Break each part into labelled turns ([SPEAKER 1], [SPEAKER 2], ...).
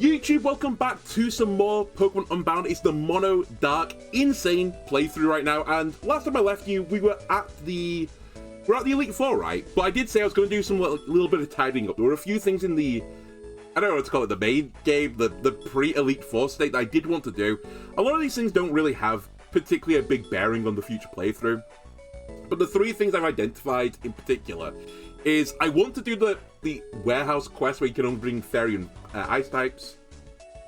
[SPEAKER 1] YouTube, welcome back to some more Pokemon Unbound. It's the Mono Dark Insane playthrough right now, and last time I left you, we were at the Elite Four, right? But I did say I was going to do some little bit of tidying up. There were a few things in the, I don't know what to call it, the main game, the pre-Elite Four state that I did want to do. A lot of these things don't really have particularly a big bearing on the future playthrough, but the three things I've identified in particular is I want to do the warehouse quest where you can only bring fairy and ice types.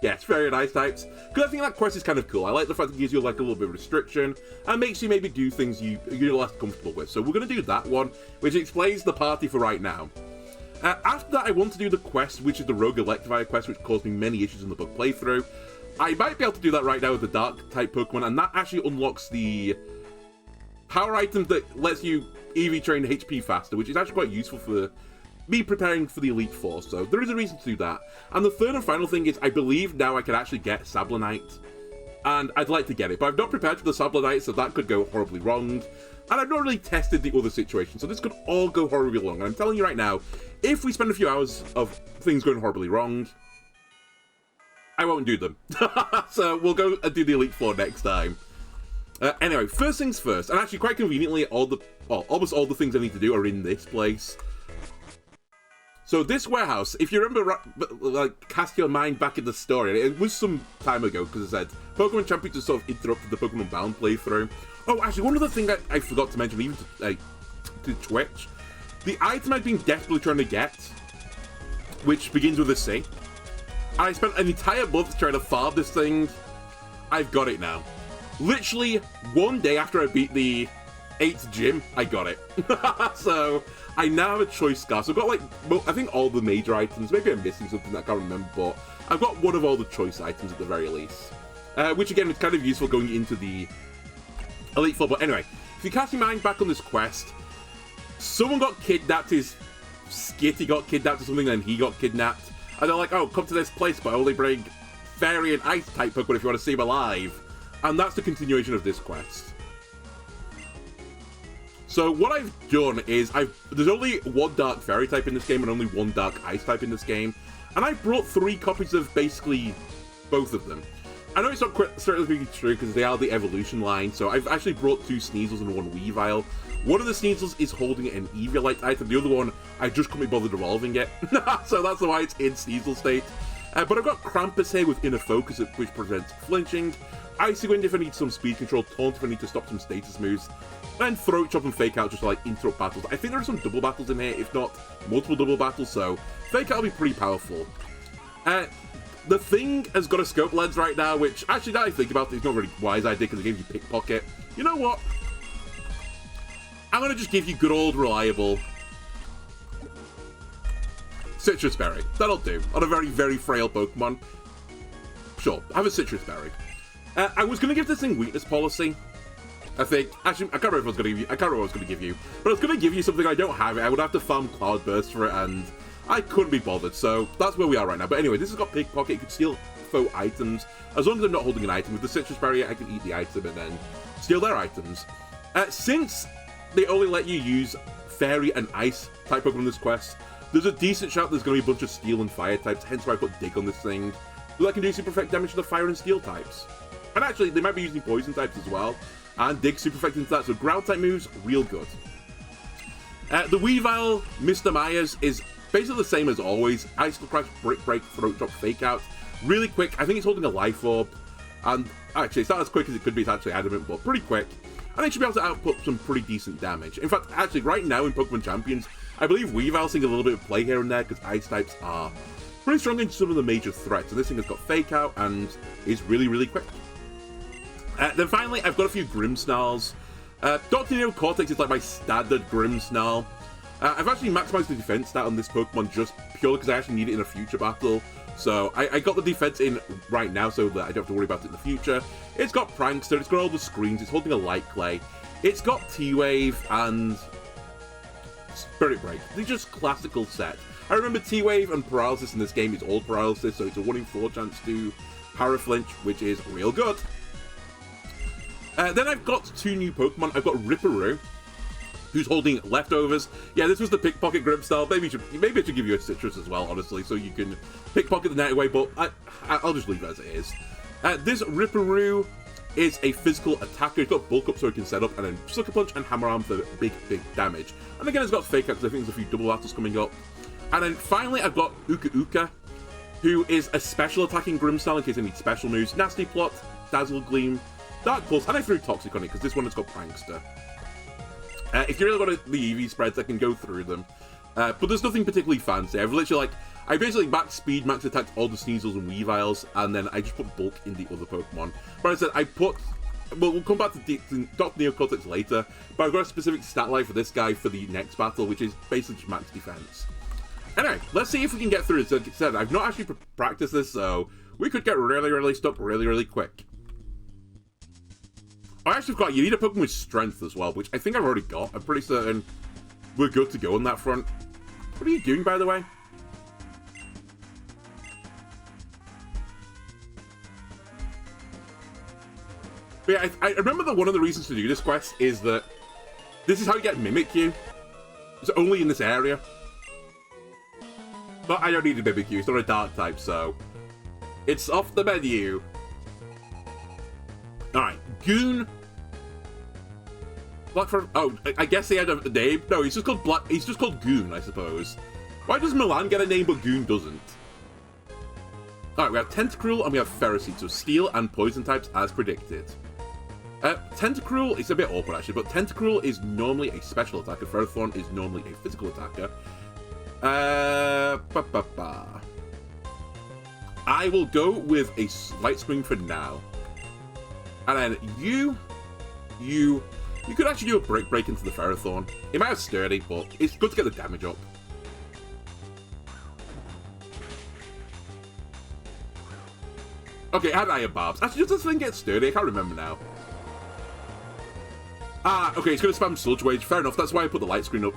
[SPEAKER 1] Yes, fairy and ice types. Because I think that quest is kind of cool. I like the fact it gives you like a little bit of restriction and makes you maybe do things you're less comfortable with. So we're going to do that one, which explains the party for right now. After that, I want to do the quest, which is the Rogue Electivire quest, which caused me many issues in the book playthrough. I might be able to do that right now with the Dark type Pokemon, and that actually unlocks the power item that lets you EV train HP faster, which is actually quite useful for me preparing for the Elite Four, so there is a reason to do that. And the third and final thing is, I believe now I can actually get Salenite, and I'd like to get it, but I've not prepared for the Salenite, so that could go horribly wrong, and I've not really tested the other situation, so this could all go horribly wrong. And I'm telling you right now, if we spend a few hours of things going horribly wrong, I won't do them. So we'll go and do the Elite Four next time. Anyway, first things first, and actually quite conveniently, almost all the things I need to do are in this place. So this warehouse, if you remember, like, cast your mind back in the story, it was some time ago, because I said Pokemon Champions just sort of interrupted the Pokemon Unbound playthrough. Oh, actually, one other thing I forgot to mention, even to Twitch, the item I've been desperately trying to get, which begins with a C, I spent an entire month trying to farm this thing. I've got it now. Literally one day after I beat the 8th gym, I got it. So I now have a choice scarf. So I've got, like, I think all the major items. Maybe I'm missing something that I can't remember, but I've got one of all the choice items at the very least. Which again is kind of useful going into the Elite Four. But anyway, if you cast your mind back on this quest, someone got kidnapped. His Skitty got kidnapped or something, and he got kidnapped. And they're like, oh, come to this place, but only bring fairy and ice type Pokemon if you want to see him alive. And that's the continuation of this quest. So what I've done is, there's only one Dark Fairy type in this game and only one Dark Ice type in this game. And I brought 3 copies of basically both of them. I know it's not certainly true because they are the evolution line, so I've actually brought 2 Sneasels and 1 Weavile. One of the Sneasels is holding an Eviolite item, the other one, I just couldn't be bothered evolving it. So that's why it's in Sneasel state. But I've got Krampus here with Inner Focus, which prevents flinching. Icy Wind if I need some speed control, Taunt if I need to stop some status moves, and Throat Chop and Fake Out just to, like, interrupt battles. I think there are some double battles in here, if not multiple double battles, so Fake Out will be pretty powerful. The thing has got a scope lens right now, which, actually, now I think about it, it's not a really wise idea because it gives you Pickpocket. You know what? I'm going to just give you good old reliable Citrus Berry. That'll do. On a very, very frail Pokemon. Sure, have a Citrus Berry. I was going to give this thing Weakness Policy, I think. Actually, I can't remember what I was going to give you. I can't remember what I was going to give you. But I was going to give you something I don't have. I would have to farm Cloudburst for it, and I couldn't be bothered. So that's where we are right now. But anyway, this has got Pickpocket. You can steal faux items. As long as I'm not holding an item. With the Citrus Berry, I can eat the item and then steal their items. Since they only let you use Fairy and Ice type Pokemon in this quest, there's a decent shot there's going to be a bunch of Steel and Fire types. Hence why I put Dig on this thing. So that can do super effect damage to the Fire and Steel types. And actually, they might be using Poison types as well. And Dig super effect into that, so Ground type moves, real good. The Weavile, Mr. Myers, is basically the same as always. Icicle Crash, Brick Break, Throat Chop, Fake Out. Really quick. I think it's holding a Life Orb. And actually, it's not as quick as it could be. It's actually adamant, but pretty quick. And it should be able to output some pretty decent damage. In fact, actually, right now in Pokemon Champions, I believe Weavile's seeing a little bit of play here and there because Ice types are pretty strong against some of the major threats. And this thing has got Fake Out and is really, really quick. Then finally, I've got a few Grimmsnarls. Dr. Neo Cortex is like my standard Grimmsnarl. I've actually maximized the defense stat on this Pokemon just purely because I actually need it in a future battle. So I got the defense in right now so that I don't have to worry about it in the future. It's got Prankster, it's got all the screens, it's holding a Light Clay. It's got T-Wave and Spirit Break. They're just classical set. I remember T-Wave and Paralysis in this game is all Paralysis, so it's a 1 in 4 chance to Paraflinch, which is real good. Then I've got 2 new Pokemon. I've got Ripperoo, who's holding leftovers. Yeah, this was the pickpocket Grimmstyle. Maybe I should give you a citrus as well, honestly, so you can pickpocket the night away, but I'll just leave it as it is. This Ripperoo is a physical attacker. He's got bulk up so he can set up, and then Sucker Punch and Hammer Arm for big damage. And again, it's got Fake Out because I think there's a few double battles coming up. And then finally, I've got Uka Uka, who is a special attacking Grimmstyle in case I need special moves. Nasty Plot, Dazzle Gleam, Dark Pulse, and I threw Toxic on it because this one has got Prankster. If you really want the EV spreads, I can go through them. But there's nothing particularly fancy. I basically max speed, max attacked all the Sneasels and Weaviles, and then I just put bulk in the other Pokemon. But I said, we'll come back to Dr. Neocortex later, but I've got a specific stat line for this guy for the next battle, which is basically just max defense. Anyway, let's see if we can get through this. Like I said, I've not actually practiced this, so we could get really stuck really quick. I actually forgot, you need a Pokemon with strength as well, which I think I've already got. I'm pretty certain we're good to go on that front. What are you doing, by the way? But yeah, I remember that one of the reasons to do this quest is that this is how you get Mimikyu. It's only in this area. But I don't need a Mimikyu, it's not a dark type, so it's off the menu. Alright, Goon. I guess he had a name. No, he's just called Goon, I suppose. Why does Milan get a name but Goon doesn't? Alright, we have Tentacruel and we have Ferocity, so steel and poison types as predicted. Tentacruel is a bit awkward actually, but Tentacruel is normally a special attacker, Ferrothorn is normally a physical attacker. I will go with a Light Screen for now. And then you could actually do a break into the Ferrothorn. It might have Sturdy, but it's good to get the damage up. Okay, I had Iron Barbs. Actually, does this thing get Sturdy? I can't remember now. Okay, it's going to spam Sludge Wave. Fair enough, that's why I put the Light Screen up.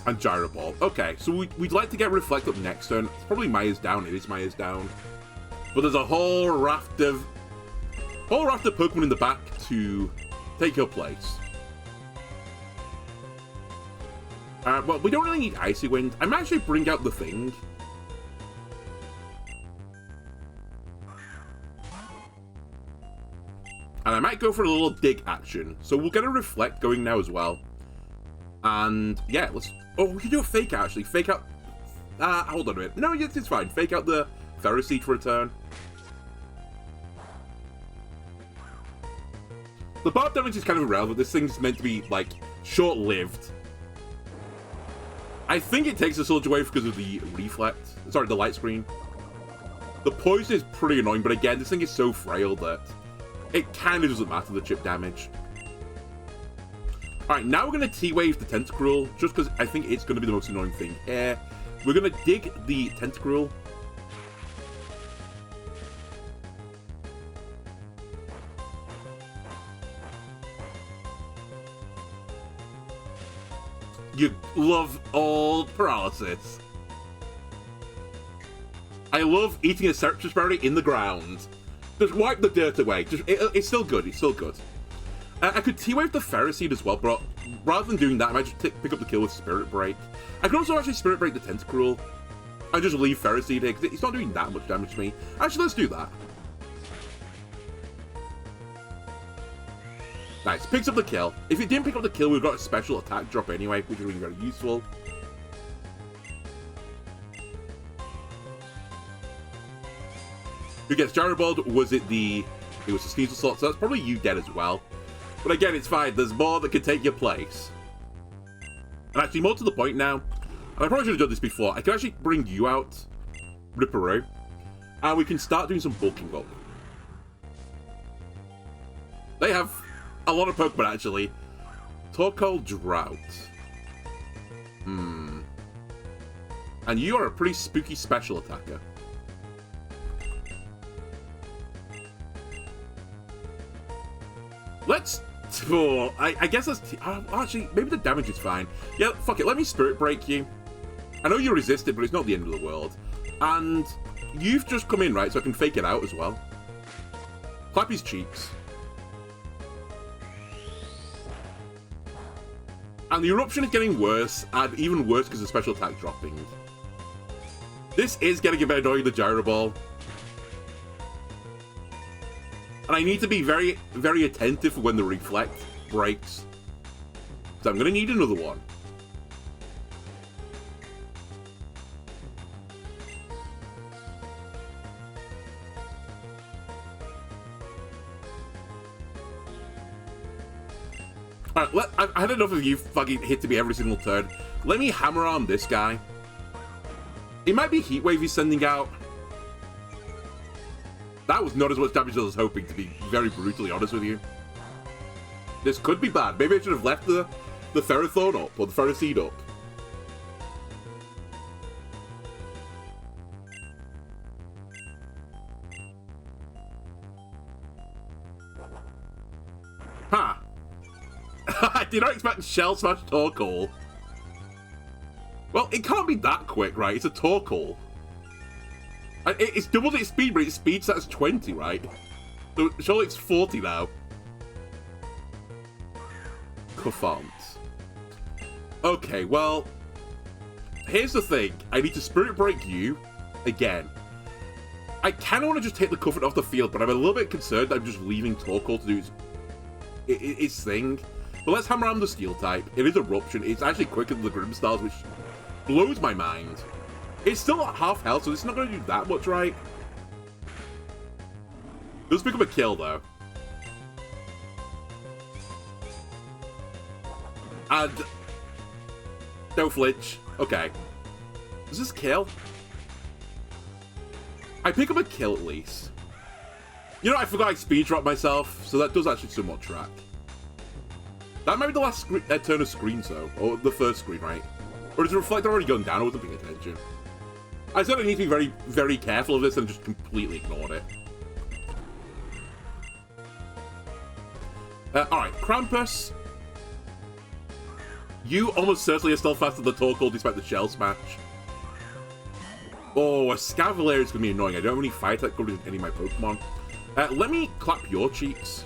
[SPEAKER 1] And Gyro Ball. Okay, so we'd like to get Reflect up next turn. It's probably Maya's down. It is Maya's down. But there's a whole raft of Pokemon in the back to take your place. Well, we don't really need Icy Wind. I might actually bring out the thing. And I might go for a little dig action. So we'll get a Reflect going now as well. And yeah, we can do a Fake Out actually. Fake Out. Hold on a minute. No, yes, it's fine. Fake out the Ferocity for a turn. The barb damage is kind of irrelevant. This thing's meant to be, like, short-lived. I think it takes the Sludge Wave because of the Reflect. Sorry, the Light Screen. The Poison is pretty annoying, but again, this thing is so frail that it kind of doesn't matter, the chip damage. Alright, now we're going to T-Wave the Tentacruel, just because I think it's going to be the most annoying thing here. We're going to dig the Tentacruel. You love old paralysis. I love eating a citrus berry in the ground. Just wipe the dirt away. It's still good. It's still good. I could T-Wave the Ferocity as well, but rather than doing that, I might just pick up the kill with Spirit Break. I could also actually Spirit Break the Tentacruel and just leave Ferocity here, because it's not doing that much damage to me. Actually, let's do that. Nice, picks up the kill. If it didn't pick up the kill, we've got a special attack drop anyway, which is really very useful. Who gets Gyro Ball? It was the Sneasel slot, so that's probably you dead as well. But again, it's fine. There's more that could take your place. And actually, more to the point now, and I probably should have done this before, I can actually bring you out, Ripperoo, and we can start doing some bulking up. They have a lot of Pokemon, actually. Torkoal Drought. And you are a pretty spooky special attacker. Let's... Oh, I guess that's... actually, maybe the damage is fine. Yeah, fuck it. Let me Spirit Break you. I know you resisted, but it's not the end of the world. And you've just come in, right? So I can fake it out as well. Clap his cheeks. And the eruption is getting worse, and even worse because of special attack dropping. This is getting a bit annoying, the gyro ball. And I need to be very, very attentive when the reflect breaks. So I'm going to need another one. Alright, I've had enough of you fucking hitting me every single turn. Let me hammer on this guy. It might be Heat Wave he's sending out. That was not as much damage as I was hoping, to be very brutally honest with you. This could be bad. Maybe I should have left the Ferrothorn up, or the Ferroseed up. Ha! I did not expect Shell Smash Torkoal. Well, it can't be that quick, right? It's a Torkoal. It's doubled its speed, but its speed set's 20, right? So surely it's 40 now. Cuffant. Okay, well, here's the thing. I need to Spirit Break you again. I kind of want to just take the Cuffant off the field, but I'm a little bit concerned that I'm just leaving Torkoal to do its thing. But let's hammer on the Steel type. It is Eruption. It's actually quicker than the Grimstars, which blows my mind. It's still at half health, so it's not going to do that much, right? It does pick up a kill, though. And don't flinch. Okay. Does this kill? I pick up a kill, at least. You know, I forgot I speed dropped myself, so that does actually somewhat track. That might be the last turn of screens, though. Or the first screen, right? Or is the reflector already gone down? I wasn't paying attention. I said I need to be very, very careful of this and just completely ignored it. Alright, Krampus. You almost certainly are still faster than Torkoal despite the Shell Smash. Oh, a Scavalier is going to be annoying. I don't have any fire attack coverage in any of my Pokemon. Let me clap your cheeks.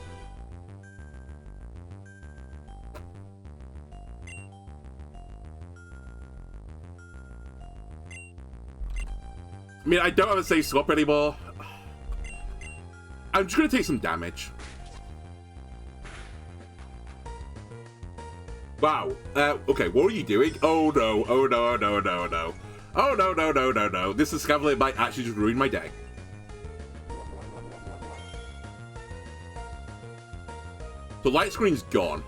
[SPEAKER 1] I mean, I don't have a safe swap anymore. I'm just going to take some damage. Wow. Okay, what are you doing? Oh no, oh no, oh no, no, no. Oh no, no, no, no, no. This Scavalier might actually just ruin my day. The light screen's gone.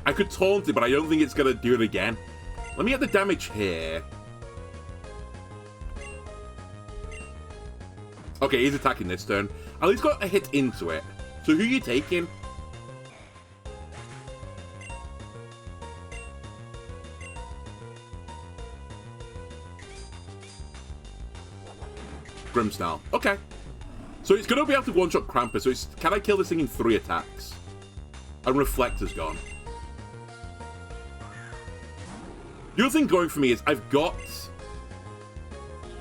[SPEAKER 1] I could taunt it, but I don't think it's going to do it again. Let me get the damage here. Okay, he's attacking this turn. At least got a hit into it. So who are you taking? Grimmsnarl. Okay. So it's going to be able to one-shot Krampus. So it's, can I kill this thing in 3 attacks? And Reflector's gone. The other thing going for me is I've got...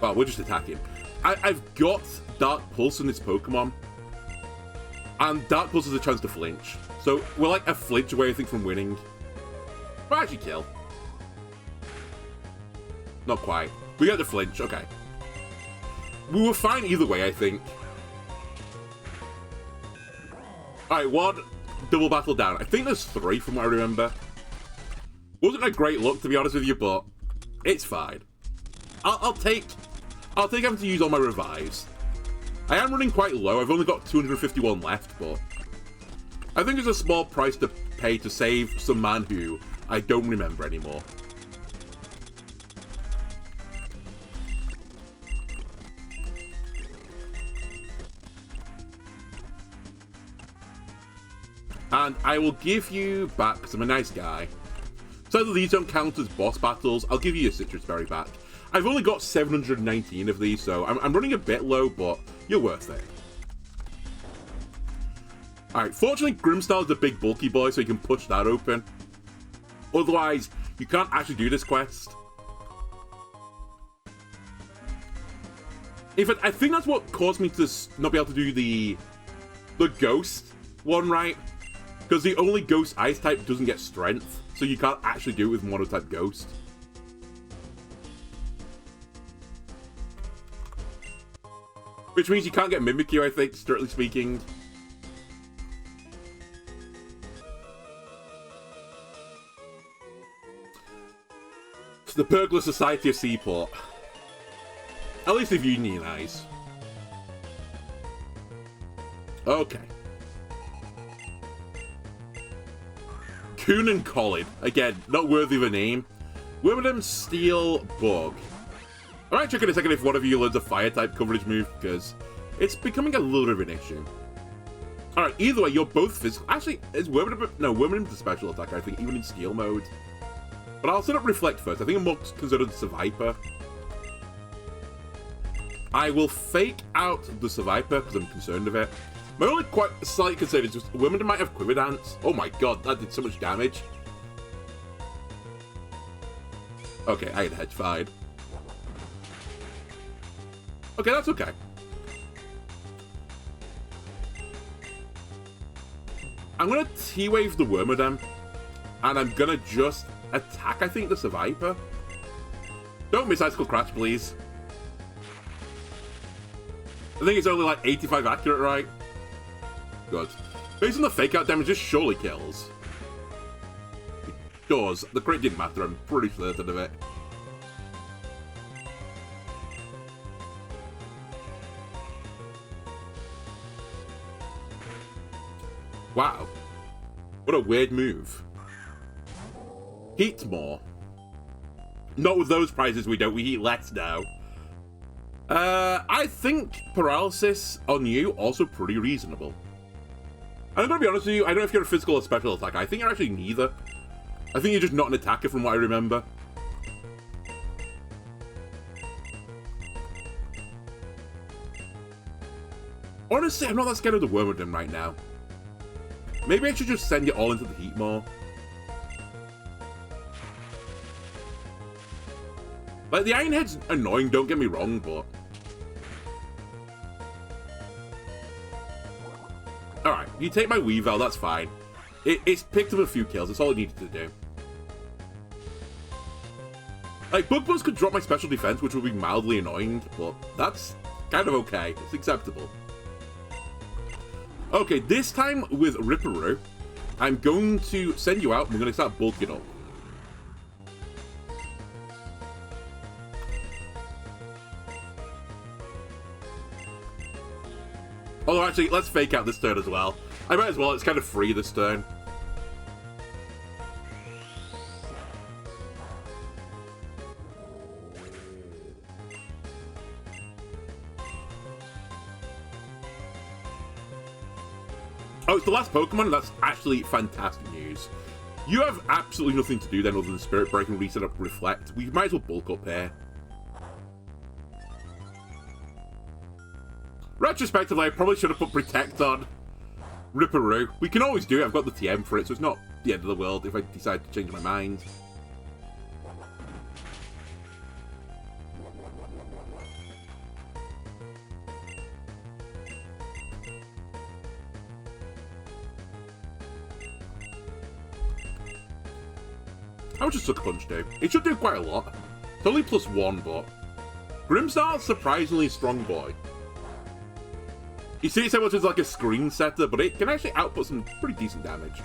[SPEAKER 1] Well, we're just attacking. I've got Dark Pulse in this Pokemon. And Dark Pulse has a chance to flinch. So we're like a flinch away, I think, from winning. Might actually kill. Not quite. We got the flinch, okay. We were fine either way, I think. Alright, 1 double battle down. I think there's 3 from what I remember. Wasn't a great look, to be honest with you, but it's fine. I'll take having to use all my revives. I am running quite low. I've only got 251 left, but I think it's a small price to pay to save some man who I don't remember anymore. And I will give you back, because I'm a nice guy. So that these don't count as boss battles, I'll give you your Citrus Berry back. I've only got 719 of these, so I'm running a bit low, but you're worth it. Alright, fortunately Grimmsnarl is a big bulky boy, so you can push that open. Otherwise, you can't actually do this quest. In fact, I think that's what caused me to not be able to do the ghost one, right? Because the only Ghost Ice type doesn't get Strength, so you can't actually do it with Mono-type Ghost. Which means you can't get Mimikyu, I think, strictly speaking. It's the Burglar Society of Seaport. At least if unionize. Okay. Coon and Collid. Again, not worthy of a name. Wormadam, Steel, Bug. I might check in a second if one of you learns a Fire-type coverage move, because it's becoming a little bit of an issue. Alright, either way, you're both physical. Actually, is Wormadam... No, Wormadam's a special attacker, I think, even in Steel mode. But I'll set up Reflect first. I think I'm more considered the Survivor. I will fake out the Survivor, because I'm concerned of it. My only quite slight concern is just Wormadam might have Quiver Dance. Oh my god, that did so much damage. Okay, I had Hedge Fide. Okay, that's okay. I'm gonna T-Wave the Wormadam, and I'm gonna just attack, I think, the Survivor. Don't miss Icicle Crash, please. I think it's only like 85 accurate, right? Good. Based on the fake out damage, this surely kills. It does. The crit didn't matter, I'm pretty certain of it. Wow. What a weird move. Heat more. Not with those prizes we don't, we heat less now. I think Paralysis on you also pretty reasonable. I'm gonna be honest with you, I don't know if you're a physical or special attacker. I think you're actually neither. I think you're just not an attacker from what I remember. Honestly, I'm not that scared of the Wormadam right now. Maybe I should just send it all into the heat more. Like, the Iron Head's annoying, don't get me wrong, but... Alright, you take my Weavile, that's fine. It's picked up a few kills, that's all it needed to do. Like, Bug Buzz could drop my special defense, which would be mildly annoying, but that's kind of okay. It's acceptable. Okay, this time with Ripperoo, I'm going to send you out and we're going to start bulking up. Although, actually, let's fake out this turn as well. I might as well, it's kind of free this turn. Oh, it's the last Pokemon? That's actually fantastic news. You have absolutely nothing to do then other than Spirit Break and reset up Reflect. We might as well bulk up here. Retrospectively, I probably should have put Protect on Ripperoo. We can always do it, I've got the TM for it, so it's not the end of the world if I decide to change my mind. How much does Sucker Punch do? It should do quite a lot. It's only +1, but... Grimmsnarl's surprisingly strong boy. You see it so much as like a screen setter, but it can actually output some pretty decent damage.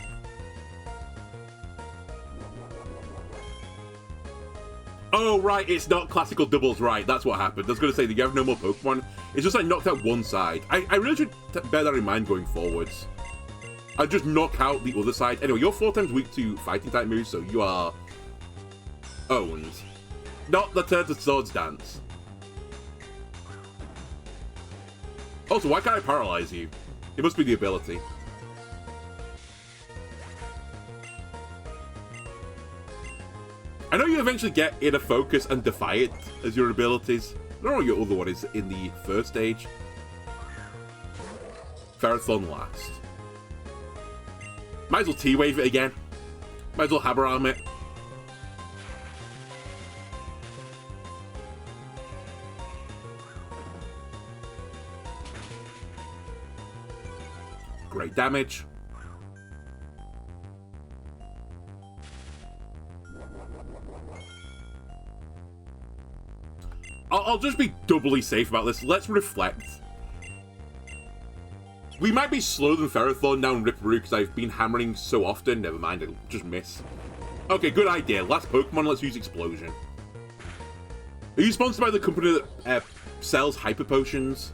[SPEAKER 1] Oh, right, it's not classical doubles, right, that's what happened. I was going to say that you have no more Pokemon. It's just I knocked out one side. I really should bear that in mind going forwards. I'll just knock out the other side. Anyway, you're 4 times weak to fighting type moves, so you are owned. Not the turn to Swords Dance. Also, why can't I paralyze you? It must be the ability. I know you eventually get Inner Focus and Defy It as your abilities. I don't know what your other one is in the first stage. Ferrothorn last. Might as well T-Wave it again. Might as well Hammer Arm it. Great damage. I'll just be doubly safe about this. Let's reflect. We might be slower than Ferrothorn down Ripperoo because I've been hammering so often. Never mind, I'll just miss. Okay, good idea. Last Pokemon, let's use Explosion. Are you sponsored by the company that sells Hyper Potions?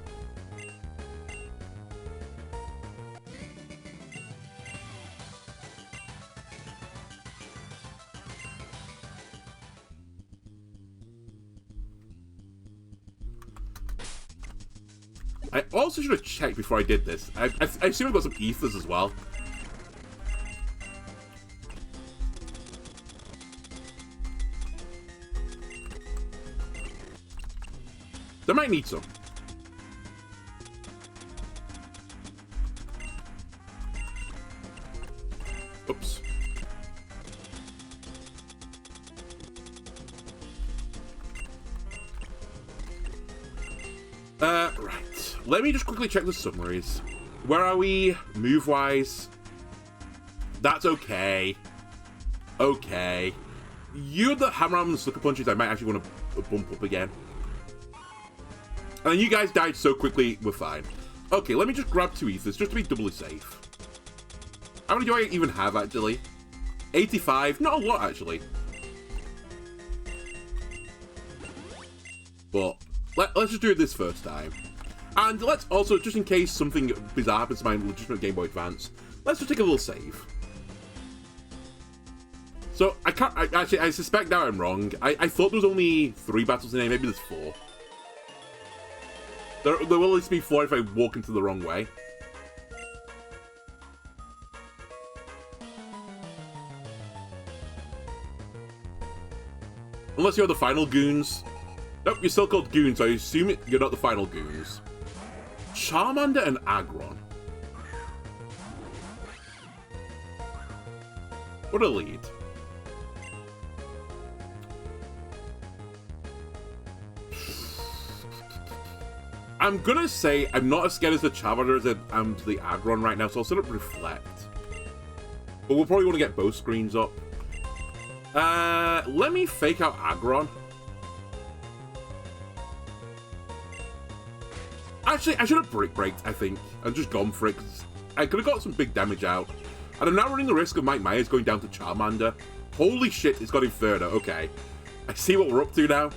[SPEAKER 1] I also should have checked before I did this. I assume I've got some ethers as well. They might need some. Oops. Right. Let me just quickly check the summaries. Where are we? Move-wise. That's okay. Okay. You're the hammer arm and sucker punches I might actually want to bump up again. And then you guys died so quickly, we're fine. Okay, let me just grab 2 ethers just to be doubly safe. How many do I even have, actually? 85? Not a lot, actually. But let's just do it this first time. And let's also, just in case something bizarre happens to my legitimate Game Boy Advance, let's just take a little save. So, I suspect now I'm wrong. I thought there was only 3 battles in there, maybe there's 4. There will at least be 4 if I walk into the wrong way. Unless you're the final goons. Nope, you're still called goons, so I assume you're not the final goons. Charmander and Aggron. What a lead. I'm gonna say I'm not as scared as the Charmander as I am to the Aggron right now, so I'll set up Reflect. But we'll probably want to get both screens up. Let me fake out Aggron. Actually, I should have Braked, I think, and just gone for it, because I could have got some big damage out. And I'm now running the risk of Mike Myers going down to Charmander. Holy shit, it's got Inferno. Okay. I see what we're up to now.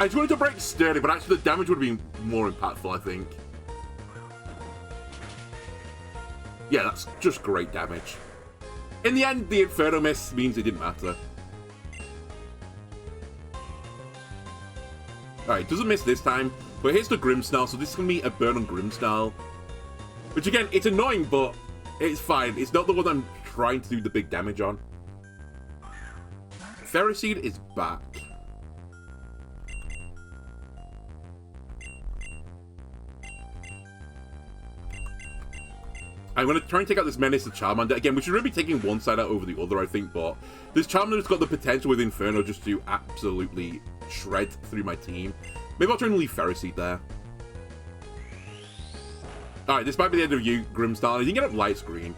[SPEAKER 1] I just wanted to break Sturdy, but actually the damage would have been more impactful, I think. Yeah, that's just great damage. In the end, the Inferno miss means it didn't matter. Alright, doesn't miss this time, but here's the Grimmsnarl, so this is going to be a burn on Grimmsnarl. Which again, it's annoying, but it's fine. It's not the one I'm trying to do the big damage on. Ferroseed is back. I'm going to try and take out this Menace to Charmander. Again, we should really be taking one side out over the other, I think, but this Charmander's got the potential with Inferno just to absolutely shred through my team. Maybe I'll try and leave Ferroseed there. Alright, this might be the end of you, Grimmsnarl. You can get up Light Screen.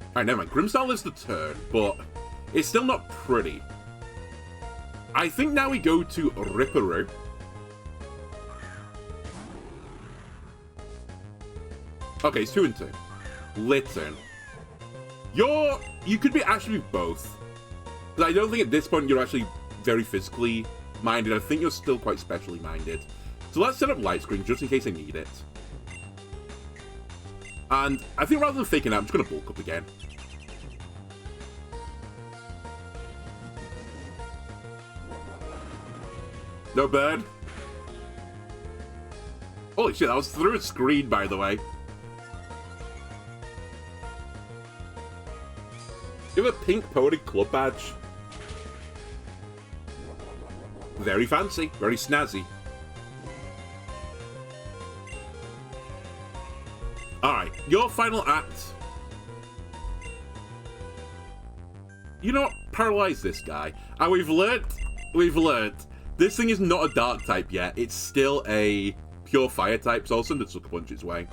[SPEAKER 1] Alright, never mind. Grimmsnarl lives the turn, but it's still not pretty. I think now we go to Ripperoo. Okay, it's 2 and 2. Litten. You could be actually both. Because I don't think at this point you're actually very physically minded. I think you're still quite specially minded. So let's set up Light Screen just in case I need it. And I think rather than faking out, I'm just going to bulk up again. No bird. Holy shit, that was through a screen, by the way. You have a pink Poetic Club badge. Very fancy, very snazzy. Alright, your final act. You know what? Paralyze this guy. And we've learnt This thing is not a dark type yet. It's still a pure fire type, so I'll send a Sucker Punch its way.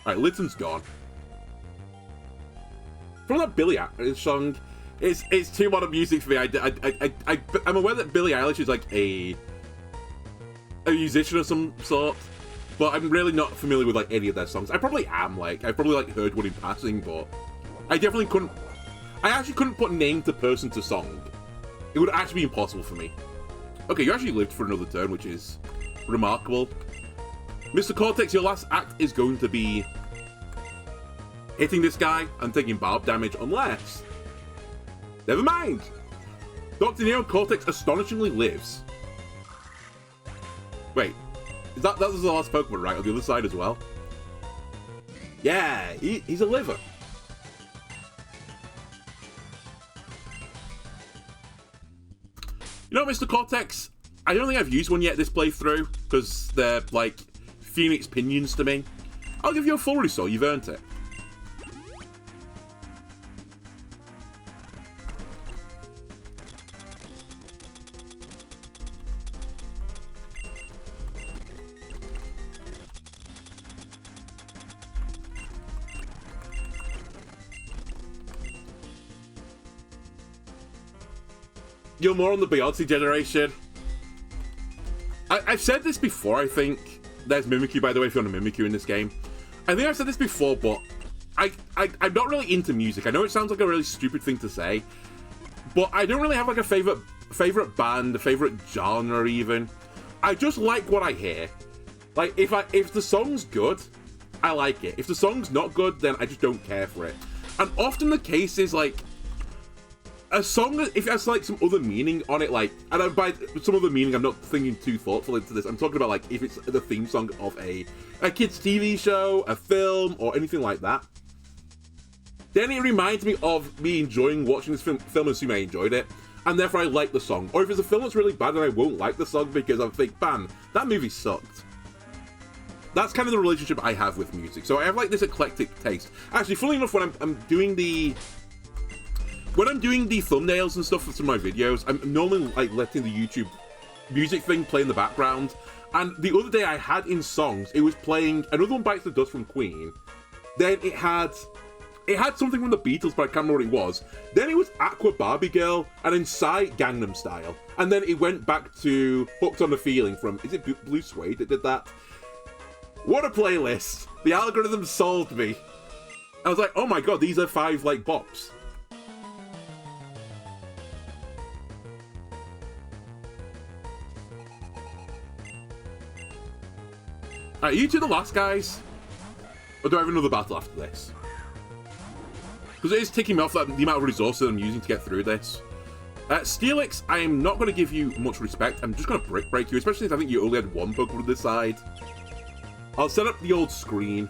[SPEAKER 1] Alright, Litten's gone. From that Billie Eilish song, it's too modern music for me. I'm aware that Billie Eilish is like a musician of some sort, but I'm really not familiar with like any of their songs. I probably am, like, I probably like heard one in passing, but I actually couldn't put name to person to song. It would actually be impossible for me. Okay, you actually lived for another turn, which is remarkable. Mr. Cortex, your last act is going to be hitting this guy and taking barb damage, unless... Never mind! Dr. Neo Cortex astonishingly lives. Wait, that was the last Pokemon, right? On the other side as well? Yeah, he's a liver. You know, Mr. Cortex, I don't think I've used one yet this playthrough, because they're, like, Phoenix Pinions to me. I'll give you a full restore, you've earned it. You're more on the Beyonce generation. I've said this before, I think. There's Mimikyu, by the way, if you want a Mimikyu in this game. I think I've said this before, but I'm not really into music. I know it sounds like a really stupid thing to say, but I don't really have like a favorite band, a favorite genre even. I just like what I hear. Like, if the song's good, I like it. If the song's not good, then I just don't care for it. And often the case is like, a song, if it has like some other meaning on it, like, and by some other meaning, I'm not thinking too thoughtful into this. I'm talking about like if it's the theme song of a kid's TV show, a film, or anything like that. Then it reminds me of me enjoying watching this film and assuming I enjoyed it, and therefore I like the song. Or if it's a film that's really bad, then I won't like the song because I think, bam, that movie sucked. That's kind of the relationship I have with music. So I have like this eclectic taste. Actually, funnily enough, when I'm doing the thumbnails and stuff for some of my videos, I'm normally like letting the YouTube music thing play in the background. And the other day I had in songs, it was playing Another One Bites the Dust from Queen. Then it had something from the Beatles, but I can't remember what it was. Then it was Aqua Barbie Girl, and then Psy Gangnam Style. And then it went back to Hooked on the Feeling from, is it Blue Suede that did that? What a playlist! The algorithm sold me. I was like, oh my god, these are 5 like bops. Are you two the last guys? Or do I have another battle after this? Because it is ticking me off that the amount of resources I'm using to get through this. Steelix, I am not going to give you much respect. I'm just going to brick break you, especially if I think you only had one Pokemon on this side. I'll set up the old screen.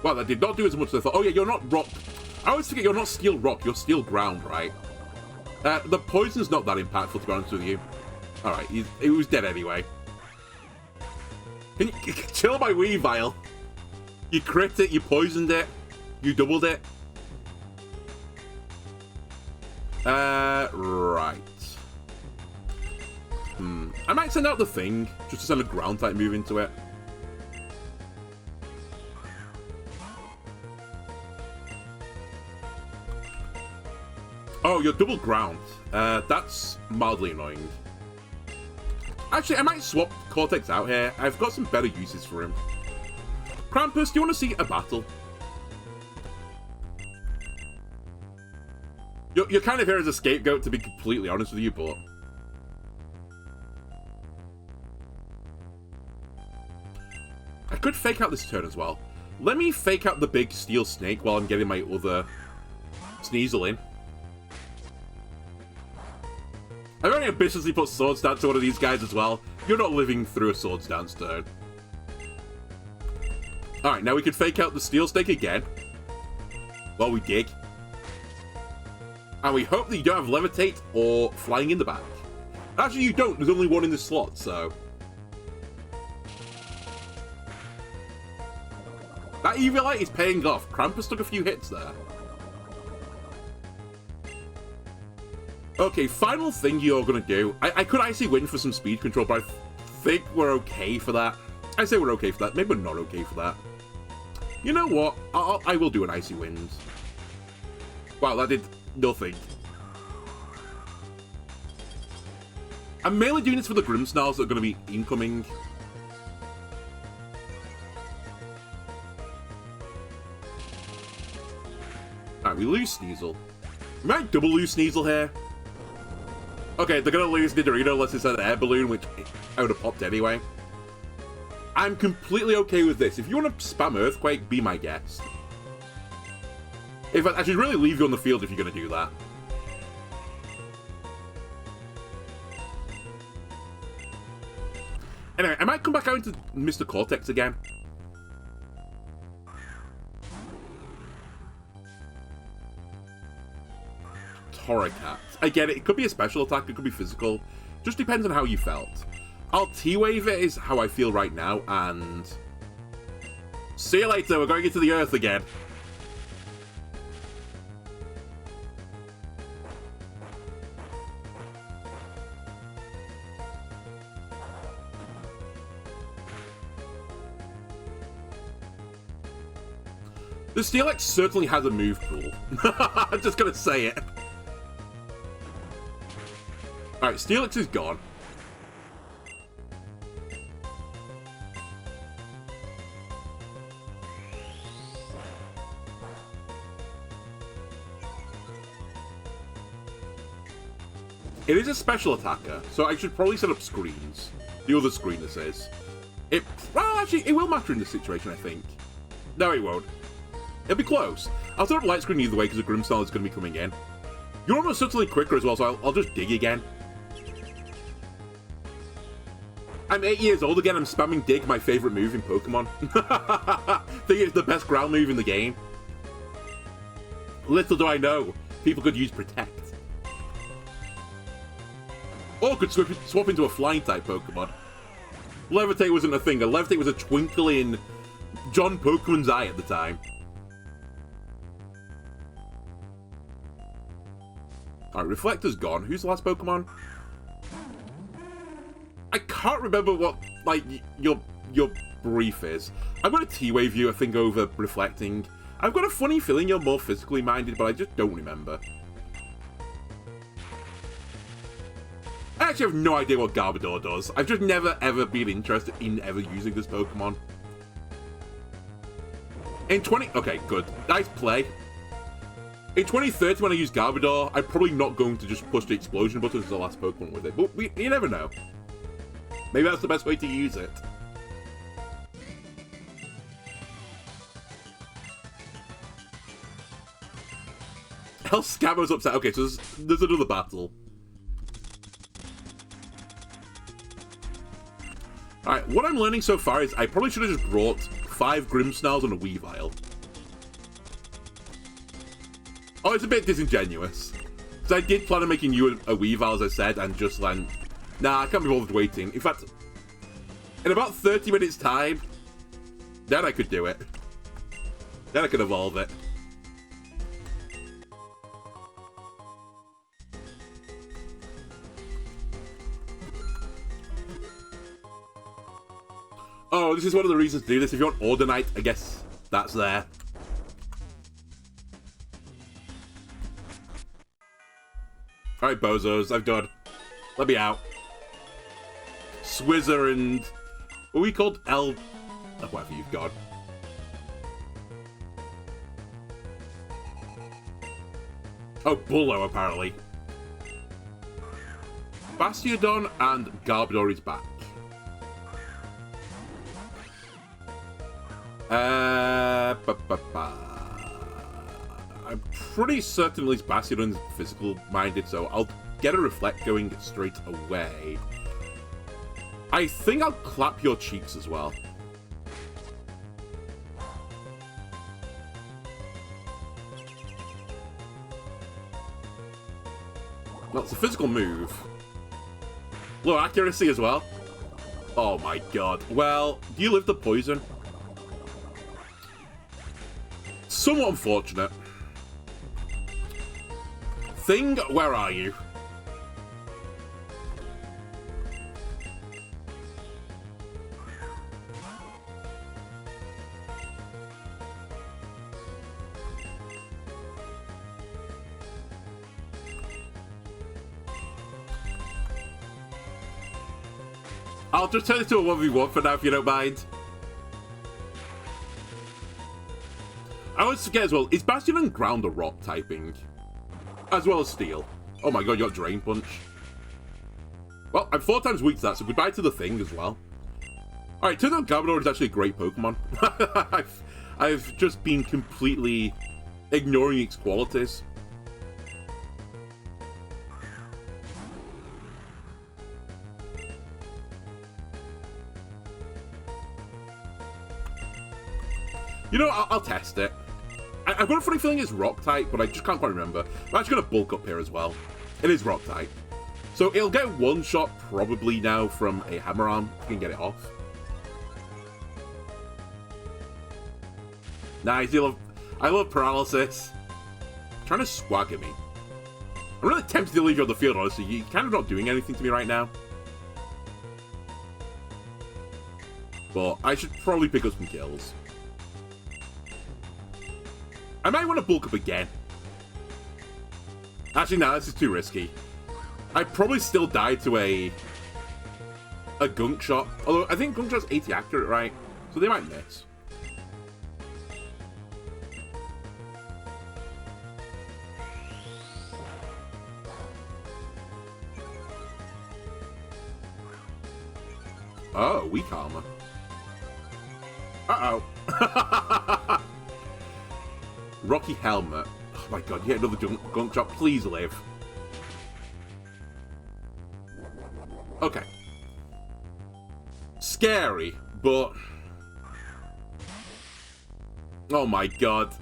[SPEAKER 1] Wow, that did not do as much as I thought. Oh yeah, you're not rock. I always forget you're not steel rock, you're steel ground, right? The poison's not that impactful, to be honest with you. Alright, it was dead anyway. Can you chill my Weavile? You crit it, you poisoned it, you doubled it. Right. I might send out the thing, just to send a ground type move into it. Oh, you're double ground. That's mildly annoying. Actually, I might swap Cortex out here. I've got some better uses for him. Krampus, do you want to see a battle? You're kind of here as a scapegoat, to be completely honest with you, but... I could fake out this turn as well. Let me fake out the big steel snake while I'm getting my other Sneasel in. I've already ambitiously put Swords Dance to one of these guys as well. You're not living through a Swords Dance turn. Alright, now we can fake out the Steel Snake again. While we dig. And we hope that you don't have Levitate or Flying in the back. Actually, you don't. There's only one in the slot, so... That Eviolite is paying off. Krampus took a few hits there. Okay, final thing you're gonna do. I could Icy Wind for some speed control, but I think we're okay for that. I say we're okay for that. Maybe we're not okay for that. You know what? I will do an Icy Wind. Wow, that did nothing. I'm mainly doing this for the Grimmsnarls that are going to be incoming. Alright, we lose Sneasel. We might double lose Sneasel here. Okay, they're going to lose Nidorino unless it's an air balloon, which I would have popped anyway. I'm completely okay with this. If you want to spam Earthquake, be my guest. In fact, I should really leave you on the field if you're going to do that. Anyway, I might come back out into Mr. Cortex again. Torracat. Again, it could be a special attack, it could be physical. Just depends on how you felt. I'll T-Wave it is how I feel right now, and... See you later, we're going into the Earth again. The Steelix certainly has a move pool. I'm just gonna say it. Alright, Steelix is gone. It is a special attacker, so I should probably set up screens. The other screen this is. Well, actually, it will matter in this situation, I think. No, it won't. It'll be close. I'll set up light screen either way because the Grimmsnarl is going to be coming in. You're almost certainly quicker as well, so I'll just dig again. I'm 8 years old again, I'm spamming dig, my favourite move in Pokemon. Think it's the best ground move in the game. Little do I know, people could use Protect. Or could swap into a flying type Pokemon. Levitate wasn't a thing, a Levitate was a twinkle in John Pokemon's eye at the time. Alright, Reflector's gone. Who's the last Pokemon? I can't remember what, like, your brief is. I'm going to T-Wave you, I think, over Reflecting. I've got a funny feeling you're more physically minded, but I just don't remember. I actually have no idea what Garbodor does. I've just never, ever been interested in ever using this Pokemon. Okay, good. Nice play. In 2030, when I use Garbodor, I'm probably not going to just push the explosion button as the last Pokemon with it. But you never know. Maybe that's the best way to use it. El Scabo's upset. Okay, so there's another battle. Alright, what I'm learning so far is I probably should have just brought 5 Grimmsnarls and a Weavile. Oh, it's a bit disingenuous. Because I did plan on making you a Weavile, as I said, and just then... Nah, I can't be bothered waiting. In fact, in about 30 minutes' time, then I could do it. Then I could evolve it. Oh, this is one of the reasons to do this. If you want Ordinite, I guess that's there. Alright, bozos, I've done. Let me out. Swizzer and... What are we called? Oh, whatever you've got. Oh, Bullo, apparently. Bastiodon and Garbodor is back. I'm pretty certain at least Bastiodon's physical-minded, so I'll get a Reflect going straight away. I think I'll clap your cheeks as well. Well, it's a physical move. Low accuracy as well. Oh my god. Well, do you live the poison? Somewhat unfortunate. Thing, where are you? I'll just turn it to a 1v1 for now, if you don't mind. I always forget as well, is Bastion and Ground or Rock typing? As well as Steel. Oh my god, you got Drain Punch. Well, I'm 4 times weak to that, so goodbye to the thing as well. Alright, turns out Garbodor is actually a great Pokemon. I've just been completely ignoring its qualities. You know, I'll test it. I've got a funny feeling it's Rock type, but I just can't quite remember. I'm actually going to bulk up here as well. It is Rock type. So it'll get one shot probably now from a Hammer Arm. You can get it off. Nice. I love Paralysis. Trying to swag at me. I'm really tempted to leave you on the field, honestly. You're kind of not doing anything to me right now. But I should probably pick up some kills. I might want to bulk up again. Actually, no, this is too risky. I'd probably still die to a Gunk Shot. Although, I think Gunk Shot's 80 accurate, right? So they might miss. Oh, weak armor. Uh-oh. Rocky Helmet. Oh my god, yet another Gunk Shot. Please live. Okay. Scary, but... Oh my god.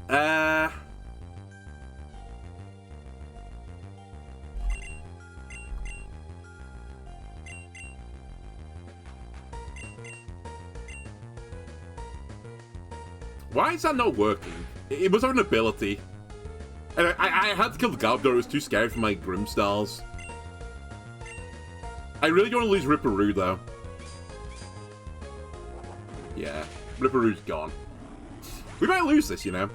[SPEAKER 1] Why is that not working? It must have an ability. And I had to kill the Garbodor, it was too scary for my Grimmsnarls. I really don't want to lose Ripperoo, though. Yeah, Ripperoo's gone. We might lose this, you know.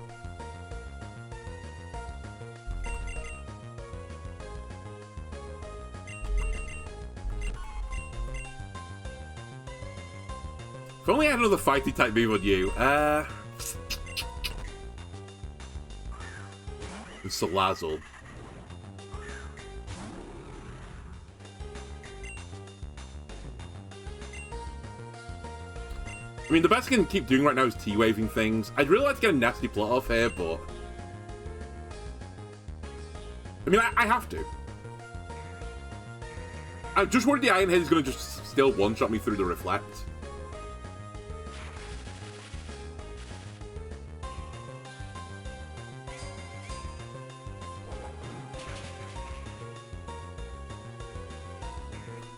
[SPEAKER 1] If only I had another fighting type move on you. Salazzle. I mean, the best I can keep doing right now is T-waving things. I'd really like to get a nasty plot off here, but... I mean, I have to. I'm just worried the Iron Head is going to just still one-shot me through the Reflect.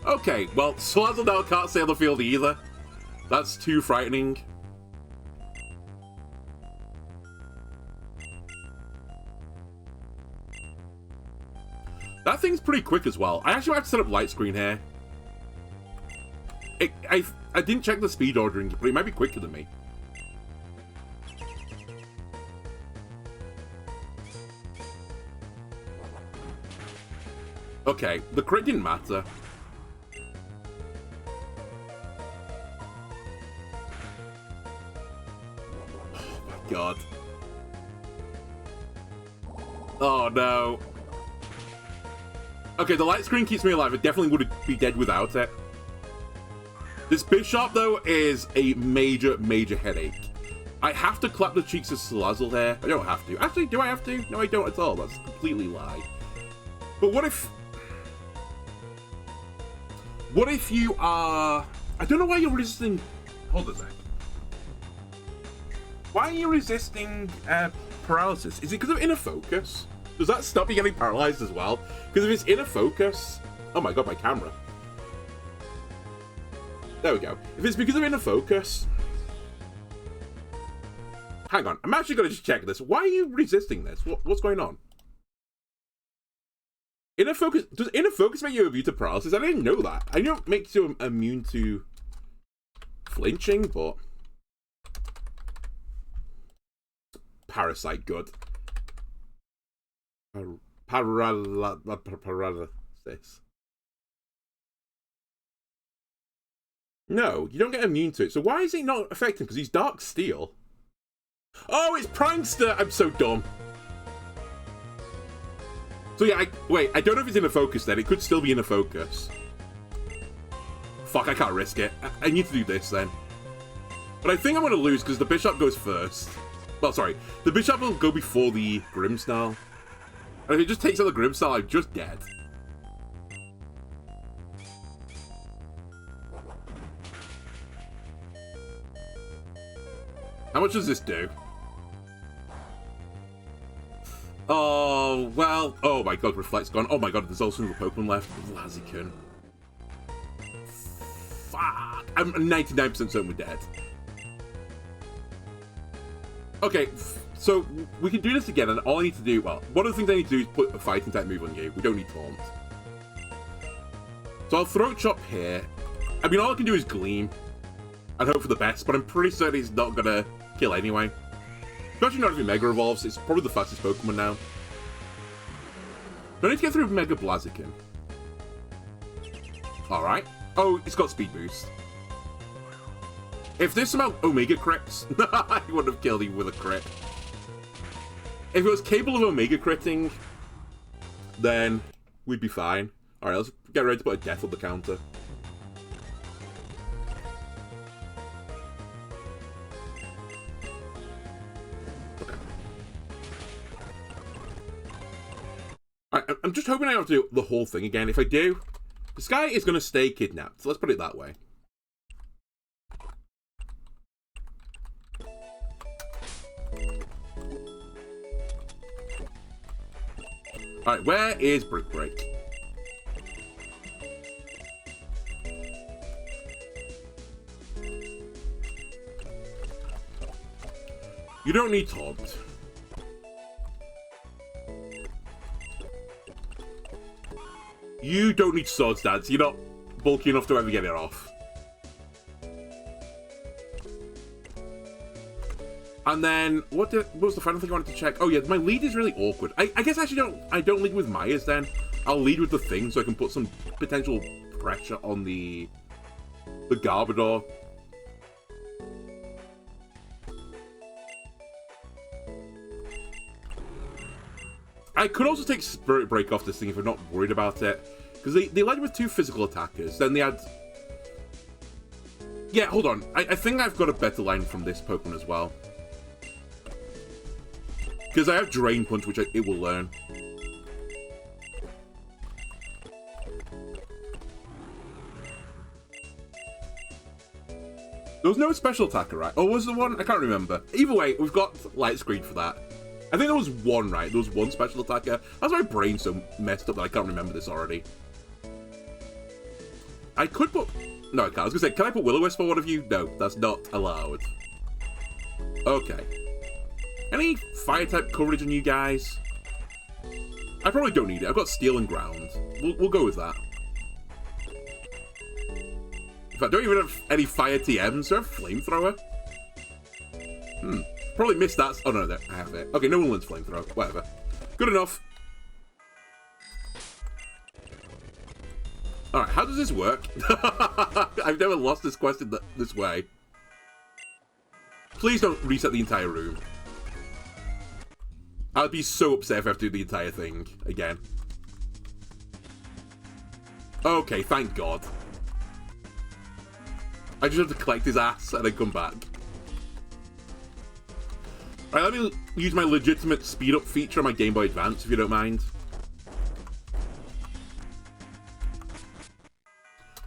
[SPEAKER 1] Okay, well, Salazzle now can't stay on the field either. That's too frightening. That thing's pretty quick as well. I actually have to set up light screen here. I didn't check the speed ordering, but it might be quicker than me. Okay, the crit didn't matter. God. Oh no. Okay, the light screen keeps me alive. It definitely would be dead without it. This Bisharp, though, is a major, major headache. I have to clap the cheeks of Salazzle here. I don't have to. Actually, do I have to? No, I don't at all. That's a completely lie. But what if... What if you are... I don't know why you're resisting... Hold a sec. Why are you resisting paralysis? Is it because of inner focus? Does that stop you getting paralyzed as well? Because if it's inner focus... Oh my god, my camera. There we go. If it's because of inner focus... Hang on, I'm actually going to just check this. Why are you resisting this? What's going on? Inner focus... Does inner focus make you immune to paralysis? I didn't know that. I know it makes you immune to flinching, but... Parasite, good. Paralysis. No, you don't get immune to it. So why is he not affecting? Because he's Dark Steel. Oh, it's Prankster! I'm so dumb. So yeah, wait, I don't know if it's in a focus then. It could still be in a focus. Fuck, I can't risk it. I need to do this then. But I think I'm going to lose because the Bishop goes first. Well, sorry. The Bishop will go before the Grimmsnarl. And if it just takes out the Grimmsnarl, I'm just dead. How much does this do? Oh, well. Oh my god, Reflect's gone. Oh my god, there's also another Pokemon left. Blaziken. Fuck. I'm 99% certain we're dead. Okay, so we can do this again, and all I need to do, well, one of the things I need to do is put a fighting type move on you. We don't need Taunt. So I'll Throat Chop here. I mean, all I can do is Gleam and hope for the best, but I'm pretty certain he's not gonna kill anyway. Especially not if he Mega Evolves. It's probably the fastest Pokemon now. Do I need to get through Mega Blaziken? Alright. Oh, it's got Speed Boost. If this somehow Omega crits, I wouldn't have killed him with a crit. If it was capable of Omega critting, then we'd be fine. Alright, let's get ready to put a death on the counter. Okay. Alright, I'm just hoping I don't have to do the whole thing again. If I do, this guy is going to stay kidnapped. So let's put it that way. Alright, where is Brick Break? You don't need Taunt. You don't need Swords Dance. You're not bulky enough to ever get it off. And then, what was the final thing I wanted to check? Oh yeah, my lead is really awkward. I guess I don't lead with Myers then. I'll lead with the thing so I can put some potential pressure on the Garbodor. I could also take Spirit Break off this thing if I'm not worried about it. Because they led with 2 physical attackers. Then they had... Yeah, hold on. I think I've got a better line from this Pokemon as well. Because I have Drain Punch, which it will learn. There was no special attacker, right? Or was there one? I can't remember. Either way, we've got Light Screen for that. I think there was one, right? There was one special attacker. That's why my brain's so messed up that I can't remember this already. I could put... No, I can't. I was going to say, can I put Will-O-Wisp for one of you? No, that's not allowed. Okay. Any Fire-type coverage on you guys? I probably don't need it. I've got Steel and Ground. We'll go with that. In fact, I don't even have any Fire TMs. Do I have Flamethrower? Probably missed that. Oh, no, I have it. Okay, no one learns Flamethrower. Whatever. Good enough. Alright, how does this work? I've never lost this question this way. Please don't reset the entire room. I'd be so upset if I have to do the entire thing again. Okay, thank God. I just have to collect his ass and then come back. Alright, let me use my legitimate speed up feature on my Game Boy Advance, if you don't mind.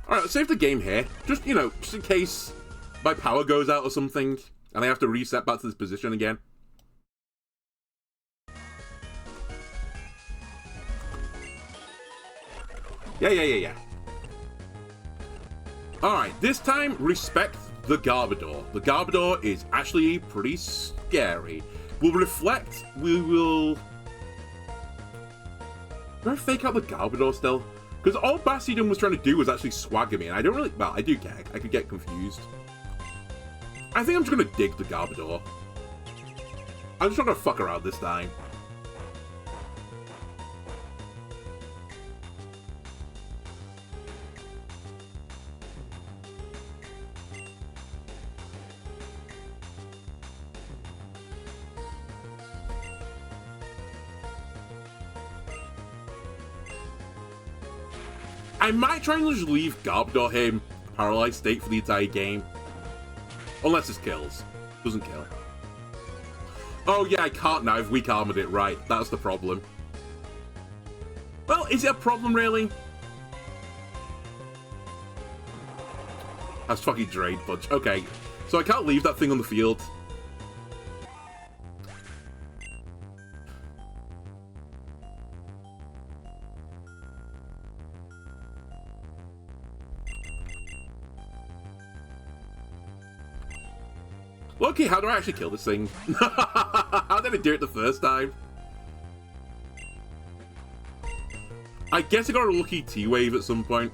[SPEAKER 1] Alright, let's save the game here. Just, you know, just in case my power goes out or something, and I have to reset back to this position again. Yeah. Alright, this time, respect the Garbodor. The Garbodor is actually pretty scary. We'll reflect, we will... Do I fake out the Garbodor still? Because all Bastiodon was trying to do was actually swagger me, and I don't really... Well, I do care. I could get confused. I think I'm just going to dig the Garbodor. I'm just not going to fuck around this time. I might try and just leave Garbed or him paralyzed state for the entire game. Unless this kills. Doesn't kill. Oh yeah, I can't now. I've weak armored it. Right, that's the problem. Well, is it a problem really? That's fucking Drain Punch. Okay, so I can't leave that thing on the field. Okay, how do I actually kill this thing? How did I do it the first time? I guess I got a lucky T-Wave at some point.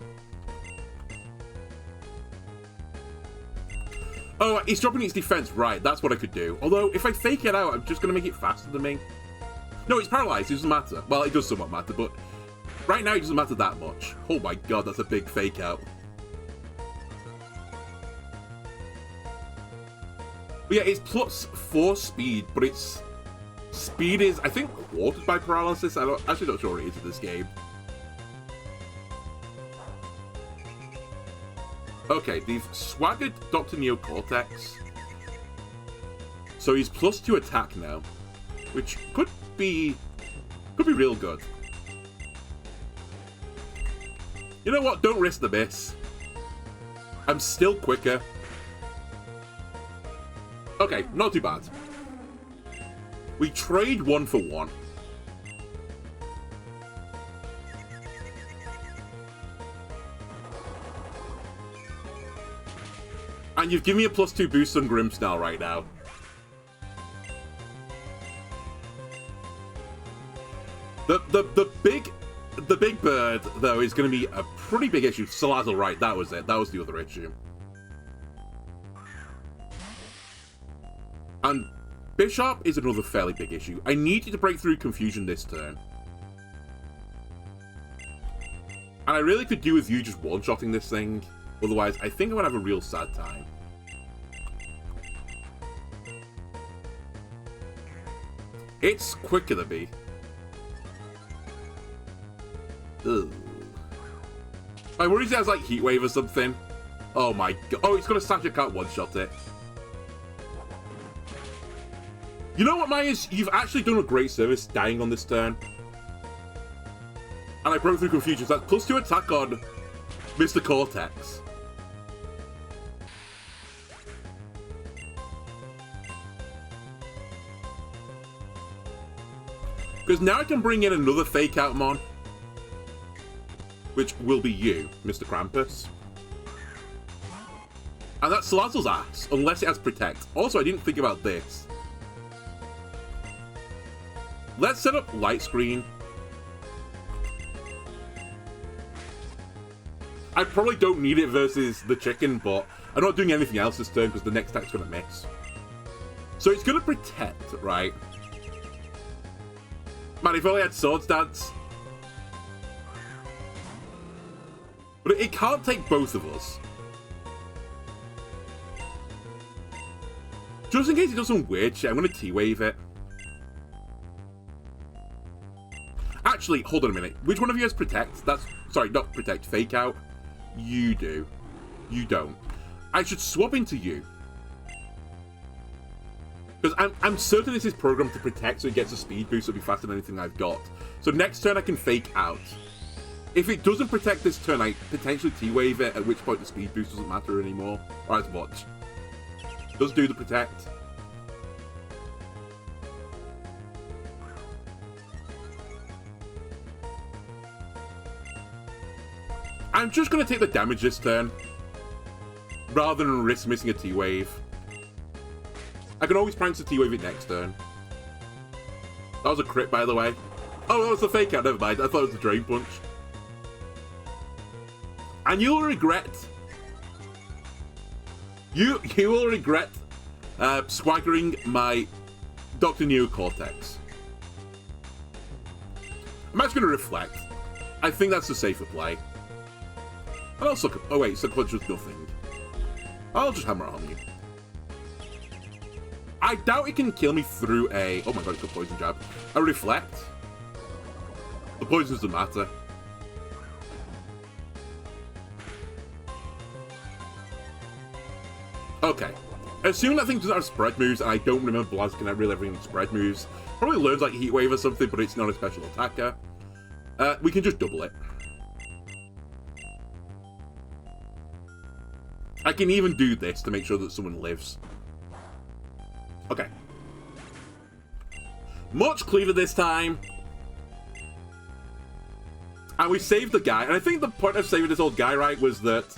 [SPEAKER 1] Oh, he's dropping its defense. Right, that's what I could do. Although, if I fake it out, I'm just going to make it faster than me. No, it's paralyzed. It doesn't matter. Well, it does somewhat matter, but right now it doesn't matter that much. Oh my god, that's a big fake out. But yeah, it's +4 speed, but its speed is, I think, quartered by paralysis. I'm actually not sure what it is in this game. Okay, they've swaggered Dr. Neocortex. So he's +2 attack now, which could be real good. You know what? Don't risk the miss. I'm still quicker. Okay, not too bad. We trade 1 for 1. And you've given me a +2 boost on Grimmsnarl right now. The big bird, though, is going to be a pretty big issue. Salazzle, right, that was it. That was the other issue. And Bishop is another fairly big issue. I need you to break through Confusion this turn. And I really could do with you just one-shotting this thing. Otherwise, I think I'm going to have a real sad time. It's quicker than me. Ugh. I worry it has like Heat Wave or something. Oh my god. Oh, it's going to Sash, I can't one-shot it. You know what, Myers? You've actually done a great service dying on this turn. And I broke through Confusion, so that's +2 attack on Mr. Cortex. Because now I can bring in another Fake Out Mon. Which will be you, Mr. Krampus. And that's Salazzle's ass, unless it has Protect. Also, I didn't think about this. Let's set up Light Screen. I probably don't need it versus the chicken, but I'm not doing anything else this turn because the next attack's going to miss. So it's going to Protect, right? Man, if only I had Swords Dance. But it can't take both of us. Just in case it does some weird shit, I'm going to T-Wave it. Actually, hold on a minute. Which one of you has Protect? That's... Sorry, not Protect. Fake Out. You do. You don't. I should swap into you. Because I'm certain this is programmed to Protect, so it gets a speed boost, so it'll be faster than anything I've got. So next turn I can Fake Out. If it doesn't Protect this turn, I potentially T-Wave it, at which point the speed boost doesn't matter anymore. Or as much. Does do the Protect. I'm just going to take the damage this turn, rather than risk missing a T-Wave. I can always prank to T-Wave it next turn. That was a crit, by the way. Oh, that was the Fake Out, never mind. I thought it was the Drain Punch. And you'll regret... You will regret swaggering my Dr. Neocortex. I'm actually going to Reflect. I think that's the safer play. And I'll suck... Oh wait, Sucker Punch was nothing. I'll just hammer it on you. I doubt it can kill me through a... Oh my god, it's got Poison Jab. A Reflect. The poison doesn't matter. Okay. Assuming that thing doesn't have spread moves, and I don't remember Blaziken had really everything spread moves. Probably learns like Heat Wave or something, but it's not a special attacker. We can just double it. I can even do this to make sure that someone lives. Okay. Much cleaner this time. And we saved the guy. And I think the point of saving this old guy, right, was that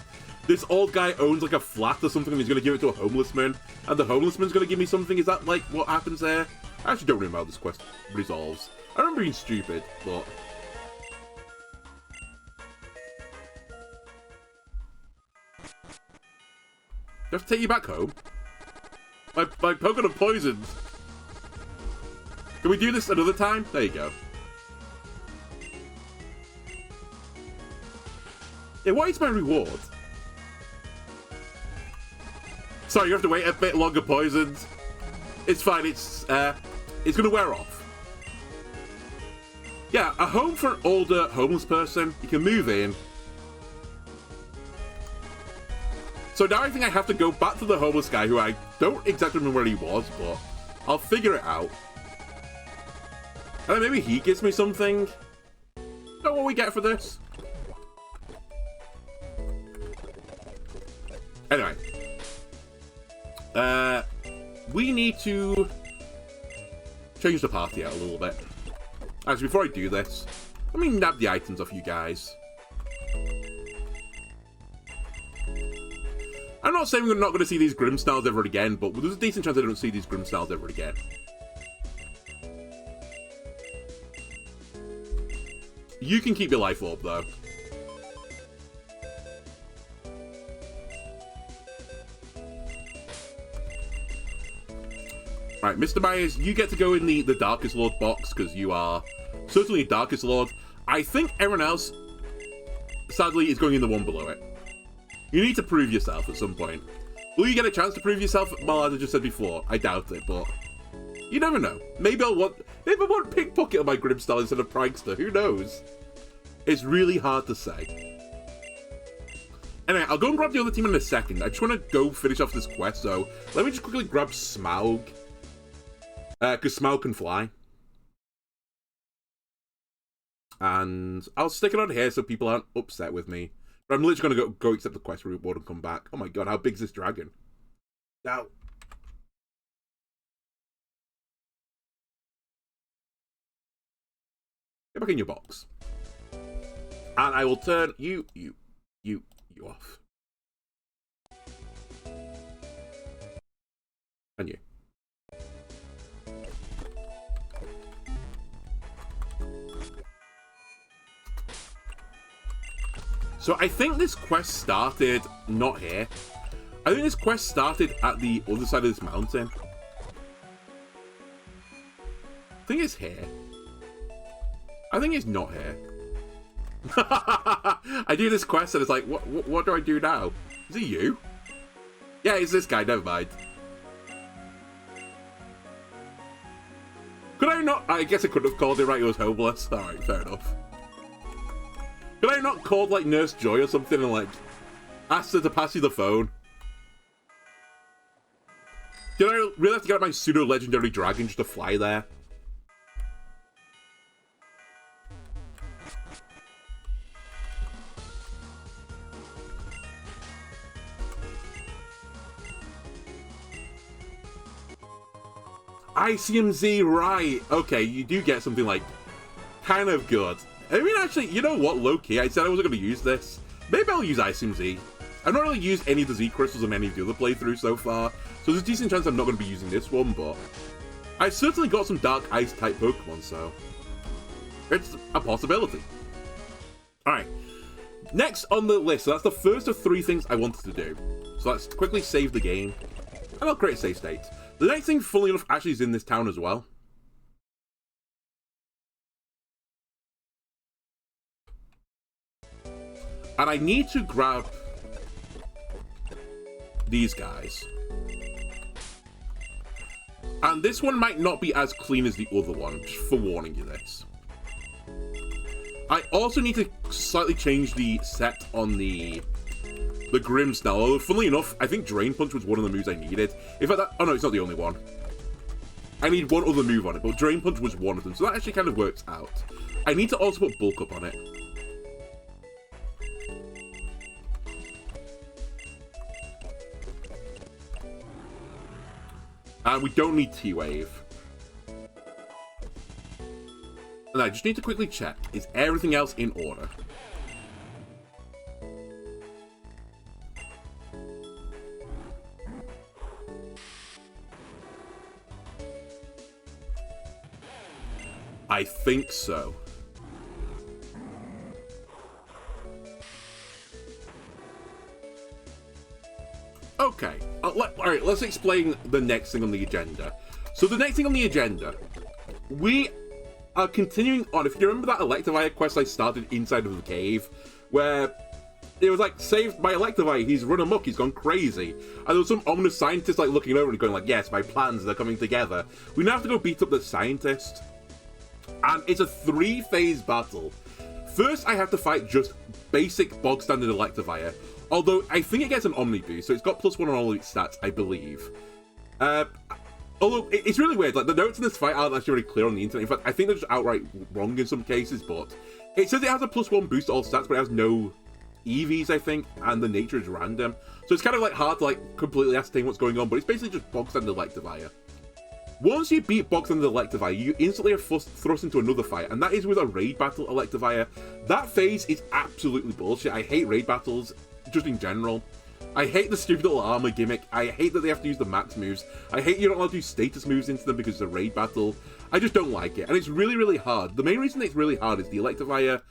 [SPEAKER 1] this old guy owns like a flat or something and he's going to give it to a homeless man. And the homeless man's going to give me something. Is that like what happens there? I actually don't remember how this quest resolves. I remember being stupid, but... Do I have to take you back home? My Pokemon poisoned. Can we do this another time? There you go. Yeah, what is my reward? Sorry, you have to wait a bit longer, poisoned. It's fine, it's gonna wear off. Yeah, a home for an older homeless person. You can move in. So now I think I have to go back to the homeless guy, who I don't exactly remember where he was, but I'll figure it out. And then maybe he gives me something. Know what we get for this? Anyway. We need to change the party out a little bit. Actually, before I do this, let me nab the items off you guys. I'm not saying we're not going to see these Grimmsnarls ever again, but there's a decent chance I don't see these Grimmsnarls ever again. You can keep your life orb, though. Right, Mr. Myers, you get to go in the Darkest Lord box, because you are certainly Darkest Lord. I think everyone else, sadly, is going in the one below it. You need to prove yourself at some point. Will you get a chance to prove yourself? Well, as I just said before, I doubt it, but you never know. Maybe I want Pickpocket on my Grimmsnarl instead of Prankster. Who knows? It's really hard to say. Anyway, I'll go and grab the other team in a second. I just want to go finish off this quest, so let me just quickly grab Smaug. Because Smaug can fly. And I'll stick it on here so people aren't upset with me. But I'm literally going to go accept the quest reward and come back. Oh my god, how big is this dragon? Now. Get back in your box. And I will turn you off. And you. So I think this quest started not here. I think this quest started at the other side of this mountain. I think it's here. I think it's not here. I do this quest and it's like, what do I do now? Is it you? Yeah, it's this guy, never mind. Could I not? I guess I could have called it right, he was homeless. Alright, fair enough. Could I not call like Nurse Joy or something and like ask her to pass you the phone? Did I really have to get my pseudo-legendary dragon just to fly there? ICMZ, right. Okay, you do get something like kind of good. I mean, actually, you know what, low-key, I said I wasn't going to use this. Maybe I'll use ICMZ. I've not really used any of the Z crystals in any of the other playthroughs so far, so there's a decent chance I'm not going to be using this one, but I've certainly got some Dark Ice-type Pokemon, so it's a possibility. Alright, next on the list, so that's the first of 3 things I wanted to do. So let's quickly save the game, and I'll create a save state. The next thing, funnily enough, actually is in this town as well. And I need to grab these guys. And this one might not be as clean as the other one, just for warning you this. I also need to slightly change the set on the the Grim Snell. Although, funnily enough, I think Drain Punch was one of the moves I needed. In fact, oh no, it's not the only one. I need one other move on it, but Drain Punch was one of them, so that actually kind of works out. I need to also put Bulk Up on it. And we don't need T-Wave. And I just need to quickly check, is everything else in order? I think so. Okay, alright, let's explain the next thing on the agenda. So the next thing on the agenda, we are continuing on. If you remember that electivire quest I started inside of the cave, where it was like, saved by electivire, he's run amok, he's gone crazy. And there was some ominous scientist like looking over and going like, yes, my plans, they're coming together. We now have to go beat up the scientist. And it's a 3-phase battle. First, I have to fight just basic bog standard electivire. Although, I think it gets an Omni boost, so it's got +1 on all its stats, I believe. Although, it's really weird, like, the notes in this fight aren't actually really clear on the internet. In fact, I think they're just outright wrong in some cases, but it says it has a +1 boost to all stats, but it has no EVs, I think, and the nature is random. So it's kind of, like, hard to, like, completely ascertain what's going on, but it's basically just bog standard electivire. Once you beat bog standard electivire, you instantly are thrust into another fight, and that is with a raid battle electivire. That phase is absolutely bullshit. I hate raid battles, just in general. I hate the stupid little armor gimmick. I hate that they have to use the max moves. I hate you don't allowed to do status moves into them because it's a raid battle. I just don't like it, and it's really, really hard. The main reason it's really hard is the electivire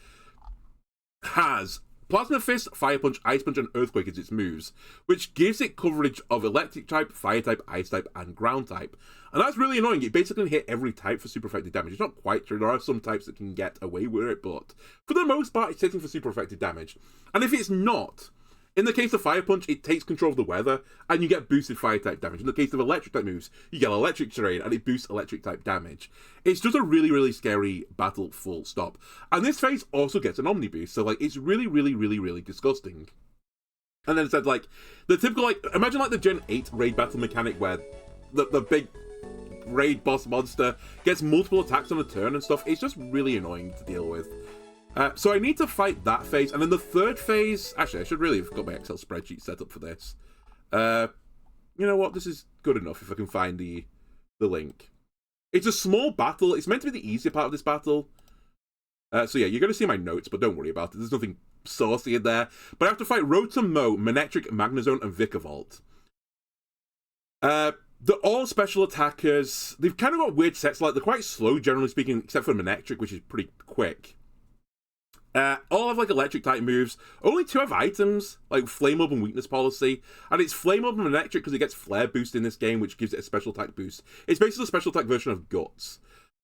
[SPEAKER 1] has Plasma Fist, Fire Punch, Ice Punch, and Earthquake as its moves, which gives it coverage of Electric type, Fire type, Ice type, and Ground type. And that's really annoying. It basically hit every type for super effective damage. It's not quite true. There are some types that can get away with it, but for the most part, it's hitting for super effective damage. And if it's not, in the case of Fire Punch, it takes control of the weather, and you get boosted Fire type damage. In the case of Electric type moves, you get Electric Terrain, and it boosts Electric type damage. It's just a really, really scary battle, full stop. And this phase also gets an Omni boost, so like it's really, really, really, really disgusting. And then it said like the typical like imagine like the Gen 8 raid battle mechanic where the big raid boss monster gets multiple attacks on a turn and stuff. It's just really annoying to deal with. So I need to fight that phase, and then the third phase. Actually, I should really have got my Excel spreadsheet set up for this. You know what? This is good enough if I can find the link. It's a small battle. It's meant to be the easier part of this battle. So yeah, you're going to see my notes, but don't worry about it. There's nothing saucy in there. But I have to fight Rotom Mow, Manectric, Magnezone, and Vikavolt. They're all special attackers. They've kind of got weird sets. Like they're quite slow, generally speaking, except for Manectric, which is pretty quick. All have like electric type moves. Only 2 have items, like Flame Up and Weakness Policy. And it's Flame Up and Electric because it gets Flare Boost in this game, which gives it a special attack boost. It's basically a special attack version of Guts.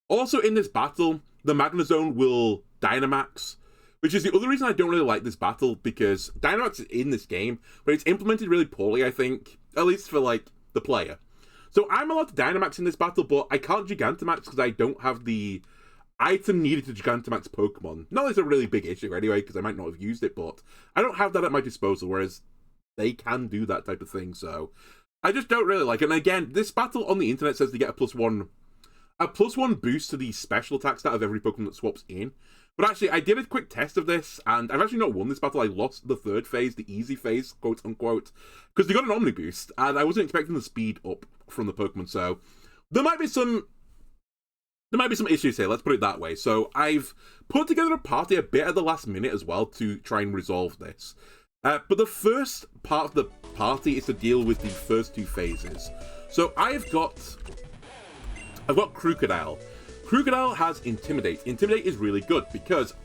[SPEAKER 1] Also in this battle, the Magnezone will Dynamax, which is the other reason I don't really like this battle, because Dynamax is in this game, but it's implemented really poorly, I think. At least for like the player. So I'm allowed to Dynamax in this battle, but I can't Gigantamax because I don't have the item needed to Gigantamax Pokemon. Not that it's a really big issue anyway, because I might not have used it, but I don't have that at my disposal, whereas they can do that type of thing, so I just don't really like it. And again, this battle on the internet says they get a +1 boost to the special attack stat of every Pokemon that swaps in. But actually, I did a quick test of this, and I've actually not won this battle. I lost the third phase, the easy phase, quote unquote, because they got an Omni boost, and I wasn't expecting the speed up from the Pokemon, so there might be some issues here, let's put it that way. So I've put together a party a bit at the last minute as well to try and resolve this. But the first part of the party is to deal with the first 2 phases. So I've got Crocodile. Crocodile has Intimidate. Intimidate is really good because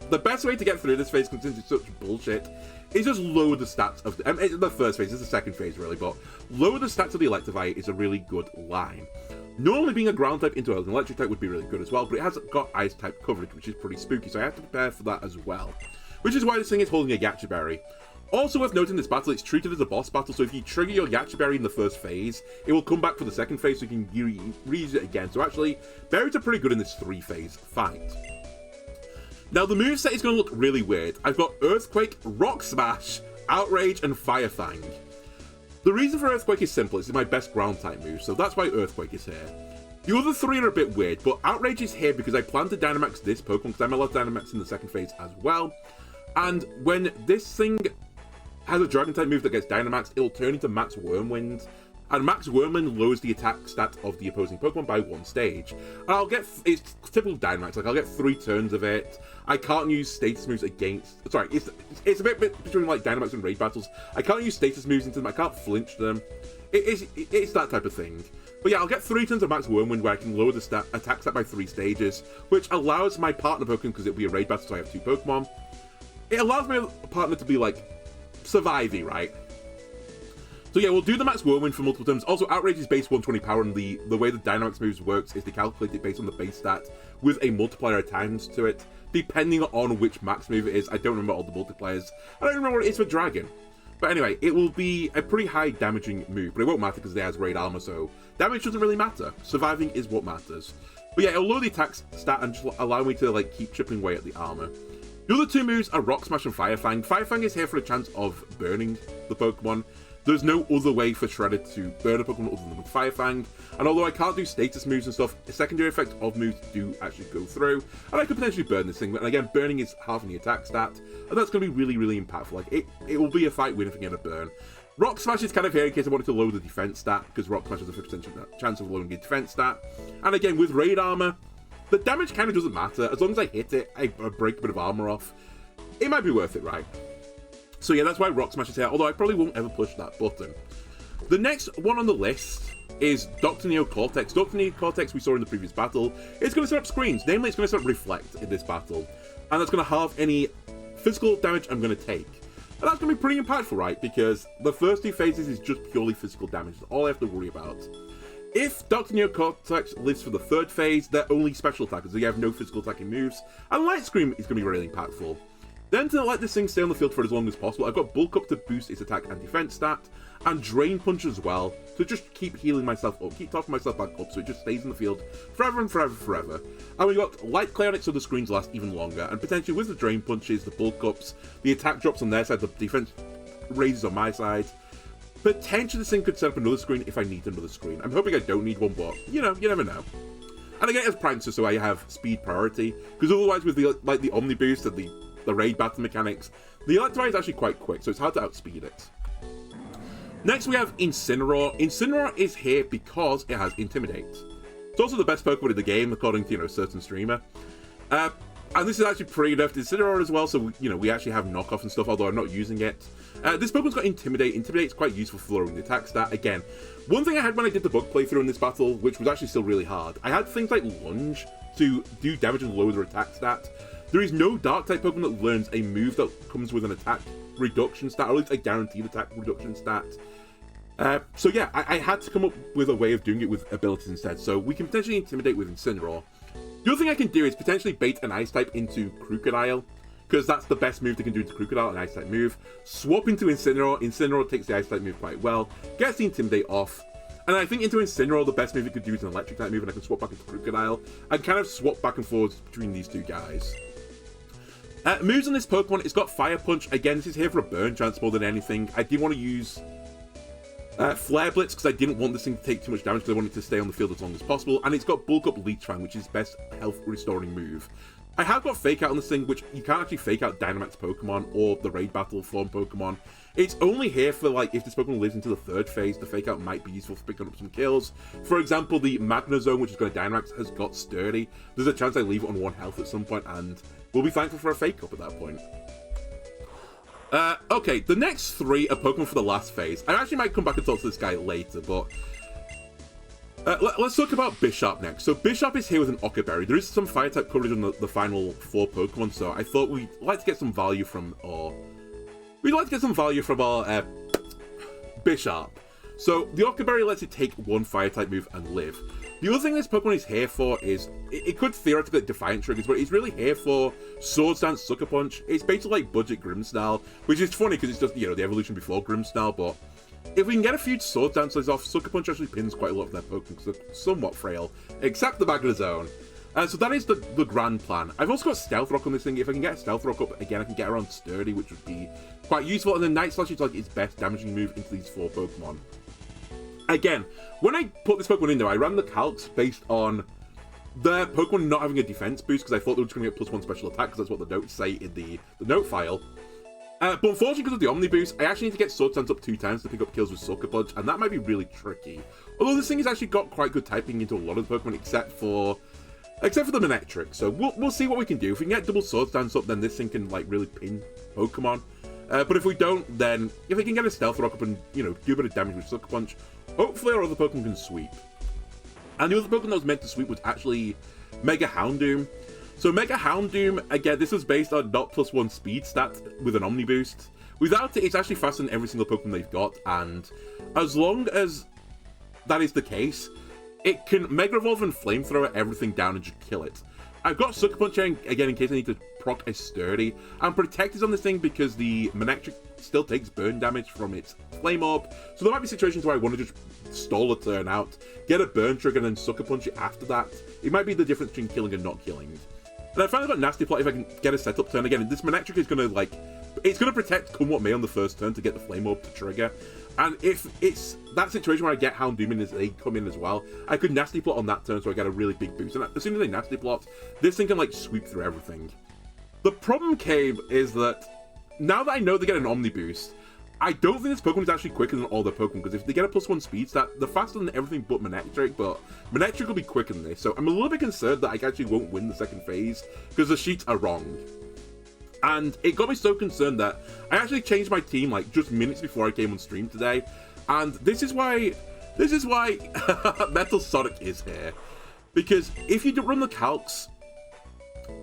[SPEAKER 1] the best way to get through this phase, since it's such bullshit, is just lower the stats of the first phase. It's the second phase really, but lower the stats of the Electivire is a really good line. Normally being a ground type into an electric type would be really good as well, but it hasn't got ice type coverage, which is pretty spooky, so I have to prepare for that as well. Which is why this thing is holding a Yache Berry. Also worth noting, this battle, it's treated as a boss battle, so if you trigger your Yache Berry in the first phase, it will come back for the second phase, so you can reuse it again. So actually, berries are pretty good in this 3-phase fight. Now the moveset is going to look really weird. I've got Earthquake, Rock Smash, Outrage and Fire Fang. The reason for Earthquake is simple. It's my best ground type move, so that's why Earthquake is here. The other three are a bit weird, but Outrage is here because I plan to Dynamax this Pokemon, because I'm allowed to Dynamax in the second phase as well. And when this thing has a Dragon type move that gets Dynamaxed, it'll turn into Max Whirlwind. And Max Whirlwind lowers the attack stat of the opposing Pokemon by 1 stage. And I'll get, it's typical Dynamax, like I'll get 3 turns of it. I can't use status moves against, sorry, it's a bit between like Dynamax and Raid battles. I can't use status moves into them, I can't flinch them. It's that type of thing. But yeah, I'll get 3 turns of Max Whirlwind where I can lower the attack stat by 3 stages, which allows my partner Pokemon, because it'll be a Raid battle, so I have 2 Pokemon. It allows my partner to be like, survivey, right? So yeah, we'll do the Max Whirlwind for multiple turns. Also, Outrage is base 120 power, and the way the Dynamax moves works is they calculate it based on the base stat with a multiplier attached to it, depending on which max move it is. I don't remember all the multipliers. I don't remember what it is for Dragon. But anyway, it will be a pretty high damaging move, but it won't matter because it has Raid Armor, so damage doesn't really matter. Surviving is what matters. But yeah, it'll lower the attack stat and just allow me to like keep chipping away at the armor. The other 2 moves are Rock Smash and Fire Fang. Fire Fang is here for a chance of burning the Pokemon. There's no other way for Shredded to burn a Pokemon other than with Fire Fang. And although I can't do status moves and stuff, the secondary effects of moves do actually go through. And I could potentially burn this thing. And again, burning is halving the attack stat. And that's going to be really, really impactful. Like, it will be a fight win if I get a burn. Rock Smash is kind of here in case I wanted to lower the defense stat, because Rock Smash has a 50% chance of lowering the defense stat. And again, with Raid Armor, the damage kind of doesn't matter. As long as I hit it, I break a bit of armor off. It might be worth it, right? So yeah, that's why Rock Smash is here, although I probably won't ever push that button. The next one on the list is Dr. Neocortex. Dr. Neocortex we saw in the previous battle. It's going to set up screens. Namely, it's going to set up Reflect in this battle. And that's going to halve any physical damage I'm going to take. And that's going to be pretty impactful, right? Because the first 2 phases is just purely physical damage. That's all I have to worry about. If Dr. Neocortex lives for the 3rd phase, they're only special attackers. They have no physical attacking moves. And Light Scream is going to be really impactful. Then to let this thing stay on the field for as long as possible, I've got Bulk Up to boost its attack and defense stat, and Drain Punch as well, to just keep healing myself up, keep topping myself back up, so it just stays in the field forever and forever, forever. And we've got Light Clear on it so the screens last even longer, and potentially with the Drain Punches, the Bulk Ups, the attack drops on their side, the defense raises on my side. Potentially this thing could set up another screen if I need another screen. I'm hoping I don't need one, but, you know, you never know. And again, as Prancer, so I have speed priority, because otherwise with the Omni Boost and the Raid battle mechanics, the electivire is actually quite quick, so it's hard to outspeed it. Next we have Incineroar. Incineroar is here because it has Intimidate. It's also the best Pokemon in the game, according to, you know, a certain streamer. And this is actually pretty nerfed Incineroar as well, so, you know, we actually have knockoff and stuff, although I'm not using it. This Pokemon's got Intimidate. Intimidate's quite useful for lowering the attack stat. Again, one thing I had when I did the bug playthrough in this battle, which was actually still really hard, I had things like Lunge to do damage and lower their attack stat. There is no Dark-type Pokemon that learns a move that comes with an attack reduction stat, or at least a guaranteed attack reduction stat. So yeah, I had to come up with a way of doing it with abilities instead, so we can potentially Intimidate with Incineroar. The other thing I can do is potentially bait an Ice-type into Crocodile, because that's the best move they can do to Crocodile, an Ice-type move. Swap into Incineroar. Incineroar takes the Ice-type move quite well, gets the Intimidate off, and I think into Incineroar, the best move it could do is an Electric-type move, and I can swap back into Crocodile, and kind of swap back and forth between these 2 guys. Moves on this Pokemon, it's got Fire Punch. Again, this is here for a burn chance more than anything. I did want to use Flare Blitz because I didn't want this thing to take too much damage because I wanted it to stay on the field as long as possible. And it's got Bulk Up Leech Fang, which is best health restoring move. I have got Fake Out on this thing, which you can't actually Fake Out Dynamax Pokemon or the Raid Battle form Pokemon. It's only here for, like, if this Pokemon lives into the 3rd phase, the Fake Out might be useful for picking up some kills. For example, the Magnezone, which is going to Dynamax, has got Sturdy. There's a chance I leave it on 1 health at some point, and we'll be thankful for a Fake Up at that point. Okay, the next 3 are Pokemon for the last phase. I actually might come back and talk to this guy later, but let's talk about Bisharp next. So Bisharp is here with an Occa Berry. There is some Fire-type coverage on the final 4 Pokemon, so I thought we'd like to get some value from our Bisharp. So the Occa Berry lets it take 1 Fire-type move and live. The other thing this Pokemon is here for is, it could theoretically get Defiant triggers, but it's really here for Swords Dance, Sucker Punch. It's basically like Budget Grimmsnarl, which is funny because it's just, you know, the evolution before Grimmsnarl, but if we can get a few Sword Dances off, Sucker Punch actually pins quite a lot of their Pokemon because they're somewhat frail, except the Magnezone. So that is the grand plan. I've also got Stealth Rock on this thing. If I can get a Stealth Rock up again, I can get around Sturdy, which would be quite useful. And then Night Slash is like its best damaging move into these 4 Pokemon. Again, when I put this Pokemon in there, I ran the calcs based on the Pokemon not having a defense boost, because I thought they were just going to get +1 special attack, because that's what the notes say in the note file. But unfortunately, because of the Omni boost, I actually need to get Sword Stance up 2 times to pick up kills with Sucker Punch, and that might be really tricky. Although this thing has actually got quite good typing into a lot of the Pokemon, except for the Manectric. So we'll see what we can do. If we can get double Sword Stance up, then this thing can like really pin Pokemon. But if we don't, then if we can get a Stealth Rock up and, you know, do a bit of damage with Sucker Punch, hopefully our other Pokemon can sweep. And the other Pokemon that was meant to sweep was actually Mega Houndoom. So Mega Houndoom, again, this was based on not +1 speed stat with an Omni boost. Without it, it's actually faster than every single Pokemon they've got, and as long as that is the case, it can Mega Evolve and Flamethrower everything down and just kill it. I've got Sucker Punch again in case I need to proc a Sturdy. I'm protected on this thing because the Manectric still takes burn damage from its Flame Orb, so there might be situations where I want to just stall a turn out, get a burn trigger, and then Sucker Punch it after that. It might be the difference between killing and not killing. And I finally got Nasty Plot if I can get a setup turn. Again, this Manectric is going to, like, it's going to protect come what may on the first turn to get the Flame Orb to trigger. And if it's that situation where I get Houndoom in as they come in as well, I could Nasty Plot on that turn so I get a really big boost. And as soon as I Nasty Plot, this thing can, like, sweep through everything. The problem came is that now that I know they get an Omni boost, I don't think this Pokemon is actually quicker than all their Pokemon, because if they get a +1 speed stat, they're faster than everything but Manectric, but Manectric will be quicker than this, so I'm a little bit concerned that I actually won't win the second phase, because the sheets are wrong. And it got me so concerned that I actually changed my team, like, just minutes before I came on stream today, and this is why Metal Sonic is here. Because if you run the calcs,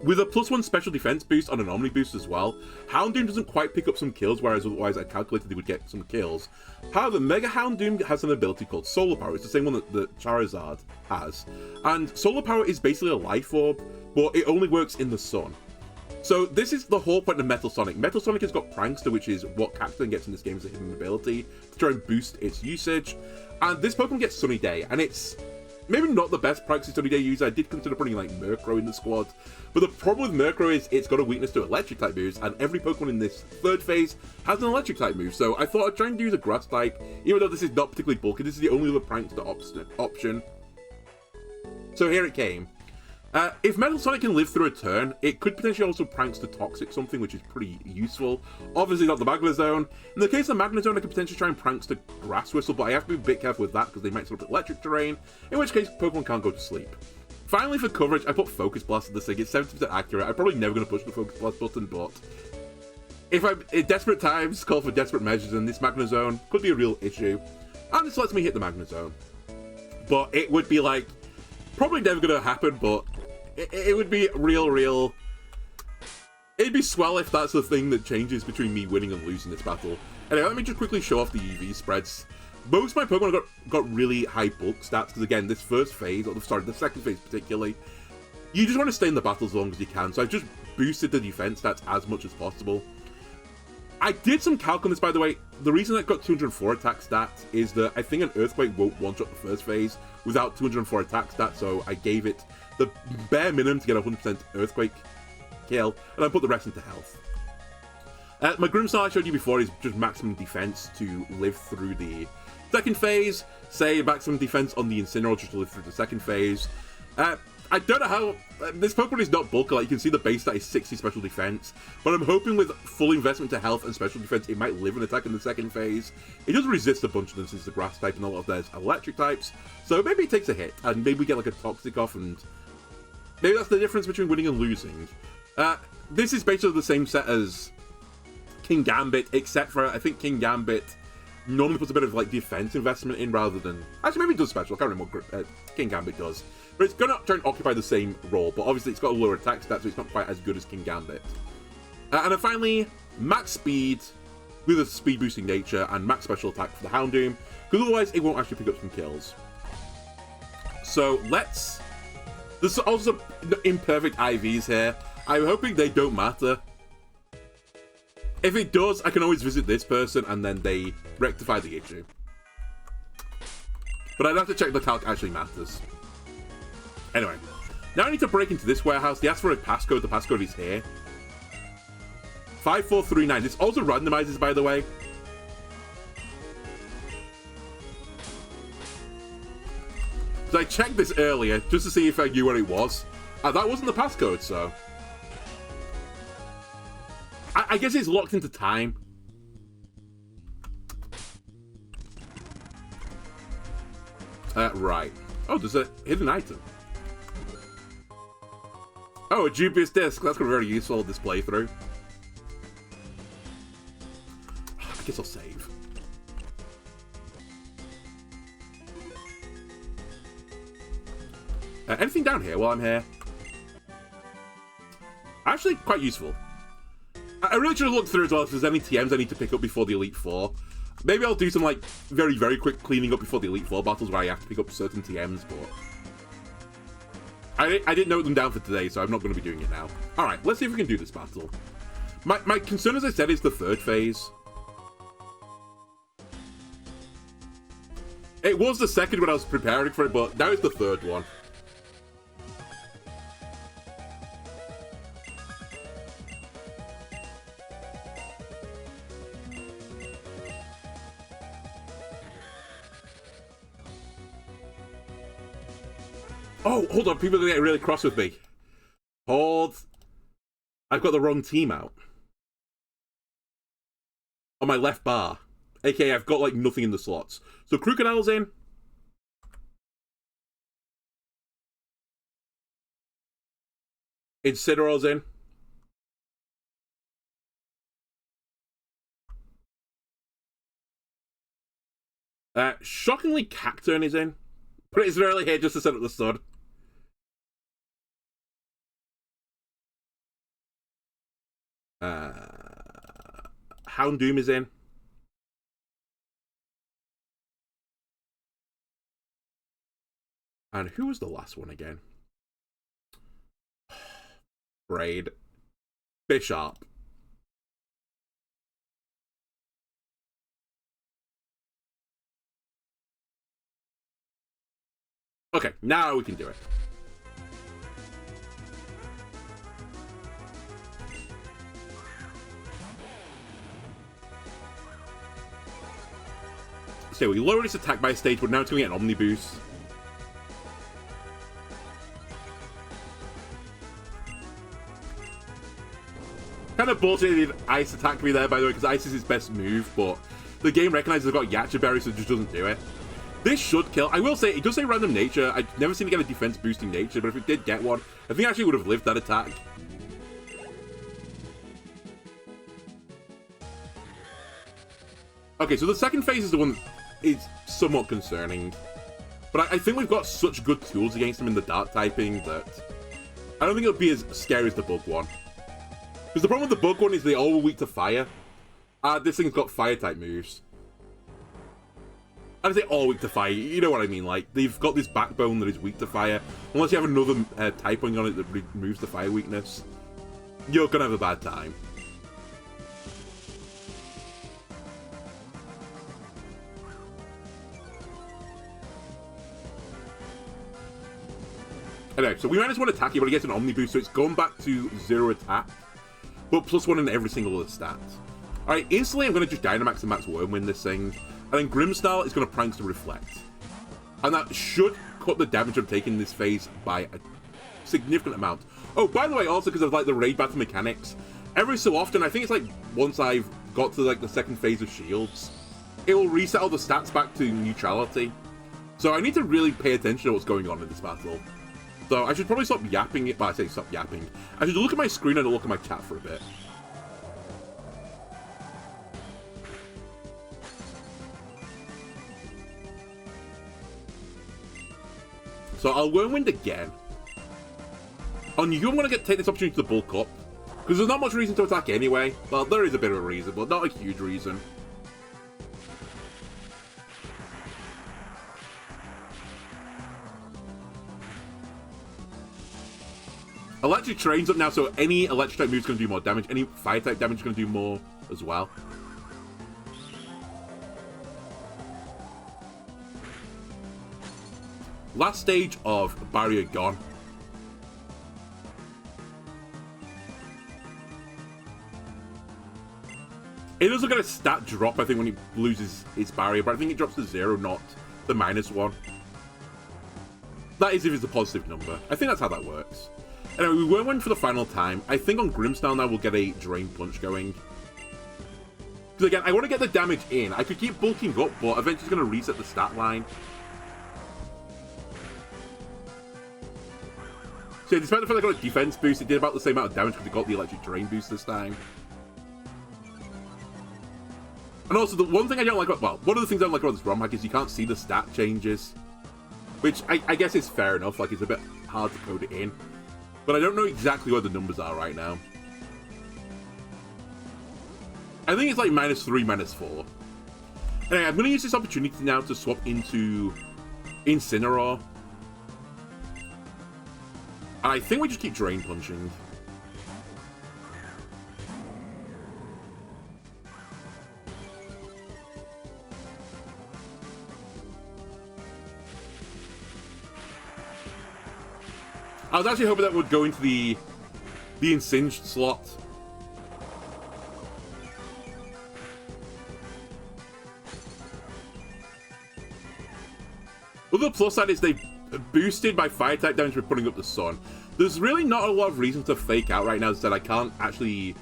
[SPEAKER 1] with a +1 special defense boost on an Omni boost as well, Houndoom doesn't quite pick up some kills, whereas otherwise I calculated they would get some kills. However, Mega Houndoom has an ability called Solar Power. It's the same one that Charizard has. And Solar Power is basically a life orb, but it only works in the sun. So this is the whole point of Metal Sonic. Metal Sonic has got Prankster, which is what Cacturne gets in this game as a hidden ability, to try and boost its usage. And this Pokemon gets Sunny Day, and it's maybe not the best Prankster Sunny Day user. I did consider putting like Murkrow in the squad. But the problem with Murkrow is it's got a weakness to electric type moves, and every Pokemon in this third phase has an electric type move. So I thought I'd try and use a grass type, even though this is not particularly bulky. This is the only other Prankster option. So here it came. If Metal Sonic can live through a turn, it could potentially also Prankster Toxic something, which is pretty useful. Obviously not the Magnezone. In the case of Magnezone, I could potentially try and Prankster Grass Whistle, but I have to be a bit careful with that because they might set up electric terrain, in which case Pokemon can't go to sleep. Finally, for coverage, I put Focus Blast at this thing. It's 70% accurate. I'm probably never going to push the Focus Blast button, but if I'm in desperate times, call for desperate measures, and this Magnezone could be a real issue. And this lets me hit the Magnezone. But it would be like, probably never going to happen, but it would be real. It'd be swell if that's the thing that changes between me winning and losing this battle. Anyway, let me just quickly show off the UV spreads. Most of my Pokemon got really high bulk stats, because again, this first phase, or the second phase particularly, you just want to stay in the battle as long as you can, so I've just boosted the defense stats as much as possible. I did some calc on this, by the way. The reason I got 204 attack stats is that I think an Earthquake won't one-shot the first phase without 204 attack stats, so I gave it the bare minimum to get a 100% Earthquake kill, and I put the rest into health. My Grimmsnarl I showed you before is just maximum defense to live through the second phase, say maximum defense on the Incineroar just to live through the second phase. I don't know how, this Pokemon is not bulky, like you can see the base stat is 60 special defense, but I'm hoping with full investment to health and special defense it might live an attack in the second phase. It does resist a bunch of them since the grass type and a lot of theirs electric types, so maybe it takes a hit, and maybe we get like a Toxic off, and maybe that's the difference between winning and losing. This is basically the same set as King Gambit, except for I think King Gambit normally puts a bit of like defense investment in rather than, actually maybe it does special, I can't remember what King Gambit does, but it's going to try and occupy the same role, but obviously it's got a lower attack stat, so it's not quite as good as King Gambit. And then finally, max speed with a speed boosting nature and max special attack for the Houndoom, because otherwise it won't actually pick up some kills. So let's, there's also imperfect IVs here. I'm hoping they don't matter. If it does, I can always visit this person and then they rectify the issue. But I'd have to check the calc actually matters. Anyway, Now I need to break into this warehouse. They asked for a passcode. The passcode is here. 5439. This also randomizes, by the way. So I checked this earlier just to see if I knew what it was. That wasn't the passcode, so... I guess it's locked into time. Right. Oh, there's a hidden item. Oh, a dubious disc. That's going to be very useful this playthrough. I guess I'll save. Anything down here while I'm here? Actually, quite useful. I really should have looked through as well if there's any TMs I need to pick up before the Elite Four. Maybe I'll do some, like, very, very quick cleaning up before the Elite Four battles where I have to pick up certain TMs, but... I didn't note them down for today, so I'm not going to be doing it now. Alright, let's see if we can do this battle. My concern, as I said, is the third phase. It was the second when I was preparing for it, but now it's the third one. Oh, hold on. People are going to get really cross with me. Hold. I've got the wrong team out. On my left bar. AKA, I've got, like, nothing in the slots. So, Crocodile's in. Incineroar's in. Shockingly, Cacturn is in. But it's really here just to set up the stud. Houndoom is in. And who was the last one again? Braid. Bishop. Okay, now we can do it. So we lowered its attack by a stage, but now it's going to get an Omni Boost. Kind of bullshit Ice attacked me there, by the way, because Ice is his best move, but the game recognizes I've got Yacha Berry, so it just doesn't do it. This should kill. I will say, it does say random nature. I've never seen it get a defense boosting nature, but if it did get one, I think I actually would have lived that attack. Okay, so the second phase is the one that is somewhat concerning. But I think we've got such good tools against him in the dark typing that I don't think it'll be as scary as the bug one. Because the problem with the bug one is they all were weak to fire. This thing's got fire type moves. I say all weak to fire, you know what I mean, like, they've got this backbone that is weak to fire. Unless you have another typing on it that removes the fire weakness, you're gonna have a bad time. Anyway, so we minus one attack here, but he gets an Omni Boost, so it's gone back to 0 attack, but +1 in every single other stat. Alright, instantly I'm going to just Dynamax and Max Wormwind this thing. And then Grimmsnarl is going to Prankster Reflect. And that should cut the damage I'm taking in this phase by a significant amount. Oh, by the way, also because of like the raid battle mechanics, every so often, I think it's like once I've got to like the second phase of Shields, it will reset all the stats back to neutrality. So I need to really pay attention to what's going on in this battle. So I should probably stop yapping it, but I say stop yapping. I should look at my screen and look at my chat for a bit. So I'll Wormwind again. On you, I'm going to take this opportunity to bulk up. Because there's not much reason to attack anyway. Well, there is a bit of a reason, but not a huge reason. Electric Terrain's up now, so any electric type move is going to do more damage. Any fire type damage is going to do more as well. Last stage of Barrier gone. It does look at a stat drop, I think, when he loses his barrier, but I think it drops to 0, not the -1. That is if it's a positive number. I think that's how that works. Anyway, we were win for the final time. I think on Grimmsnarl now we'll get a Drain Punch going. Because again, I want to get the damage in. I could keep bulking up, but eventually it's going to reset the stat line. So yeah, despite the fact I got a defense boost, it did about the same amount of damage because it got the electric drain boost this time. And also, the one thing I don't like about, well, one of the things I don't like about this ROM hack is you can't see the stat changes. Which I guess is fair enough, like it's a bit hard to code it in. But I don't know exactly what the numbers are right now. I think it's like -3, -4. Anyway, I'm going to use this opportunity now to swap into Incineroar. And I think we just keep Drain Punching. I was actually hoping that would go into the Insinged slot. Well, the plus side is they've boosted my fire type damage for putting up the sun. There's really not a lot of reason to fake out right now, so that I can't actually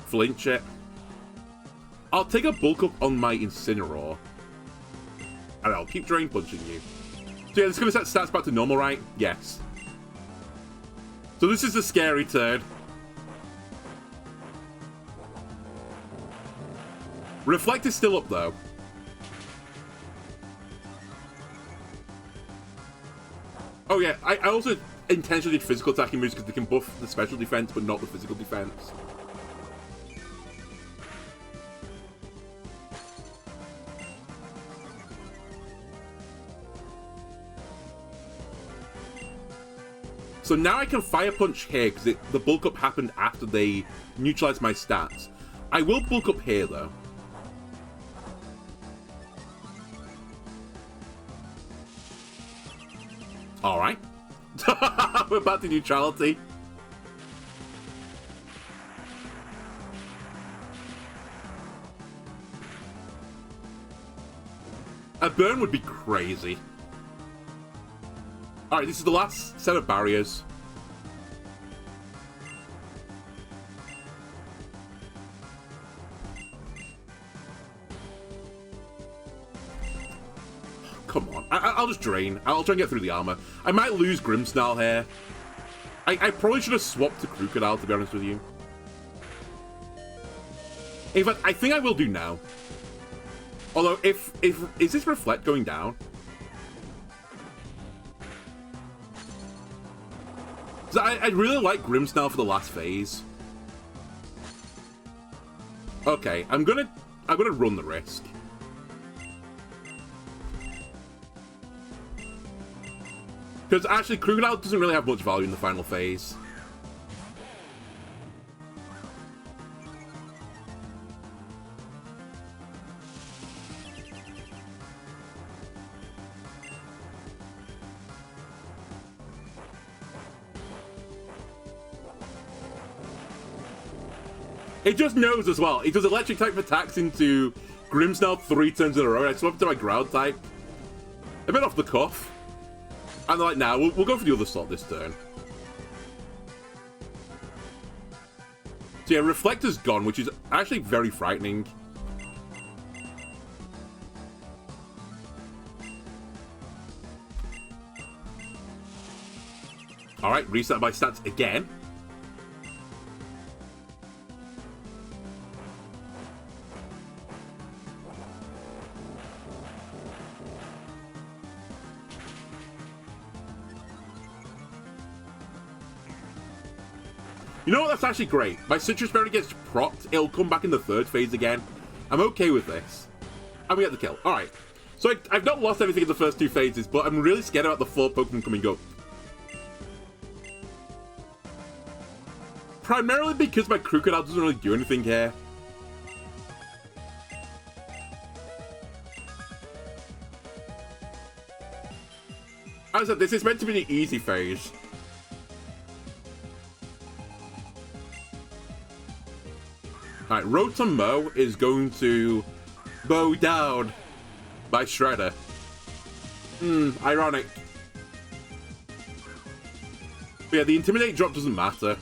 [SPEAKER 1] flinch it. I'll take a bulk up on my Incineroar. And I'll keep Drain Punching you. So yeah, it's going to set stats back to normal, right? Yes. So this is a scary turn. Reflect is still up, though. Oh yeah, I also intentionally did physical attacking moves because they can buff the special defense, but not the physical defense. So now I can Fire Punch here, because the bulk up happened after they neutralized my stats. I will bulk up here, though. Alright. We're back to neutrality. A burn would be crazy. Alright, this is the last set of barriers. Come on. I'll just drain. I'll try and get through the armor. I might lose Grimmsnarl here. I probably should have swapped to Crocodile, to be honest with you. In fact, I think I will do now. Although, if is this Reflect going down? I really like Grimmsnarl for the last phase. Okay, I'm gonna run the risk. Because actually, Crocodile doesn't really have much value in the final phase. It just knows as well. It does electric type attacks into Grimmsnarl 3 turns in a row, and I swap to my ground type. A bit off the cuff. And they're like, nah, we'll go for the other slot this turn. So yeah, Reflector's gone, which is actually very frightening. Alright, reset my stats again. You know what? That's actually great. My Citrus Berry gets propped. It'll come back in the third phase again. I'm okay with this. And we get the kill. Alright. So I've not lost anything in the first 2 phases, but I'm really scared about the 4 Pokemon coming up. Primarily because my Crocodile doesn't really do anything here. As I said, this is meant to be the easy phase. Alright, Rotom Mow is going to bow down by Shredder. Ironic. But yeah, the Intimidate drop doesn't matter.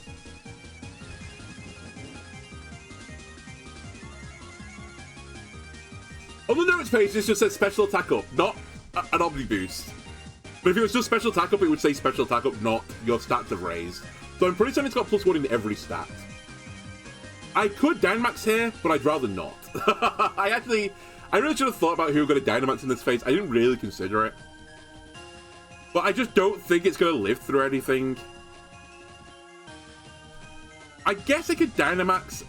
[SPEAKER 1] On the notes page, this just says special attack up, not an Omni Boost. But if it was just special attack up, it would say special attack up, not your stats have raised. So I'm pretty certain it's got +1 in every stat. I could Dynamax here, but I'd rather not. I really should have thought about who we're going to Dynamax in this phase. I didn't really consider it. But I just don't think it's going to live through anything. I guess I could Dynamax...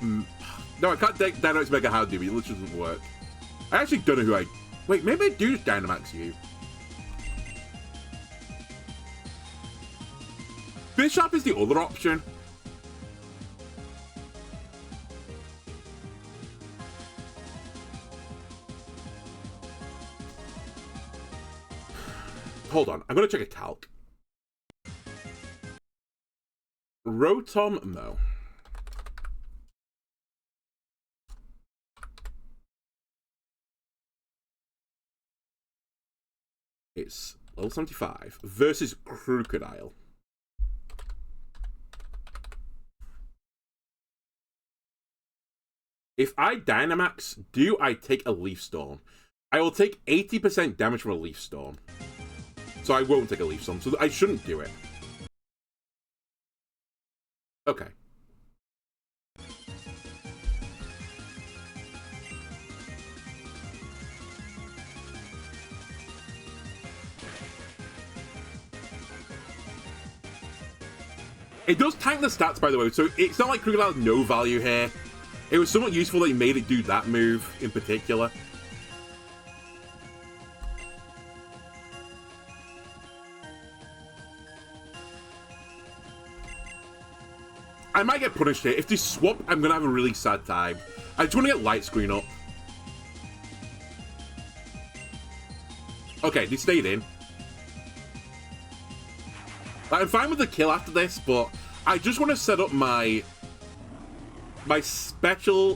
[SPEAKER 1] No, I can't Dynamax Mega Houndoom. It literally doesn't work. I actually don't know who I... Wait, maybe I do just Dynamax you. Bishop is the other option. Hold on, I'm going to check a calc. Rotom Mow. It's level 75 versus Crocodile. If I Dynamax, do I take a Leaf Storm? I will take 80% damage from a Leaf Storm. So I won't take a Leaf Storm, so I shouldn't do it. Okay. It does tank the stats, by the way, so it's not like Crocodile has no value here. It was somewhat useful that he made it do that move in particular. I might get punished here. If they swap, I'm going to have a really sad time. I just want to get Light Screen up. Okay, they stayed in. I'm fine with the kill after this, but I just want to set up my special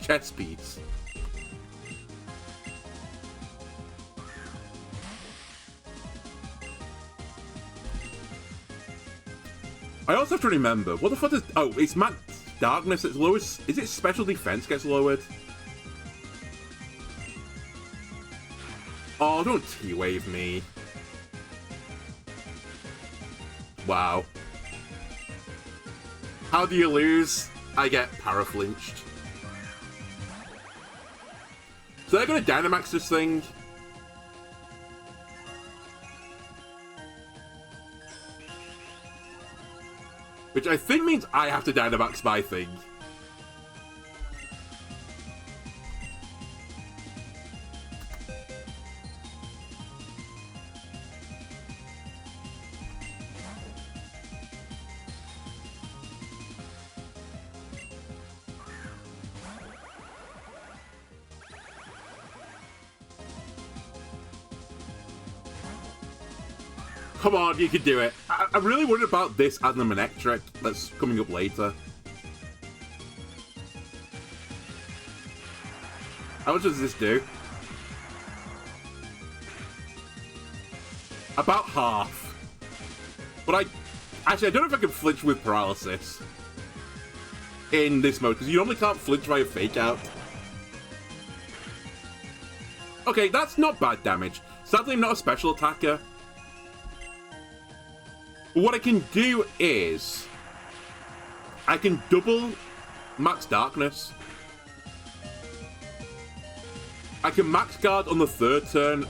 [SPEAKER 1] chess piece. I also have to remember, what the fuck is... Oh, it's Max Darkness. It's lowest... Is it Special Defense gets lowered? Oh, don't T-Wave me. Wow. How do you lose? I get Paraflinched. So they're going to Dynamax this thing. Which I think means I have to Dynamax my thing. Come on, you can do it. I'm really worried about this and the Manectric that's coming up later. How much does this do? About half. But I don't know if I can flinch with Paralysis in this mode, because you normally can't flinch by a Fake Out. Okay, that's not bad damage. Sadly, I'm not a special attacker. But what I can do is I can double Max Darkness. I can Max Guard on the third turn.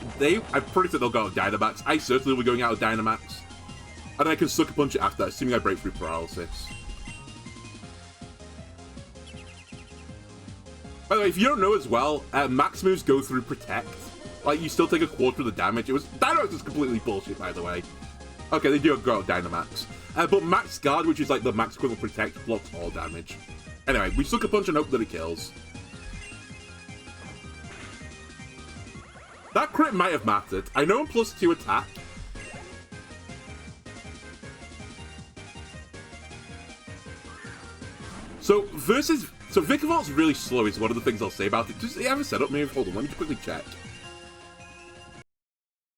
[SPEAKER 1] I'm pretty sure they'll go out of Dynamax. I certainly will be going out of Dynamax. And I can Sucker Punch it after that, assuming I break through Paralysis. By the way, if you don't know as well, Max moves go through Protect. Like, you still take a quarter of the damage. Dynamax is completely bullshit, by the way. Okay, they do go out Dynamax. But Max Guard, which is like the Max equivalent Protect, blocks all damage. Anyway, we Sucker Punch and hope that it kills. That crit might have mattered. I know I'm +2 attack. So, versus So Vicavolt's really slow is one of the things I'll say about it. Does it have a setup move? Hold on, let me quickly check.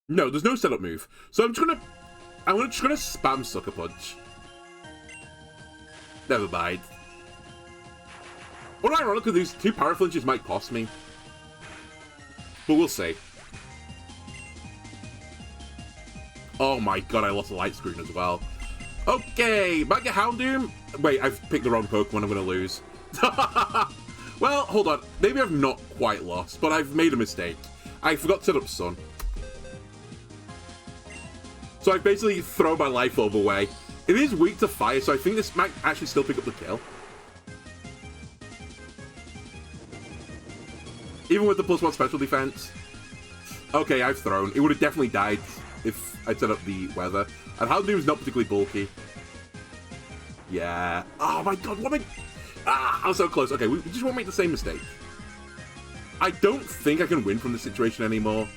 [SPEAKER 1] No, there's no setup move. So I'm just gonna spam Sucker Punch. Never mind. Or ironically, these 2 power flinches might cost me. But we'll see. Oh my god, I lost a light screen as well. Okay, Mega Houndoom. Wait, I've picked the wrong Pokemon, I'm gonna lose. Well, hold on. Maybe I've not quite lost, but I've made a mistake. I forgot to set up Sun. So I've basically thrown my life orb away. It is weak to fire, so I think this might actually still pick up the kill. Even with the +1 special defense. Okay, I've thrown. It would have definitely died if I'd set up the weather. And Houndoom's not particularly bulky. Yeah. Oh my god, what am I... Ah, I was so close. Okay, we just won't make the same mistake. I don't think I can win from this situation anymore.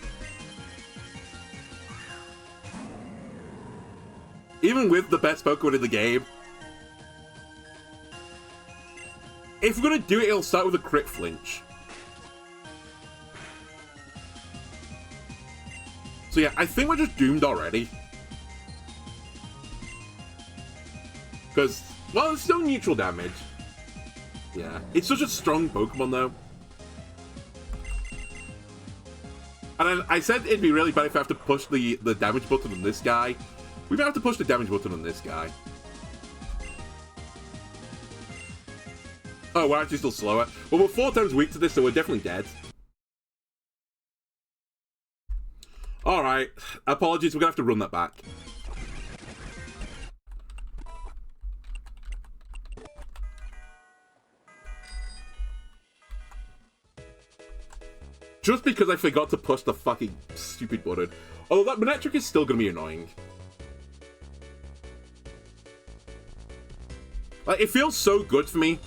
[SPEAKER 1] Even with the best Pokemon in the game. If we're gonna do it, it'll start with a crit flinch. So yeah, I think we're just doomed already. Because, well, it's still neutral damage. Yeah, it's such a strong Pokemon though. And I said it'd be really bad if I have to push the damage button on this guy. We might have to push the damage button on this guy. Oh, we're actually still slower. Well, we're 4 times weak to this, so we're definitely dead. Alright. Apologies, we're gonna have to run that back. Just because I forgot to push the fucking stupid button. Although that Manectric is still gonna be annoying. Like, it feels so good for me.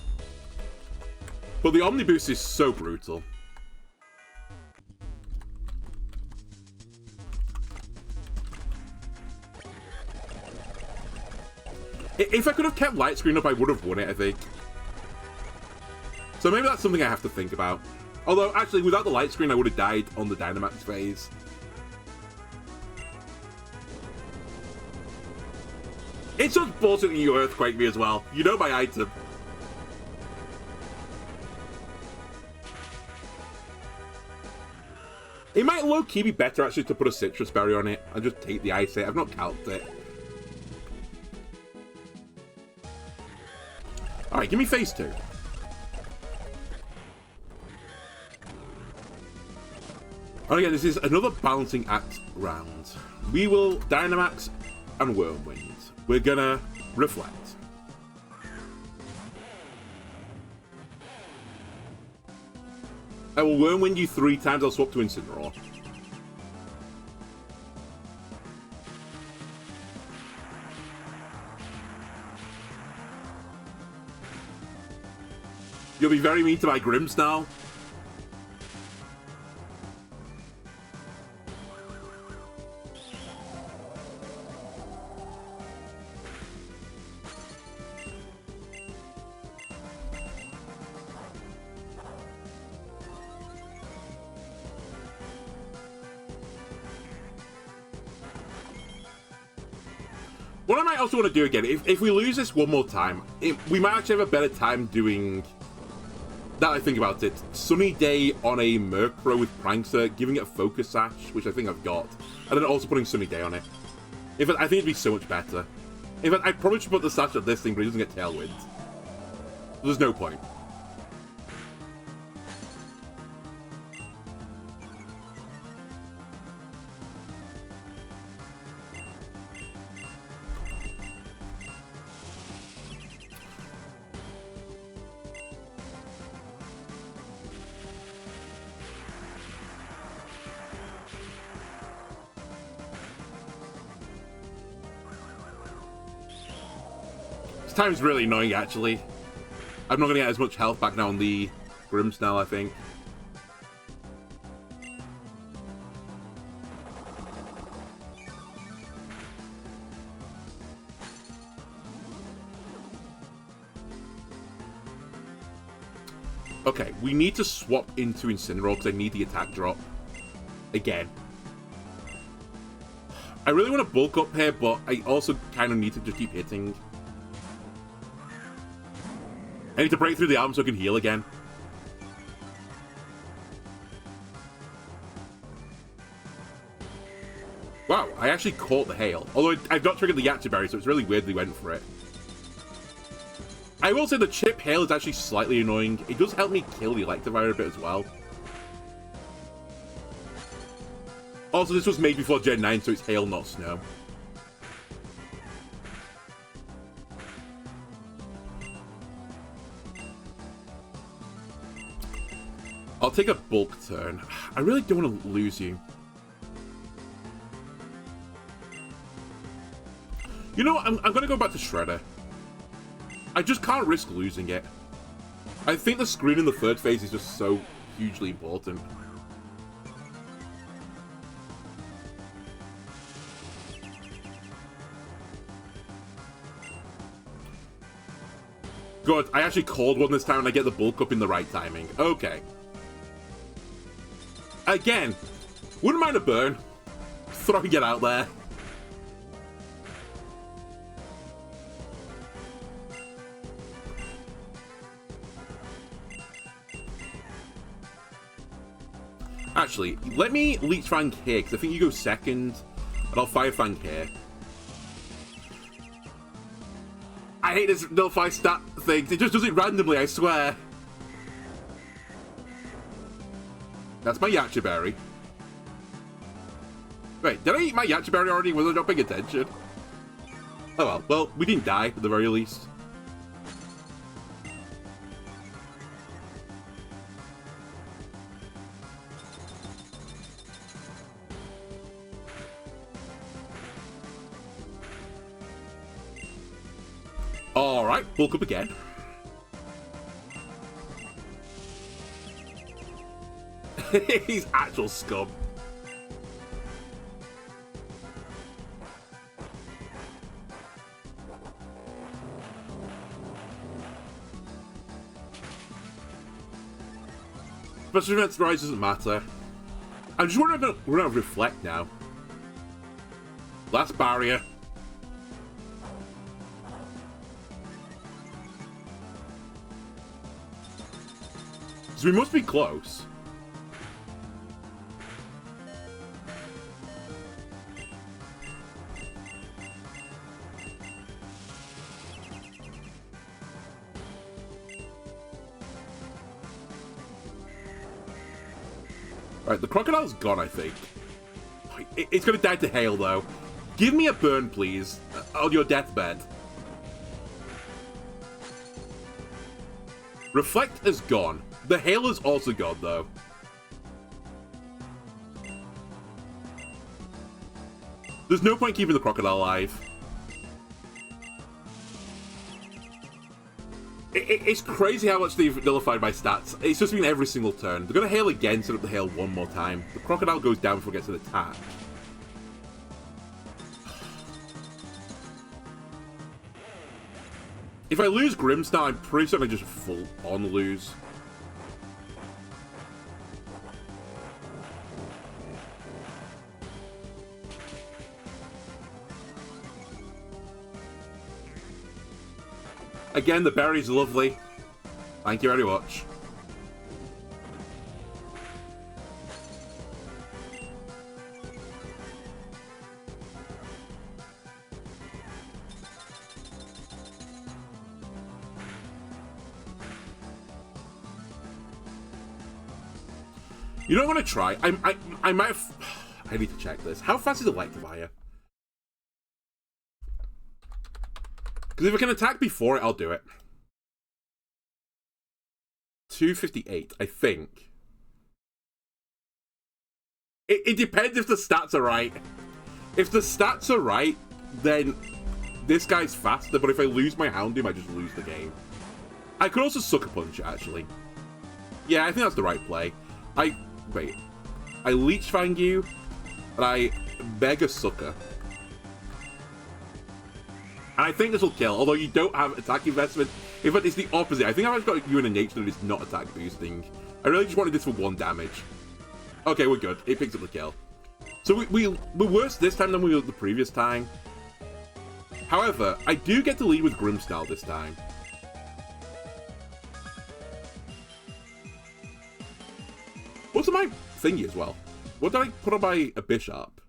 [SPEAKER 1] But the Omni Boost is so brutal. If I could have kept Light Screen up, I would have won it, I think. So maybe that's something I have to think about. Although, actually, without the Light Screen, I would have died on the Dynamax phase. It's just bullshit that you Earthquake me as well. You know my item. It might low-key be better, actually, to put a Citrus Berry on it and just take the Ice Hit. I've not calced it. Alright, give me phase 2. And again, this is another balancing act round. We will Dynamax and Whirlwind. We're gonna Reflect. I will Whirlwind you 3 times, I'll swap to Incineroar. You'll be very mean to my Grimmsnarl. What I might also want to do again, if we lose this one more time, we might actually have a better time doing... Now I think about it, Sunny Day on a Murkrow with Prankster, giving it a Focus Sash, which I think I've got, and then also putting Sunny Day on it. In fact, I think it'd be so much better. In fact, I probably should put the Sash on this thing, but it doesn't get Tailwind. There's no point. Time's really annoying, actually. I'm not going to get as much health back now on the Grimmsnarl, I think. Okay, we need to swap into Incineroar because I need the attack drop. Again. I really want to bulk up here, but I also kind of need to just keep hitting. I need to break through the arm so I can heal again. Wow, I actually caught the hail. Although I've not triggered the Yacha Berry, so it's really weird they went for it. I will say the chip hail is actually slightly annoying. It does help me kill the electivire a bit as well. Also, this was made before Gen 9, so it's hail, not snow. I'll take a bulk turn. I really don't want to lose you. You know what? I'm going to go back to Shredder. I just can't risk losing it. I think the screen in the third phase is just so hugely important. Good, I actually called one this time and I get the bulk up in the right timing. Okay. Again, wouldn't mind a burn. Throwing it out there. Actually, let me Leech Fang here, because I think you go second, and I'll Fire Fang here. I hate this nullify stat thing. It just does it randomly, I swear. That's my Yacha Berry. Wait, did I eat my Yacha Berry already? Was I not paying attention? Oh well. Well, we didn't die, at the very least. Alright, bulk up again. He's actual scum. Special events rise doesn't matter. I'm just wondering if we're gonna reflect now. Last barrier. So we must be close. Right, the crocodile's gone, I think. It's gonna die to hail, though. Give me a burn, please, on your deathbed. Reflect is gone. The hail is also gone, though. There's no point keeping the crocodile alive. It's crazy how much they've nullified my stats. It's just been every single turn. They're going to hail again, set up the hail one more time. The crocodile goes down before it gets an attack. If I lose Grimmsnarl, I'm pretty certain I just full on lose. Again, the berry's lovely. Thank you very much. You know what I'm gonna try? I might have... I need to check this. How fast is electivire? Because if I can attack before it, I'll do it. 258, I think. It depends if the stats are right. If the stats are right, then this guy's faster, but if I lose my Houndoom, I just lose the game. I could also Sucker Punch it, actually. Yeah, I think that's the right play. Wait. I Leech Fang you, and I Mega Sucker. And I think this will kill, although you don't have attack investment. In fact, it's the opposite. I think I've got you in a nature that is not attack boosting. I really just wanted this for 1 damage. Okay, we're good. It picks up the kill. So we're worse this time than we were the previous time. However, I do get to lead with Grimmsnarl this time. What's my thingy as well? What did I put on my Bishop?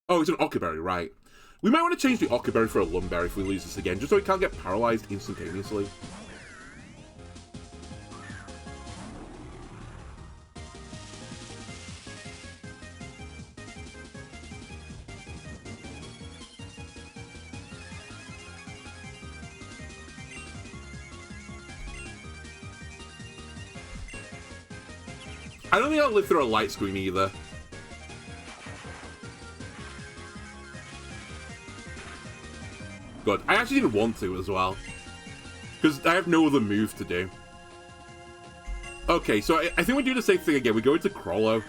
[SPEAKER 1] Oh, it's an Ockerberry, right. We might want to change the Ockerberry for a Lumberry if we lose this again, just so we can't get paralyzed instantaneously. I don't think I'll live through a light screen either. Good. I actually didn't want to as well. Because I have no other move to do. Okay, so I think we do the same thing again. We go into Crollo.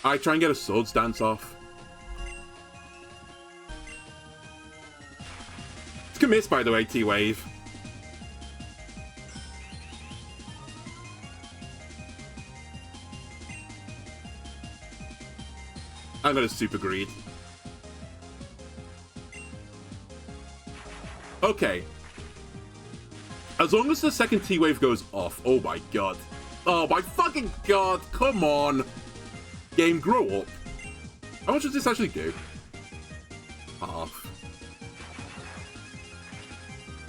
[SPEAKER 1] I try and get a Sword Stance off. It's a miss, by the way, T-Wave. I'm gonna Super Greed. Okay. As long as the second T-Wave goes off. Oh my god. Oh my fucking god. Come on. Game, grow up. How much does this actually do? Half.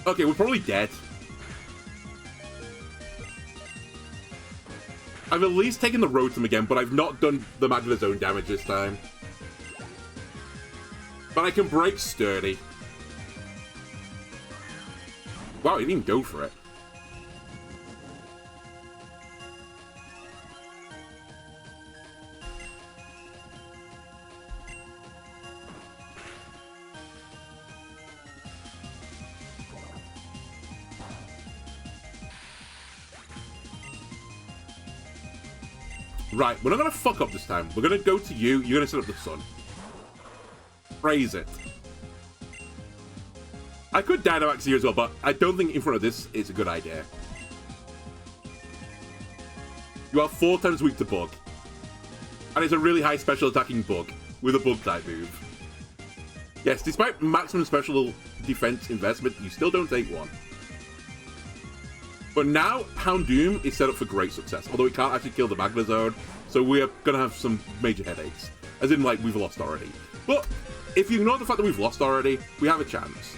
[SPEAKER 1] Okay, we're probably dead. I've at least taken the Rotom again, but I've not done the Magna Zone damage this time. But I can break Sturdy. Wow, he didn't even go for it. Right, we're not going to fuck up this time. We're going to go to you. You're going to set up the sun. Praise it. I could Dynamax here as well, but I don't think in front of this is a good idea. You are 4 times weak to Bug. And it's a really high special attacking Bug with a Bug type move. Yes, despite maximum special defense investment, you still don't take 1. But now, Houndoom is set up for great success, although it can't actually kill the Magna Zone, so we're going to have some major headaches. As in, like, we've lost already. But if you ignore the fact that we've lost already, we have a chance.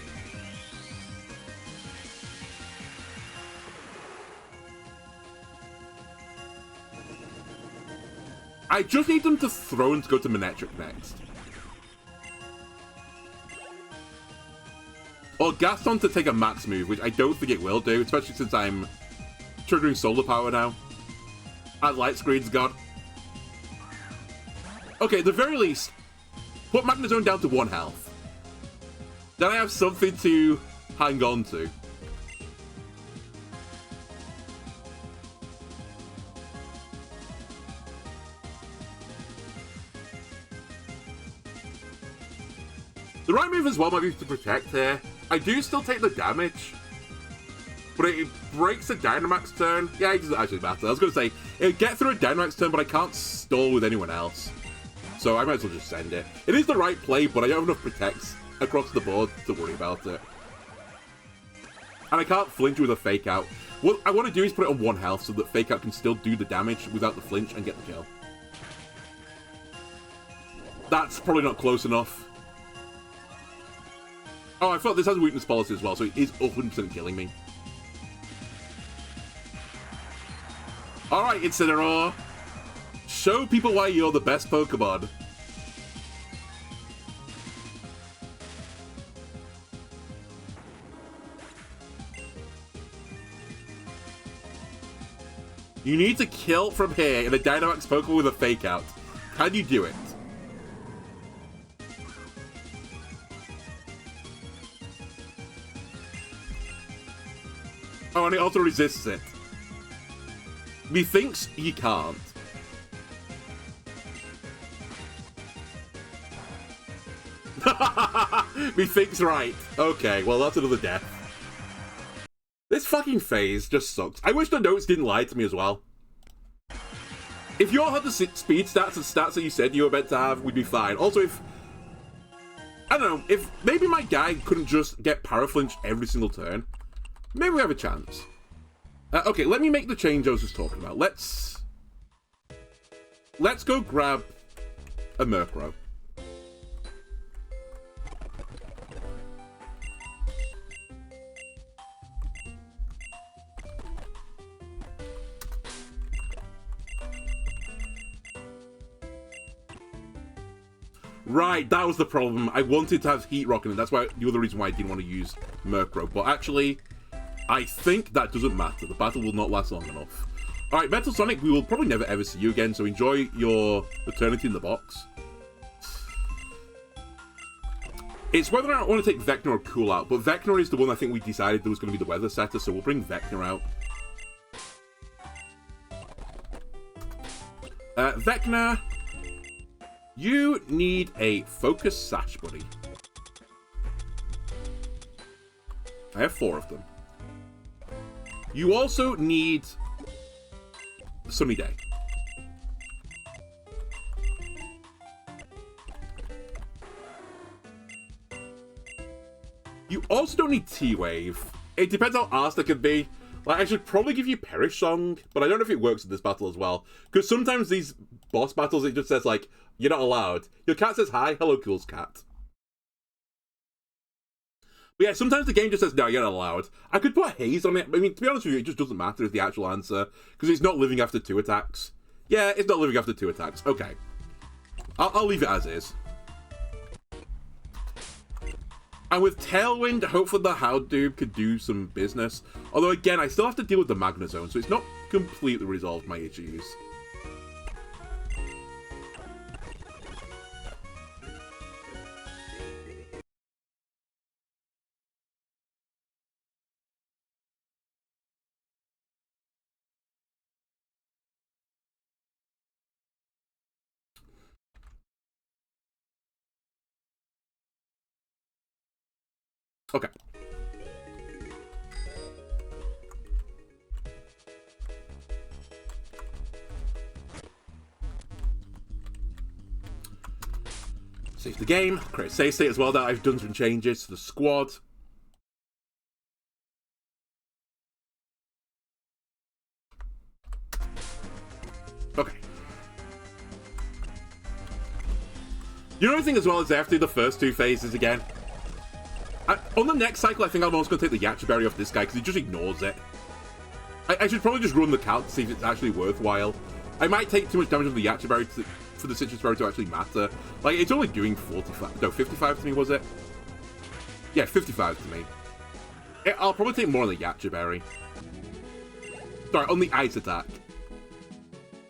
[SPEAKER 1] I just need them to throw and to go to Manectric next. Or Gaston to take a max move, which I don't think it will do, especially since I'm triggering Solar Power now. And Light Screen's gone. Okay, at the very least, put Magna Zone down to 1 health. Then I have something to hang on to. The right move as well might be to protect here. I do still take the damage, but it breaks the Dynamax turn. Yeah, it doesn't actually matter. I was going to say, it'll get through a Dynamax turn, but I can't stall with anyone else. So I might as well just send it. It is the right play, but I don't have enough protects across the board to worry about it. And I can't flinch with a Fake Out. What I want to do is put it on 1 health so that Fake Out can still do the damage without the flinch and get the kill. That's probably not close enough. Oh, I thought this has a weakness policy as well, so it is 100% killing me. Alright, Incineroar. Show people why you're the best Pokemon. You need to kill from here in a Dynamax Pokemon with a Fake Out. Can you do it? Oh, and it also resists it. Methinks he can't. Methinks right. Okay, well, that's another death. This fucking phase just sucks. I wish the notes didn't lie to me as well. If you all had the speed stats and stats that you said you were meant to have, we'd be fine. Also, if... I don't know, if maybe my guy couldn't just get paraflinch every single turn, maybe we have a chance. Okay, let me make the change I was just talking about. Let's go grab a Murkrow. Right, that was the problem. I wanted to have Heat Rock in it. That's why the other reason why I didn't want to use Murkrow. But actually, I think that doesn't matter. The battle will not last long enough. Alright, Metal Sonic, we will probably never ever see you again, so enjoy your eternity in the box. It's whether or not I want to take Vecna or Cool out, but Vecna is the one I think we decided that was going to be the weather setter, so we'll bring Vecna out. Vecna, you need a Focus Sash, buddy. I have 4 of them. You also need Sunny Day. You also don't need T-Wave. It depends how arsed it could be. Like, I should probably give you Perish Song, but I don't know if it works in this battle as well. Because sometimes these boss battles, it just says, like, you're not allowed. Your cat says hi, hello, Cool's cat. But yeah, sometimes the game just says, no, you're not allowed. I could put Haze on it. I mean, to be honest with you, it just doesn't matter is the actual answer. Because it's not living after 2 attacks. Yeah, it's not living after 2 attacks. Okay. I'll leave it as is. And with Tailwind, hopefully the Houndoom could do some business. Although, again, I still have to deal with the Magnezone, so it's not completely resolved my issues. Okay. Save the game. Create a save state as well. That I've done some changes to the squad. Okay. The only thing as well is they have to do the first 2 phases again. On the next cycle, I think I'm almost going to take the Yacha Berry off this guy because he just ignores it. I should probably just run the count to see if it's actually worthwhile. I might take too much damage on the Yacha Berry for the Citrus Berry to actually matter. Like, it's only doing 45... No, 55 to me, was it? Yeah, 55 to me. I'll probably take more on the Yacha Berry. Sorry, on the Ice attack.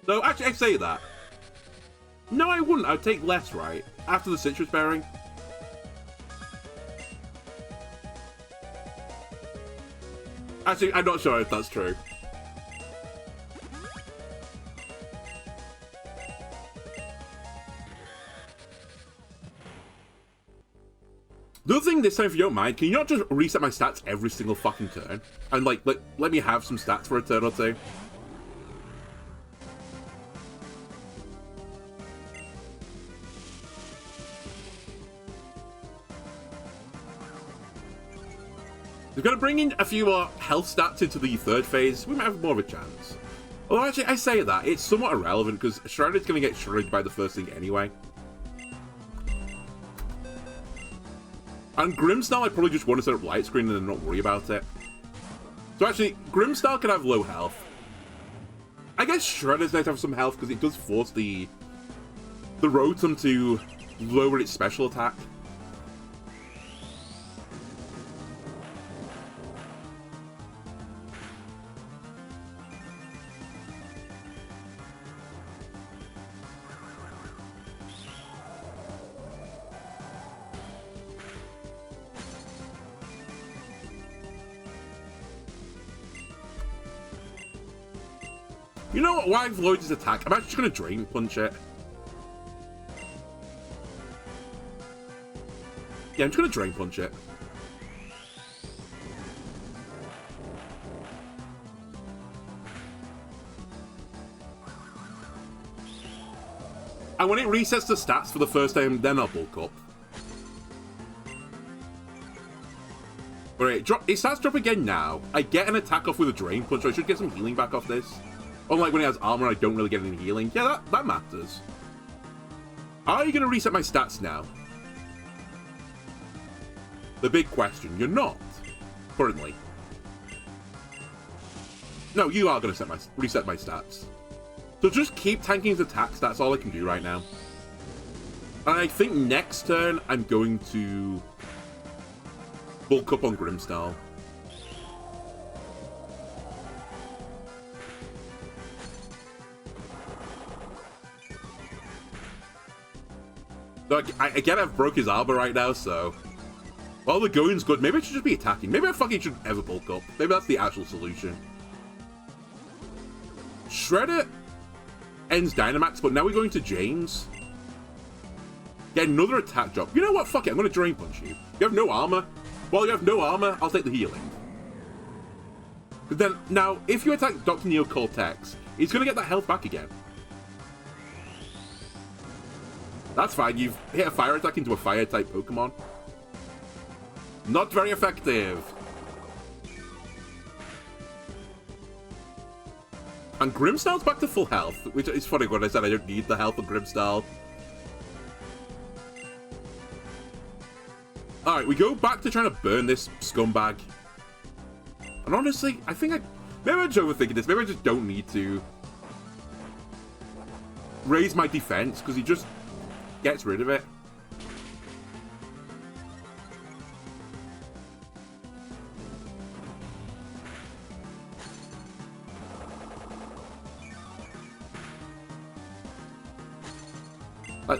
[SPEAKER 1] No, actually, I say that. No, I wouldn't. I'd take less, right? After the Citrus Berry. Actually, I'm not sure if that's true. The other thing this time, if you don't mind, can you not just reset my stats every single fucking turn? And, like, let me have some stats for a turn or 2? We're going to bring in a few more health stats into the 3rd phase. We might have more of a chance. Although, actually, I say that. It's somewhat irrelevant, because Shrouded's going to get shredded by the first thing anyway. And Grimmsnarl, I probably just want to set up Light Screen and then not worry about it. So, actually, Grimmsnarl can have low health. I guess Shredder's nice to have some health, because it does force the Rotom to lower its special attack. You know what? Why I've loaded his attack? I'm actually going to Drain Punch it. Yeah, I'm just going to Drain Punch it. And when it resets the stats for the first time, then I'll bulk up. Alright, it starts drop again now. I get an attack off with a Drain Punch, so I should get some healing back off this. Unlike when it has armor, I don't really get any healing. Yeah, that matters. Are you going to reset my stats now? The big question. You're not. Currently. No, you are going to reset my stats. So just keep tanking his attacks. That's all I can do right now. And I think next turn, I'm going to bulk up on Grimmsnarl. So again, I've broke his armor right now, so... While the going's good, maybe I should just be attacking. Maybe I fucking should ever bulk up. Maybe that's the actual solution. Shredder ends Dynamax, but now we're going to James. Get another attack drop. You know what? Fuck it. I'm going to Drain Punch you. You have no armor. Well, you have no armor. I'll take the healing. But then, now, if you attack Dr. Neo Cortex, he's going to get that health back again. That's fine. You've hit a fire attack into a fire-type Pokemon. Not very effective. And Grimmsnarl's back to full health, which is funny when I said I don't need the health of Grimmsnarl. Alright, we go back to trying to burn this scumbag. And honestly, I think maybe I'm just overthinking this. Maybe I just don't need to raise my defense, because he just gets rid of it.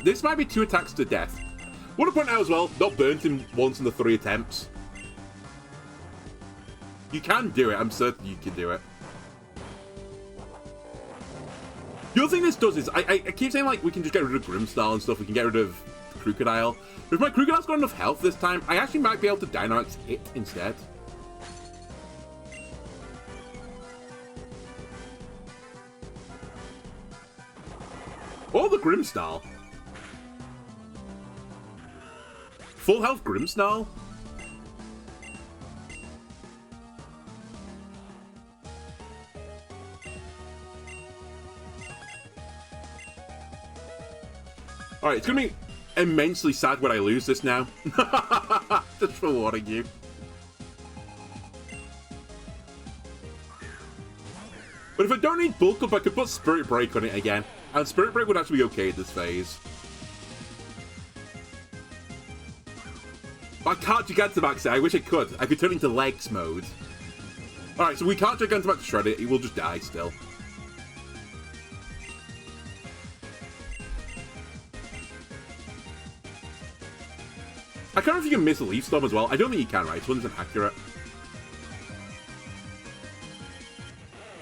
[SPEAKER 1] This might be 2 attacks to death. Want to point out as well, not burnt him once in the 3 attempts. You can do it, I'm certain you can do it. The other thing this does is, I keep saying like we can just get rid of Grimmsnarl and stuff, we can get rid of Crocodile. But if my Crocodile's got enough health this time, I actually might be able to Dynamax it instead. Or the Grimmsnarl. Full health Grimmsnarl? Alright, it's gonna be immensely sad when I lose this now. Just for warning you. But if I don't need bulk up, I could put Spirit Break on it again. And Spirit Break would actually be okay at this phase. I can't Gigantamax it. I wish I could. I could turn it into Legs mode. Alright, so we can't Gigantamax Shred it. He will just die still. I can't remember if you can miss a Leaf Storm as well. I don't think you can, right? This one's inaccurate.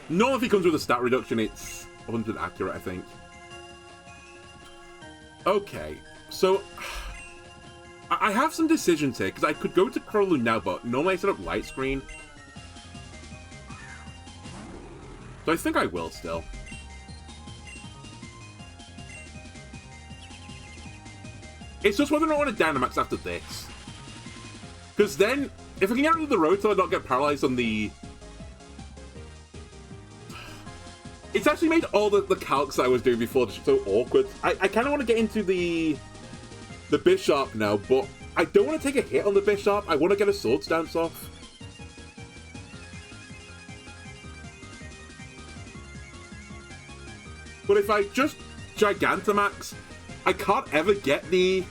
[SPEAKER 1] No, if he comes with a stat reduction, it's 100 accurate, I think. Okay, so I have some decisions here, because I could go to Crowloon now, but normally I set up Light Screen. So I think I will still. It's just whether or not I want to Dynamax after this. Because then, if I can get rid of the Rotom and not get paralyzed on the... It's actually made all the calcs I was doing before just so awkward. I kind of want to get into the Bisharp now, but I don't want to take a hit on the Bisharp. I want to get a Swords Dance off. But if I just Gigantamax, I can't ever get the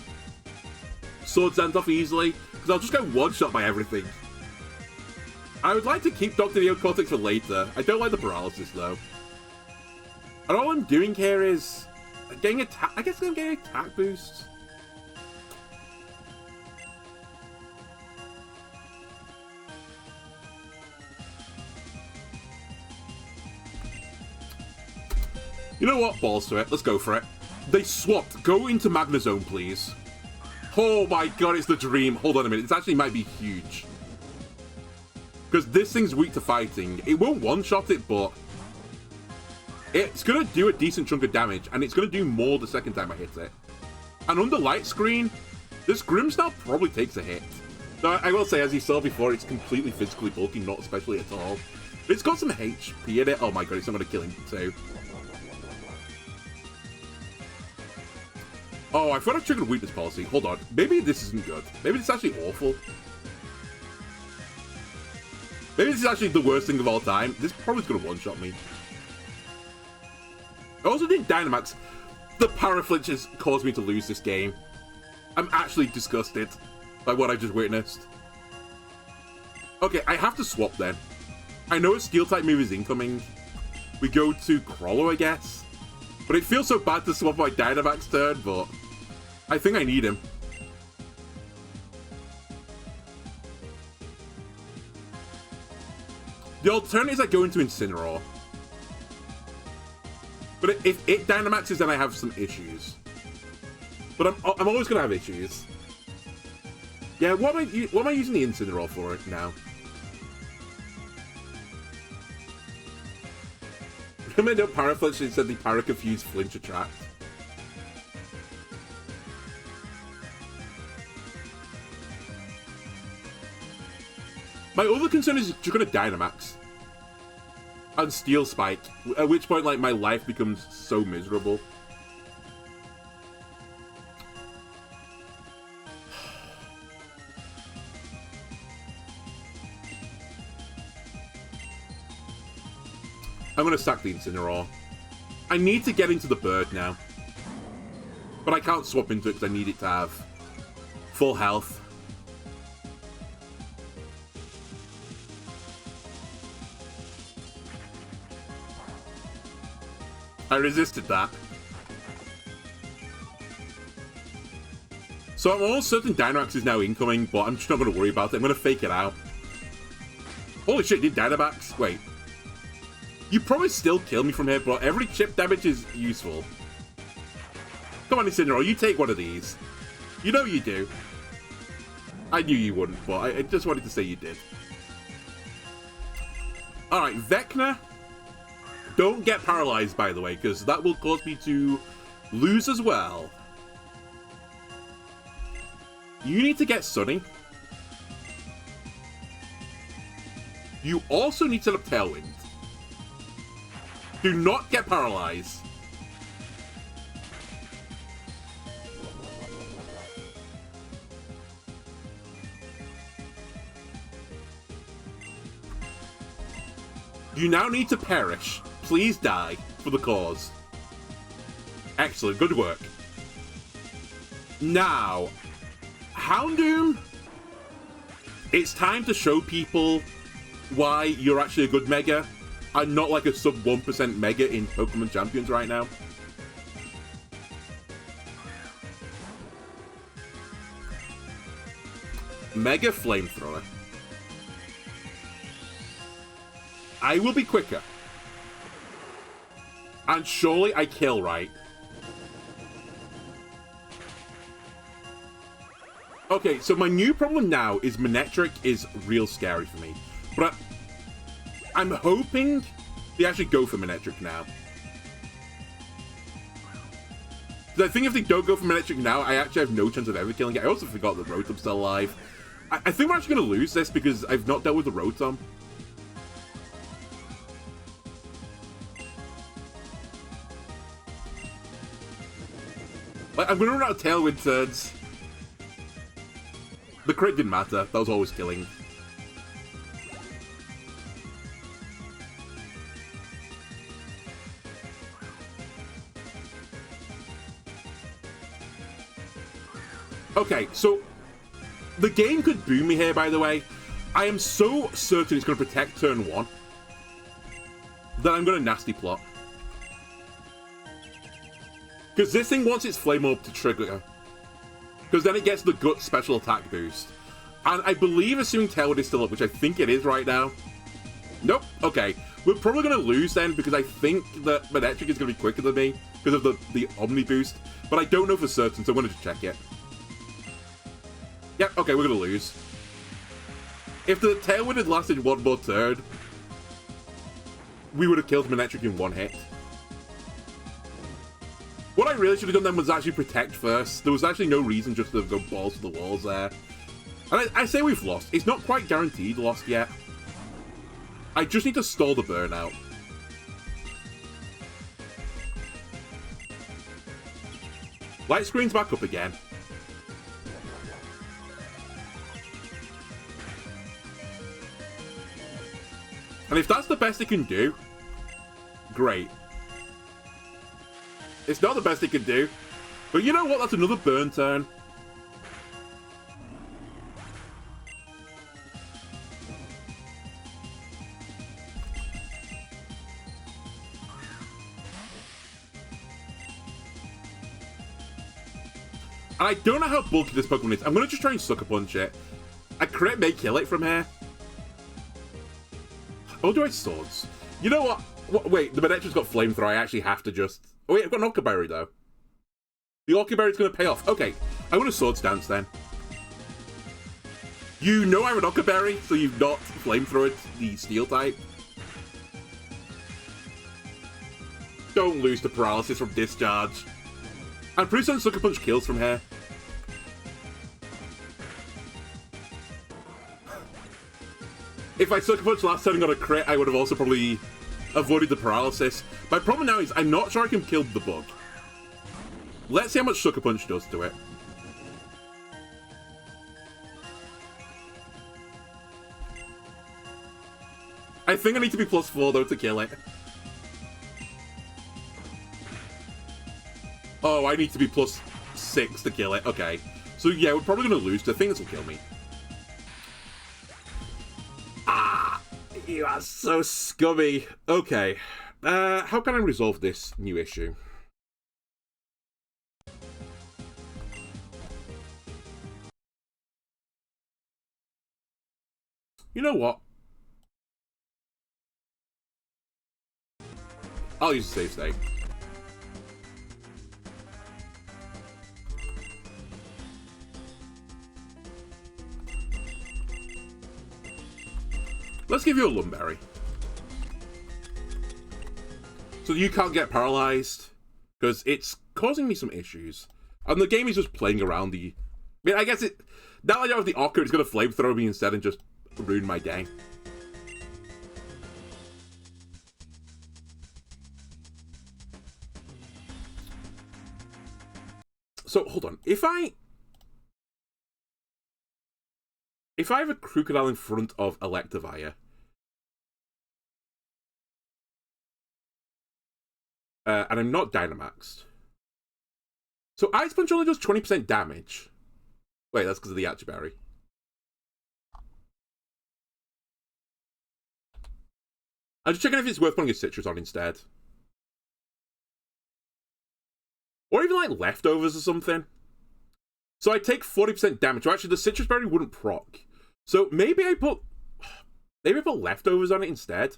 [SPEAKER 1] Swords Dance off easily, because I'll just get one-shot by everything. I would like to keep Dr. Neo Cortex for later. I don't like the paralysis, though. And all I'm doing here is getting attack. I guess I'm getting attack boosts. You know what? Balls to it. Let's go for it. They swapped. Go into Magnezone, please. Oh my god, it's the dream. Hold on a minute. This actually might be huge. Because this thing's weak to fighting. It won't one-shot it, but... it's going to do a decent chunk of damage, and it's going to do more the second time I hit it. And under light screen, this Grimmsnarl probably takes a hit. Now, I will say, as you saw before, it's completely physically bulky, not especially at all. But it's got some HP in it. Oh my god, it's not going to kill him too. Oh, I thought I triggered weakness policy. Hold on. Maybe this isn't good. Maybe this is actually awful. Maybe this is actually the worst thing of all time. This probably is going to one-shot me. I also did Dynamax. The Paraflinch has caused me to lose this game. I'm actually disgusted by what I just witnessed. Okay, I have to swap then. I know a Steel-type move is incoming. We go to Crollo, I guess. But it feels so bad to swap my Dynamax turn, but I think I need him. The alternative is I go into Incineroar. But if it Dynamaxes, then I have some issues. But I'm always going to have issues. Yeah, what am I using the Incineroar for now? Remember no Paraflinch instead the Paraconfused Flinch Attract. My other concern is you're going to Dynamax. And Steel Spike. At which point, like, my life becomes so miserable. I'm going to sack the Incineroar. I need to get into the bird now. But I can't swap into it because I need it to have full health. I resisted that. So I'm almost certain Dynamax is now incoming, but I'm just not going to worry about it. I'm going to fake it out. Holy shit, did Dynamax? Wait. You probably still kill me from here, but every chip damage is useful. Come on, Incineroar, you take one of these. You know you do. I knew you wouldn't, but I just wanted to say you did. Alright, Vecna. Don't get paralyzed, by the way, because that will cause me to lose as well. You need to get Sunny. You also need to set up Tailwind. Do not get paralyzed. You now need to perish. Please die for the cause. Excellent, good work. Now, Houndoom, it's time to show people why you're actually a good Mega. I'm not like a sub 1% Mega in Pokemon Champions right now. Mega Flamethrower. I will be quicker. And surely I kill right. Okay, so my new problem now is Manectric is real scary for me. But I'm hoping they actually go for Manectric now. Because I think if they don't go for Manectric now, I actually have no chance of ever killing it. I also forgot that Rotom's still alive. I think we're actually going to lose this because I've not dealt with the Rotom. Like, I'm going to run out of Tailwind turns. The crit didn't matter. That was always killing. Okay, so the game could boom me here, by the way. I am so certain it's going to protect turn 1 that I'm going to Nasty Plot. Because this thing wants its Flame Orb to trigger. Because then it gets the Gut special attack boost. And I believe, assuming Tailwind is still up, which I think it is right now. Nope. Okay. We're probably going to lose then, because I think that Manectric is going to be quicker than me because of the Omni boost. But I don't know for certain, so I'm going to just check it. Yep, okay, we're going to lose. If the Tailwind had lasted one more turn, we would have killed Manectric in one hit. What I really should have done then was actually protect first. There was actually no reason just to go balls to the walls there. And I say we've lost. It's not quite guaranteed lost yet. I just need to stall the burnout. Light screen's back up again. And if that's the best it can do, great. It's not the best it can do. But you know what? That's another burn turn. And I don't know how bulky this Pokemon is. I'm going to just try and Sucker Punch it. A crit may kill it from here. Oh, do I swords? You know what? Wait, the Manectra's got Flamethrower. I actually have to just... Oh wait, I've got an Octoberry though. The Octoberry's going to pay off. Okay, I'm going to Swords Dance then. You know I'm an Octoberry, so you've not Flamethrowered the Steel type. Don't lose to Paralysis from Discharge. I'm pretty certain Sucker Punch kills from here. If I Sucker Punch last turn and got a crit, I would have also probably avoided the Paralysis. My problem now is I'm not sure I can kill the bug. Let's see how much Sucker Punch does to it. I think I need to be +4 though to kill it. Oh, I need to be +6 to kill it. Okay. So yeah, we're probably going to lose. I think this will kill me. Ah! You are so scummy. Okay. How can I resolve this new issue? You know what? I'll use a save state. Let's give you a Lumberry. So you can't get paralyzed, because it's causing me some issues. And the game is just playing around the... I mean, I guess it... Now I don't have the Octo, it's going to Flamethrower me instead and just ruin my day. So, hold on. If I have a Crocodile in front of electivire, and I'm not Dynamaxed, so Ice Punch only does 20% damage. Wait, that's because of the Atchiberry. I'm just checking if it's worth putting a Citrus on instead. Or even like leftovers or something. So I take 40% damage. Well, actually, the Citrus Berry wouldn't proc. So maybe I put leftovers on it instead.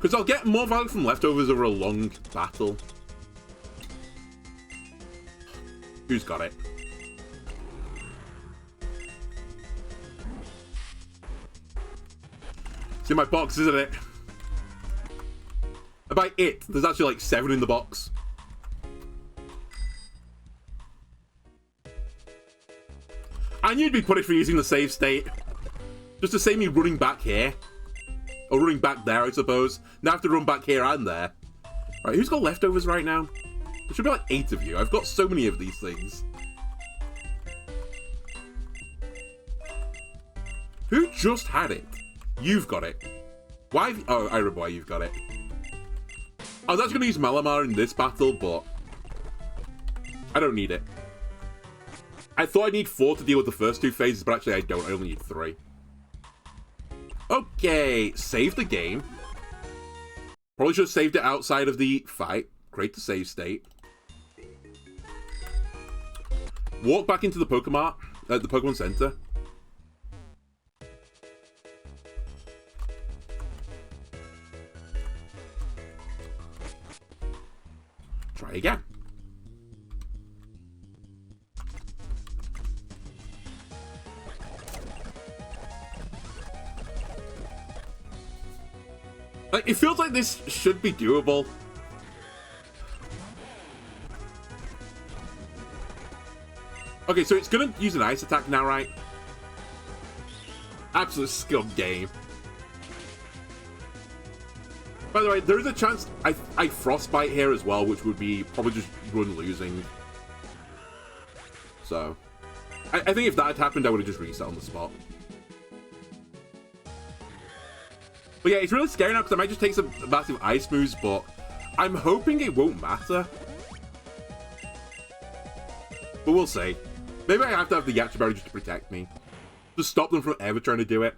[SPEAKER 1] Because I'll get more value from leftovers over a long battle. Who's got it? It's in my box, isn't it? By it, there's actually like 7 in the box. I knew you'd be punished for using the save state. Just to save me running back here. Or running back there, I suppose. Now I have to run back here and there. Right, who's got leftovers right now? There should be like 8 of you. I've got so many of these things. Who just had it? You've got it. Why have you... Oh, I remember why you've got it. I was actually going to use Malamar in this battle, but... I don't need it. I thought I need 4 to deal with the first 2 phases, but actually I don't. I only need 3. Okay, save the game. Probably should have saved it outside of the fight. Create the save state. Walk back into the Pokemon Center. Try again. Like, it feels like this should be doable. Okay, so it's gonna use an ice attack now, right? Absolute skilled game. By the way, there is a chance I frostbite here as well, which would be probably just run losing. So, I think if that had happened, I would have just reset on the spot. But yeah, it's really scary now because I might just take some massive ice moves, but I'm hoping it won't matter. But we'll see. Maybe I have to have the electivire just to protect me. To stop them from ever trying to do it.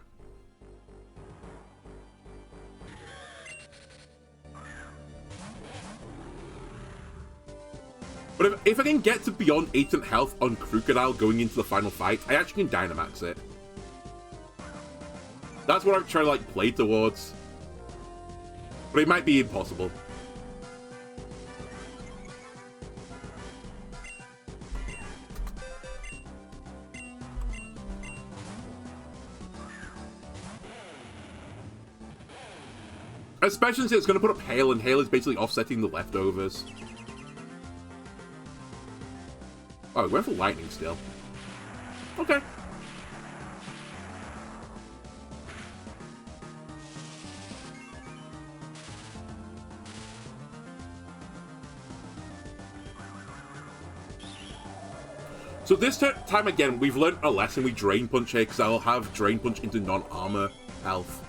[SPEAKER 1] But if I can get to beyond 8% health on Crocodile going into the final fight, I actually can Dynamax it. That's what I'm trying to, like, play towards. But it might be impossible. Especially since it's going to put up Hail, and Hail is basically offsetting the leftovers. Oh, we went for Lightning still. Okay. So this time again, we've learned a lesson. We Drain Punch here, because I'll have Drain Punch into non-armor health.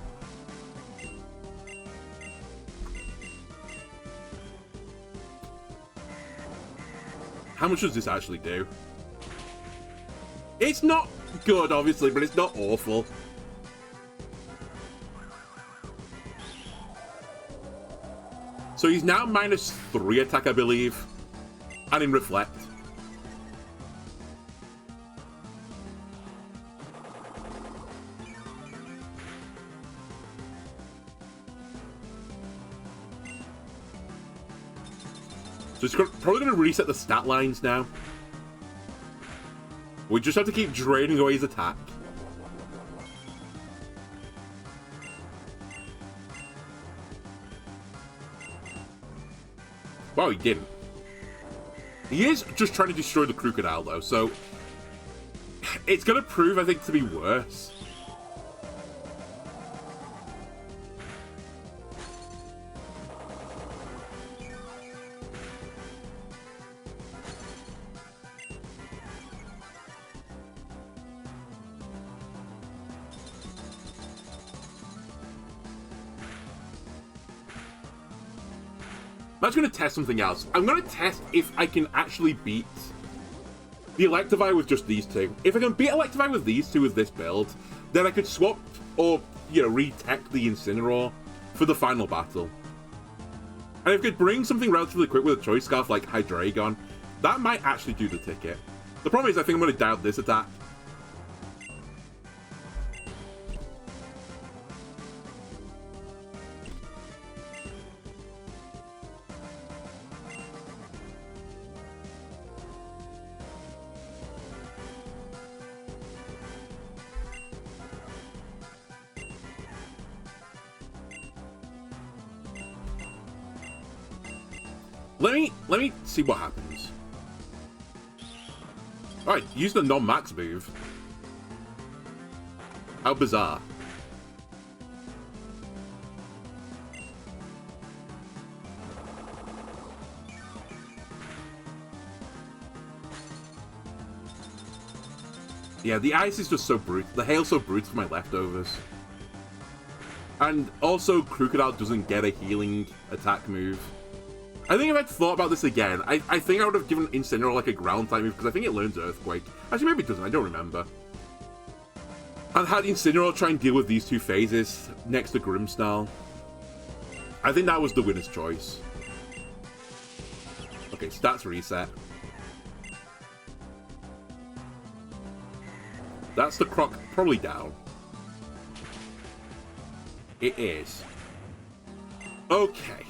[SPEAKER 1] How much does this actually do? It's not good, obviously, but it's not awful. So he's now -3 attack, I believe. And in Reflect. So it's probably going to reset the stat lines now. We just have to keep draining away his attack. Wow, he didn't. He is just trying to destroy the Crocodile, though, so it's going to prove, I think, to be worse. I'm just going to test something else. I'm going to test if I can actually beat the Electivire with just these two. If I can beat Electivire with these two with this build, then I could swap or, you know, re-tech the Incineroar for the final battle. And if I could bring something relatively quick with a Choice Scarf like Hydreigon, that might actually do the ticket. The problem is I think I'm going to doubt this attack. Let me see what happens. Alright, use the non-max move. How bizarre. Yeah, the ice is just so brutal. The hail's so brutal for my leftovers. And also, Crocodile doesn't get a healing attack move. I think if I'd thought about this again, I think I would have given Incineroar like a ground type move, because I think it learns Earthquake. Actually, maybe it doesn't, I don't remember. And had Incineroar try and deal with these two phases next to Grimmsnarl. I think that was the winner's choice. Okay, stats reset. That's the Croc probably down. It is. Okay.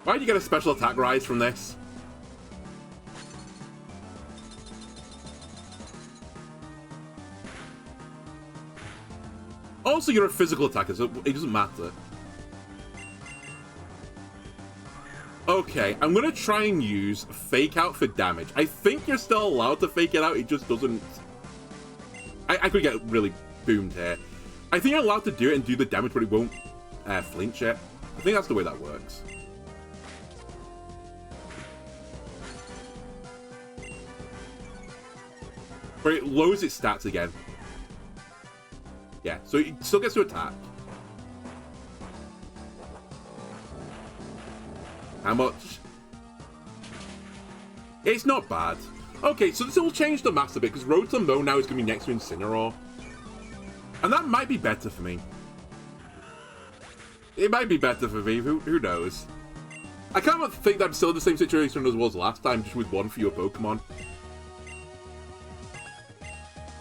[SPEAKER 1] Why do you get a special attack rise from this? also, you're a physical attacker, so it doesn't matter. Okay, I'm going to try and use Fake Out for damage. I think you're still allowed to Fake it out, it just doesn't... I could get really boomed here. I think you're allowed to do it and do the damage, but it won't flinch it. I think that's the way that works. But it lowers its stats again. Yeah, so it still gets to attack. How much? It's not bad. Okay, so this will change the mass a bit, because Rotom though now is going to be next to Incineroar. And that might be better for me. It might be better for me, who knows? I kind of think that I'm still in the same situation as I was last time, just with one fewer Pokemon.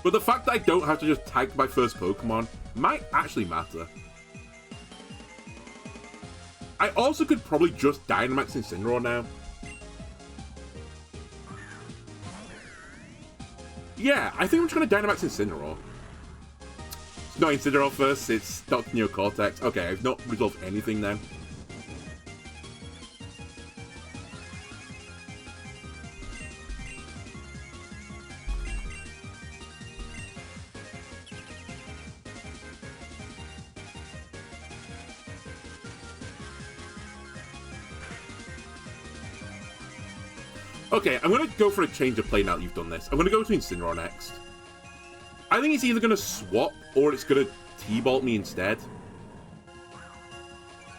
[SPEAKER 1] But the fact that I don't have to just tag my first Pokemon might actually matter. I also could probably just Dynamax Incineroar now. Yeah, I think I'm just going to Dynamax Incineroar. It's not Incineroar first, it's Dr. Neocortex. Okay, I've not resolved anything then. Okay, I'm going to go for a change of play now that you've done this. I'm going to go to Incineroar next. I think it's either going to swap or it's going to T-Bolt me instead.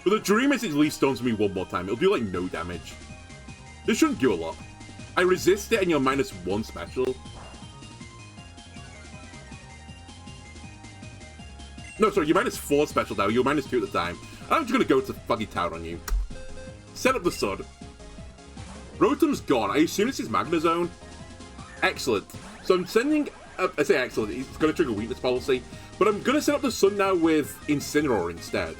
[SPEAKER 1] But the dream is it at least stones me one more time. It'll do like no damage. This shouldn't do a lot. I resist it and you're -1 special. No, sorry, you're -4 special now. You're -2 at the time. I'm just going to go to fucking town on you. Set up the Sun. Rotom's gone. I assume it's his Magna Zone. Excellent. So I'm sending... I say excellent. It's going to trigger weakness policy. But I'm going to set up the Sun now with Incineroar instead.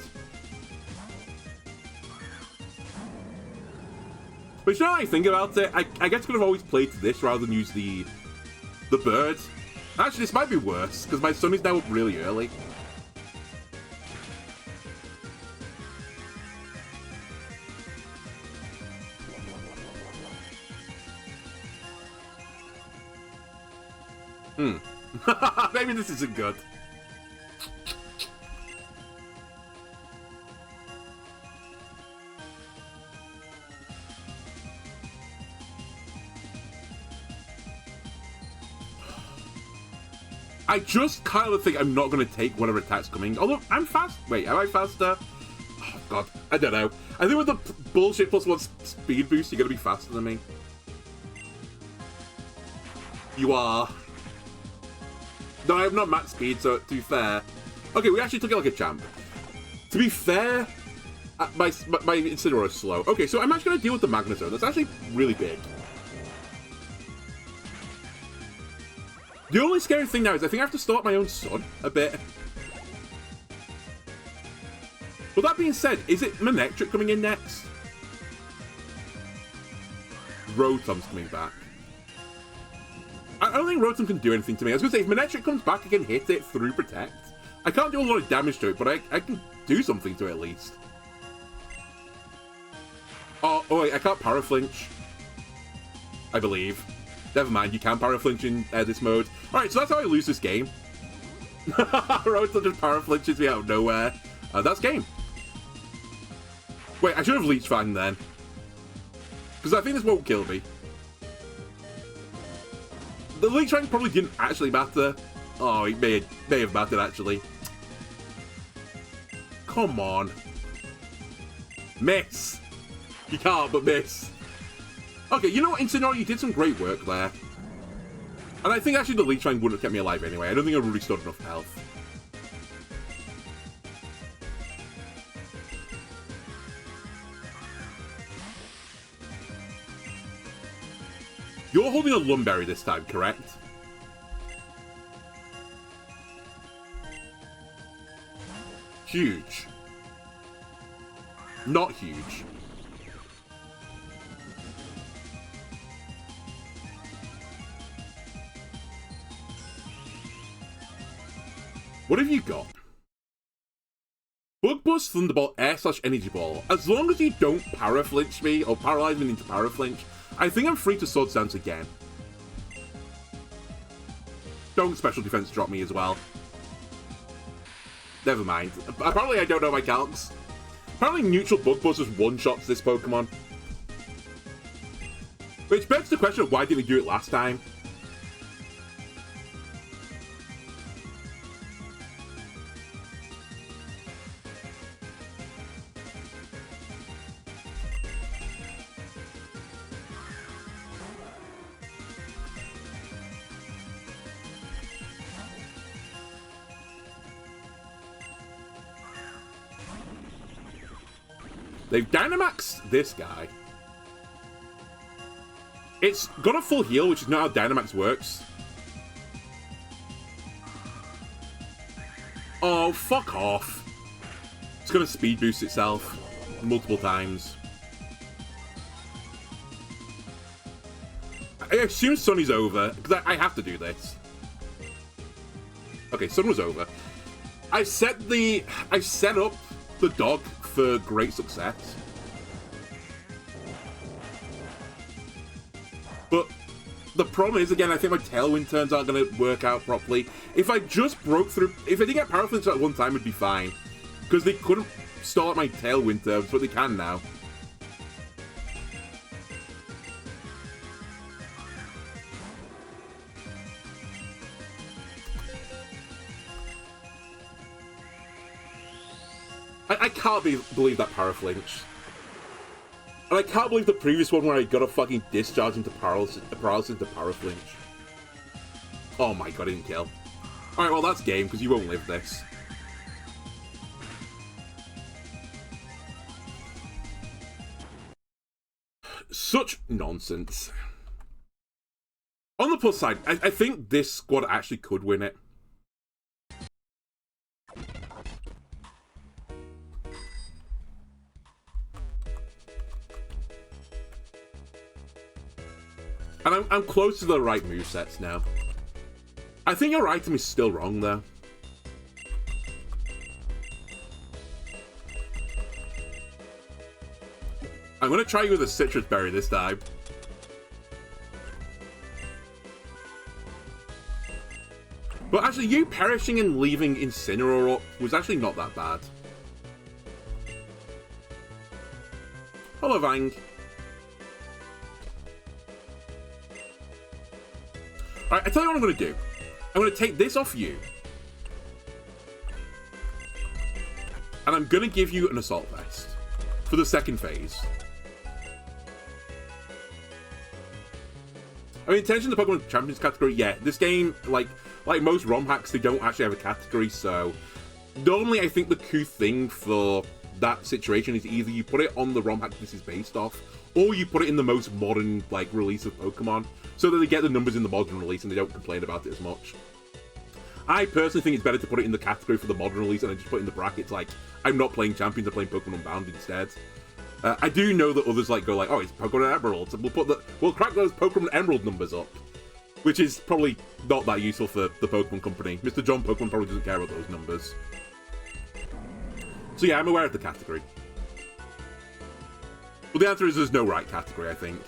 [SPEAKER 1] But you know what I think about it? I guess I could have always played to this rather than use the bird. Actually, this might be worse, because my Sun is now up really early. Maybe this isn't good. I just kind of think I'm not going to take whatever attack's coming. Although, I'm fast. Wait, am I faster? Oh, God. I don't know. I think with the bullshit +1 speed boost, you're going to be faster than me. You are. No, I have not max speed, so to be fair... Okay, we actually took it like a champ. To be fair, my Incineroar is slow. Okay, so I'm actually going to deal with the Magna Zone. That's actually really big. The only scary thing now is I think I have to start my own Sun a bit. But that being said, is it Manectric coming in next? Rotom's coming back. I don't think Rotom can do anything to me. I was going to say, if Manectric comes back, I can hit it through Protect. I can't do a lot of damage to it, but I can do something to it at least. Oh wait, I can't Power Flinch. I believe. Never mind, you can Power Flinch in this mode. Alright, so that's how I lose this game. Rotom just Power Flinches me out of nowhere. That's game. Wait, I should have Leech Fang then. Because I think this won't kill me. The Leech Fang probably didn't actually matter. Oh, it may have mattered actually. Come on. Miss. You can't but miss. Okay, you know what, Incineroar, you did some great work there. And I think actually the Leech Fang would have kept me alive anyway. I don't think I would have restored enough health. You're holding a Lumberry this time, correct? Huge. Not huge. What have you got? Ghost Thunderbolt Air/Energy Ball. As long as you don't Para-Flinch me, or paralyze me into Para-Flinch, I think I'm free to Swords Dance again. Don't Special Defense drop me as well. Never mind. Apparently I don't know my calcs. Apparently Neutral Bug Buzz just one-shots this Pokemon. Which begs the question of why didn't we do it last time? They've Dynamaxed this guy. It's got a full heal, which is not how Dynamax works. Oh, fuck off. It's gonna speed boost itself multiple times. I assume Sun is over, because I have to do this. Okay, Sun was over. I set up the dog for great success. But the problem is, again, I think my Tailwind turns aren't going to work out properly. If I just broke through... If I didn't get Para-Flinch at one time, it'd be fine. Because they couldn't start my Tailwind turns, but they can now. I can't believe that Para-Flinch. And I can't believe the previous one where I got a fucking discharge into paralysis into Para-Flinch. Oh my god, I didn't kill. Alright, well that's game, because you won't live this. Such nonsense. On the plus side, I think this squad actually could win it. And I'm close to the right movesets now. I think your item is still wrong, though. I'm going to try you with a Citrus Berry this time. But actually, you perishing and leaving Incineroar up was actually not that bad. Hello, Vang. Alright, I tell you what I'm going to do. I'm going to take this off you. And I'm going to give you an Assault Vest. For the second phase. I mean, attention to the Pokemon Champions category, yeah. This game, like most ROM hacks, they don't actually have a category, so... Normally, I think the cool thing for that situation is either you put it on the ROM hack this is based off, or you put it in the most modern, like, release of Pokemon, so that they get the numbers in the modern release and they don't complain about it as much. I personally think it's better to put it in the category for the modern release and then just put it in the brackets, like, I'm not playing Champions, I'm playing Pokemon Unbound instead. I do know that others go like, oh, it's Pokemon Emerald, so we'll crack those Pokemon Emerald numbers up. Which is probably not that useful for the Pokemon Company. Mr. John Pokemon probably doesn't care about those numbers. So yeah, I'm aware of the category. But the answer is there's no right category, I think.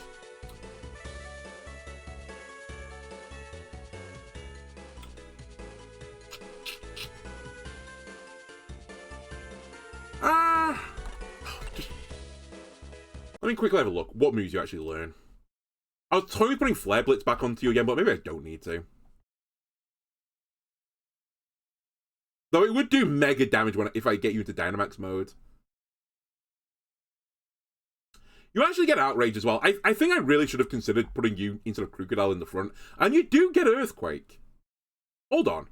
[SPEAKER 1] Let me quickly have a look. What moves you actually learn? I was totally putting Flare Blitz back onto you again, but maybe I don't need to. Though it would do mega damage if I get you into Dynamax mode. You actually get Outrage as well. I think I really should have considered putting you into the Crocodile in the front. And you do get Earthquake. Hold on.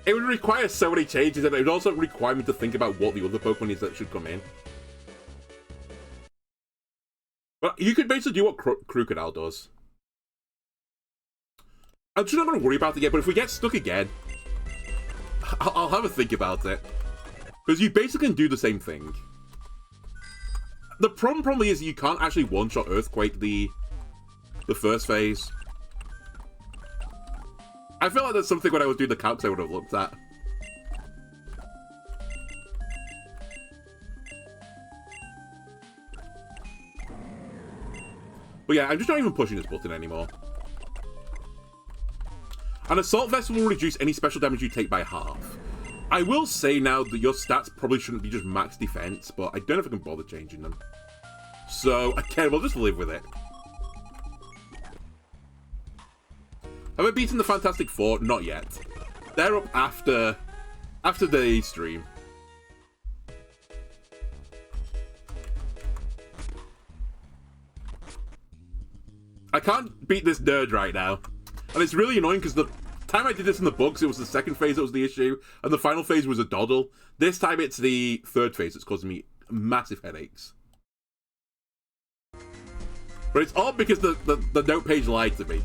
[SPEAKER 1] It would require so many changes, and it would also require me to think about what the other Pokemon is that should come in. But you could basically do what Crocodile does. I'm just not going to worry about it yet, but if we get stuck again, I'll have a think about it. Because you basically can do the same thing. The problem probably is you can't actually one-shot Earthquake the first phase. I feel like that's something when I was doing the calcs I would have looked at. But yeah, I'm just not even pushing this button anymore. An assault vest will reduce any special damage you take by half. I will say now that your stats probably shouldn't be just max defense, but I don't know if I can bother changing them. So, again, we'll just live with it. Have I beaten the Fantastic Four? Not yet. They're up after the stream. I can't beat this nerd right now. And it's really annoying because the time I did this in the books, it was the second phase that was the issue, and the final phase was a doddle. This time it's the third phase that's causing me massive headaches. But it's odd because the note page lied to me.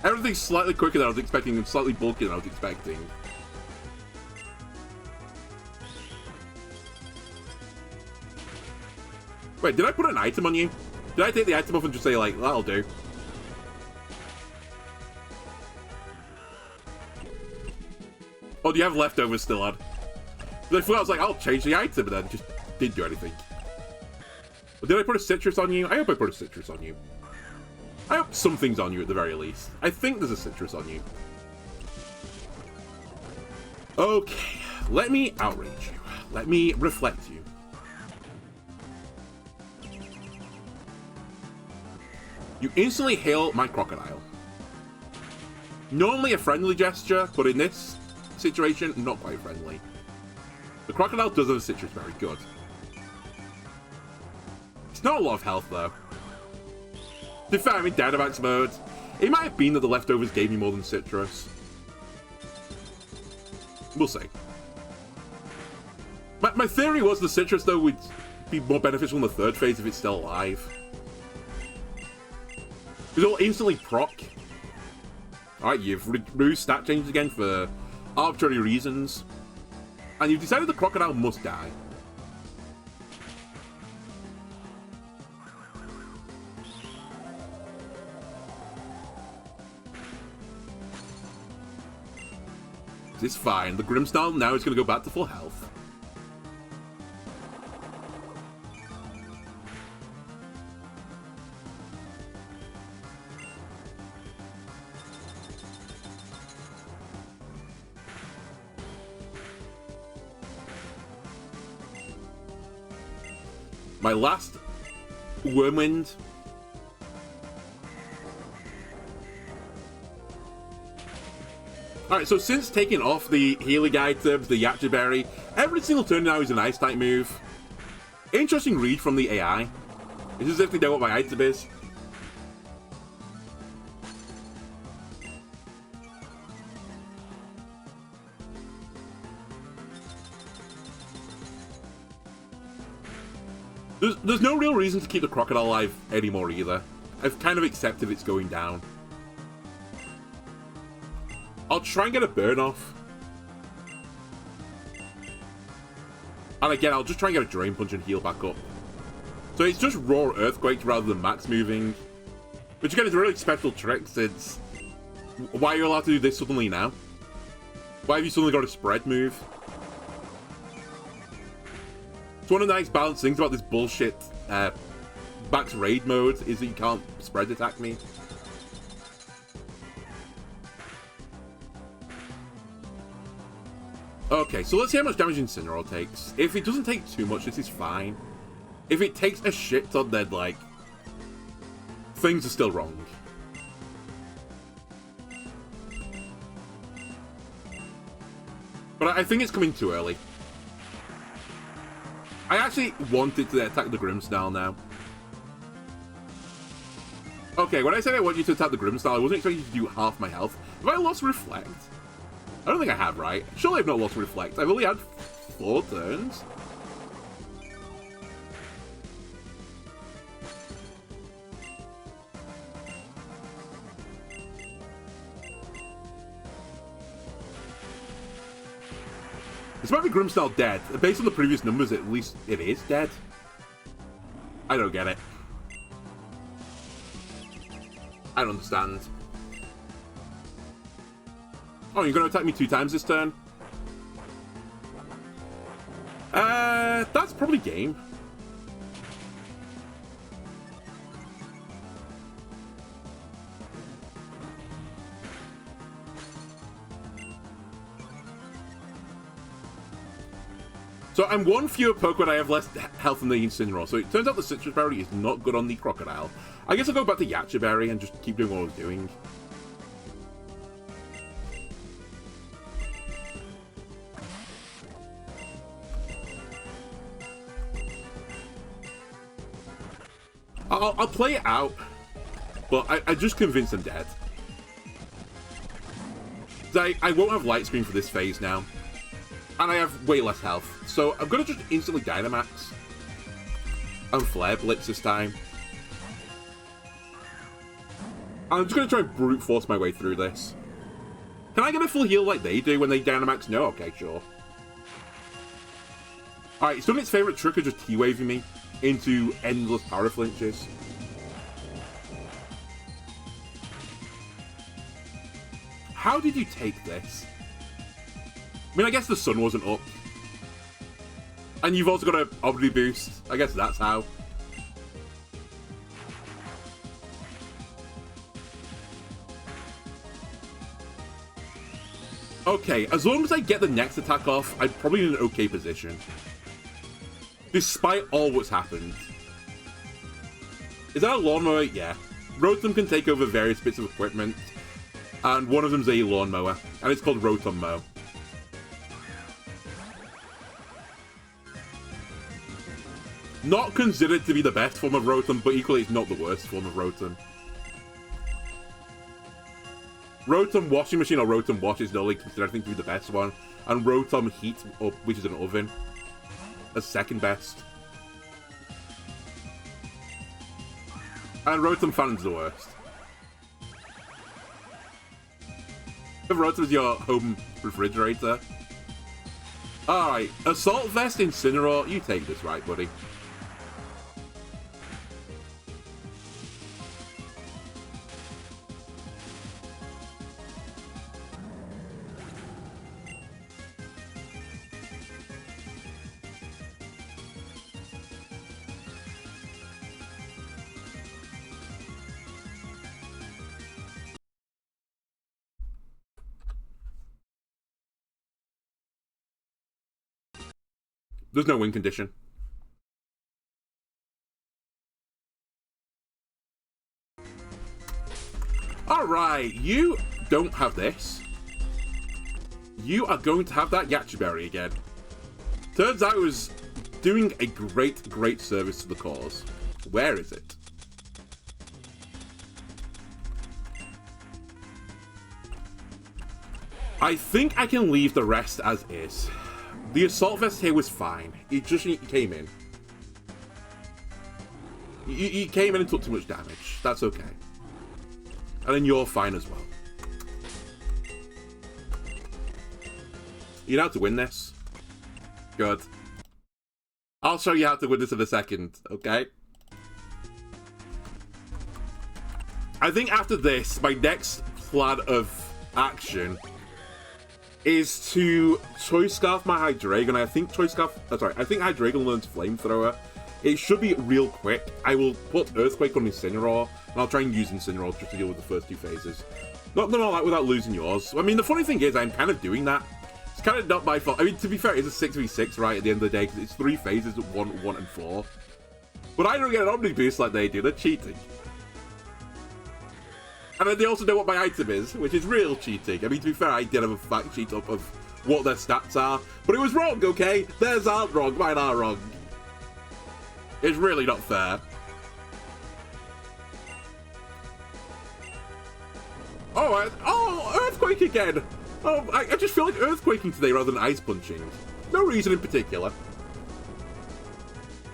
[SPEAKER 1] Everything's slightly quicker than I was expecting and slightly bulkier than I was expecting. Wait, did I put an item on you? Did I take the item off and just say, like, that'll do? Oh, do you have leftovers still, lad? I thought I was like, I'll change the item, but then just didn't do anything. But did I put a citrus on you? I hope I put a citrus on you. I hope something's on you at the very least. I think there's a citrus on you. Okay, let me outrage you. Let me reflect you. You instantly hail my crocodile. Normally a friendly gesture, but in this situation, not quite friendly. The crocodile does have a citrus berry, good. It's not a lot of health though. To be fair, I'm in Dynamax mode. It might have been that the leftovers gave me more than citrus. We'll see. My theory was the citrus though would be more beneficial in the third phase if it's still alive. Because it'll instantly proc. Alright, you've removed stat changes again for arbitrary reasons. And you've decided the crocodile must die. It's fine. The Grimmsnarl now is going to go back to full health. My last Wormwind. Alright, so since taking off the healing items, the Yacha Berry, every single turn now is an Ice type move. Interesting read from the AI. It's as if they know what my item is. There's no real reason to keep the crocodile alive anymore either. I've kind of accepted it's going down. I'll try and get a burn off. And again, I'll just try and get a Drain Punch and heal back up. So it's just raw Earthquake rather than max moving. Which again is a really special trick since... Why are you allowed to do this suddenly now? Why have you suddenly got a spread move? It's one of the nice balanced things about this bullshit max raid mode is that you can't spread attack me. Okay, so let's see how much damage Incineroar takes. If it doesn't take too much, this is fine. If it takes a shit ton, then, like, things are still wrong. But I think it's coming too early. I actually wanted to attack the Grimmsnarl now. Okay, when I said I want you to attack the Grimmsnarl, I wasn't expecting you to do half my health. Have I lost Reflect? I don't think I have, right? Surely I've not lost Reflect. I've only had 4 turns. This might be Grimmsnarl dead. Based on the previous numbers, at least it is dead. I don't get it. I don't understand. Oh, you're going to attack me 2 times this turn? That's probably game. So I'm 1 fewer Pokemon, I have less health than the Incineroar, so it turns out the Citrus Berry is not good on the Crocodile. I guess I'll go back to Yacha Berry and just keep doing what I was doing. I'll play it out, but I just convinced I'm dead. I won't have Light Screen for this phase now. And I have way less health. So I'm going to just instantly Dynamax. And Flare Blitz this time. I'm just going to try and brute force my way through this. Can I get a full heal like they do when they Dynamax? No? Okay, sure. Alright, it's done its favourite trick of just T-waving me into endless power flinches. How did you take this? I mean, I guess the sun wasn't up. And you've also got an Omni Boost. I guess that's how. Okay, as long as I get the next attack off, I'm probably in an okay position. Despite all what's happened. Is that a lawnmower? Yeah. Rotom can take over various bits of equipment. And one of them's a lawnmower. And it's called Rotom Mow. Not considered to be the best form of Rotom, but equally it's not the worst form of Rotom. Rotom Washing Machine or Rotom Wash is normally considered, I think, to be the best one. And Rotom Heat, which is an oven, as second best. And Rotom Fan's the worst. If Rotom is your home refrigerator. Alright, Assault Vest Incineroar, you take this, right, buddy? There's no win condition. Alright, you don't have this. You are going to have that Yacha Berry again. Turns out it was doing a great service to the cause. Where is it? I think I can leave the rest as is. The Assault Vest here was fine. It just came in. You came in and took too much damage. That's okay. And then you're fine as well. You know how to win this? Good. I'll show you how to win this in a second, okay? I think after this, my next plan of action is to Choice Scarf my Hydreigon. I think I think Hydreigon learns Flamethrower. It should be real quick. I will put Earthquake on Incineroar, and I'll try and use Incineroar just to deal with the first 2 phases. Not all that without losing yours. I mean, the funny thing is, I'm kind of doing that. It's kind of not my fault. I mean, to be fair, it's a 6v6, right, at the end of the day, because it's 3 phases, 1, 1, and 4. But I don't get an Omni Boost like they do. They're cheating. And then they also know what my item is, which is real cheating. I mean, to be fair, I did have a fact sheet up of what their stats are, but it was wrong, okay? Theirs aren't wrong, mine are wrong. It's really not fair. Oh, Earthquake again! Oh, I just feel like Earthquaking today rather than Ice Punching. No reason in particular.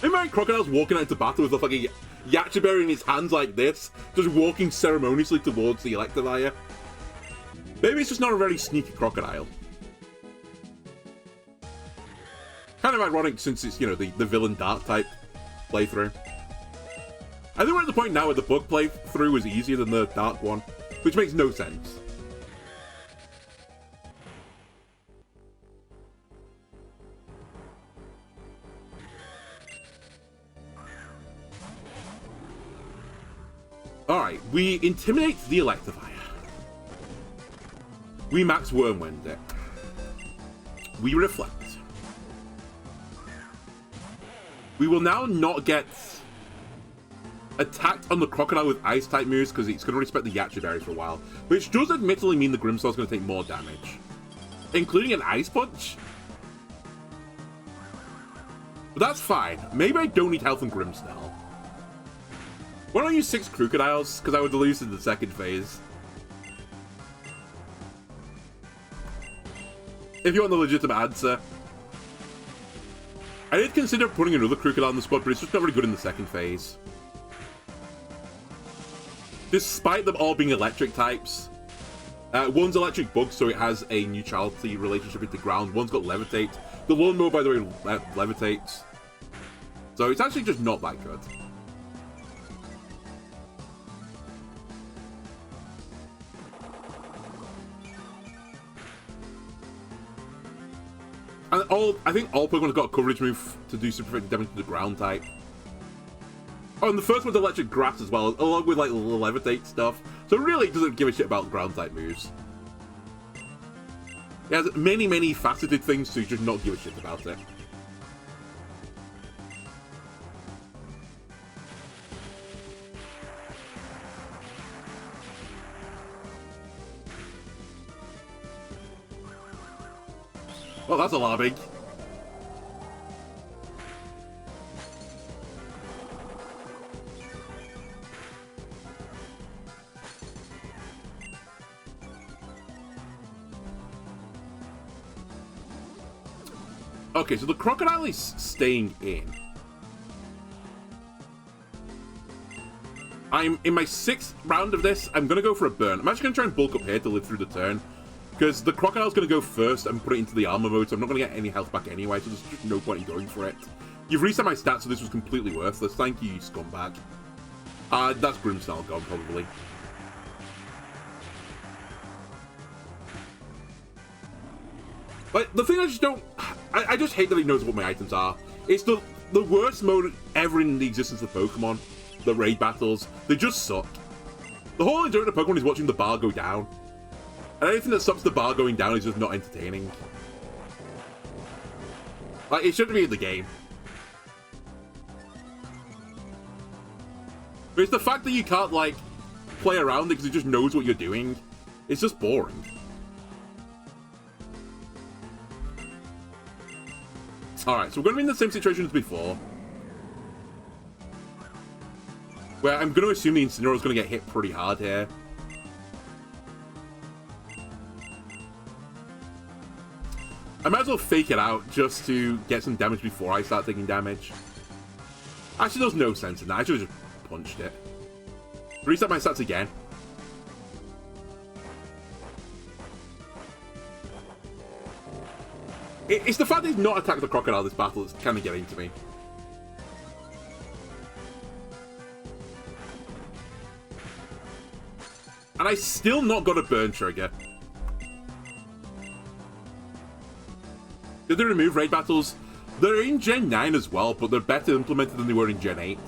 [SPEAKER 1] In my Crocodile's walking out into battle with a fucking Yacha Berry in his hands like this, just walking ceremoniously towards the electivire. Maybe it's just not a very sneaky Crocodile. Kind of ironic since it's, you know, the villain Dark type playthrough. I think we're at the point now where the bug playthrough is easier than the dark one, which makes no sense. Alright, we intimidate the electivire. We max Wormwind it. We reflect. We will now not get attacked on the crocodile with ice type moves because it's going to respect the Yachi berries for a while, which does admittedly mean the Grimstall's going to take more damage, including an ice punch. But that's fine. Maybe I don't need health from Grimstall. Why don't I use 6 crocodiles? Because I would lose in the second phase. If you want the legitimate answer. I did consider putting another crocodile in the squad, but it's just not very good in the second phase. Despite them all being electric types. One's electric bug, so it has a neutrality relationship with the ground. One's got levitate. The lawnmower, by the way, levitates. So it's actually just not that good. And I think all Pokemon have got a coverage move to do super effective damage to the ground type. Oh, and the first one's electric grass as well, along with like the levitate stuff. So it really doesn't give a shit about ground type moves. It has many faceted things to just not give a shit about it. Well, that's alarming. Okay, so the crocodile is staying in. I'm in my 6th round of this. I'm going to go for a burn. I'm actually going to try and bulk up here to live through the turn. Because the crocodile's going to go first and put it into the armor mode, so I'm not going to get any health back anyway, so there's just no point in going for it. You've reset my stats, so this was completely worthless. Thank you, you scumbag. That's Grimstall gone, probably. But the thing I just don't... I just hate that he knows what my items are. It's the worst mode ever in the existence of Pokemon. The raid battles. They just suck. The whole enjoyment of Pokemon is watching the bar go down. And anything that stops the bar going down is just not entertaining. Like, it shouldn't be in the game. But it's the fact that you can't, like, play around it because it just knows what you're doing. It's just boring. Alright, so we're going to be in the same situation as before. Where I'm going to assume the Incineroar is going to get hit pretty hard here. I might as well fake it out just to get some damage before I start taking damage. Actually, there's no sense in that. I should have just punched it. Reset my stats again. It's the fact that he's not attacked the crocodile this battle that's kind of getting to me. And I still not got a burn trigger. Did they remove raid battles? They're in Gen 9 as well, but they're better implemented than they were in Gen 8.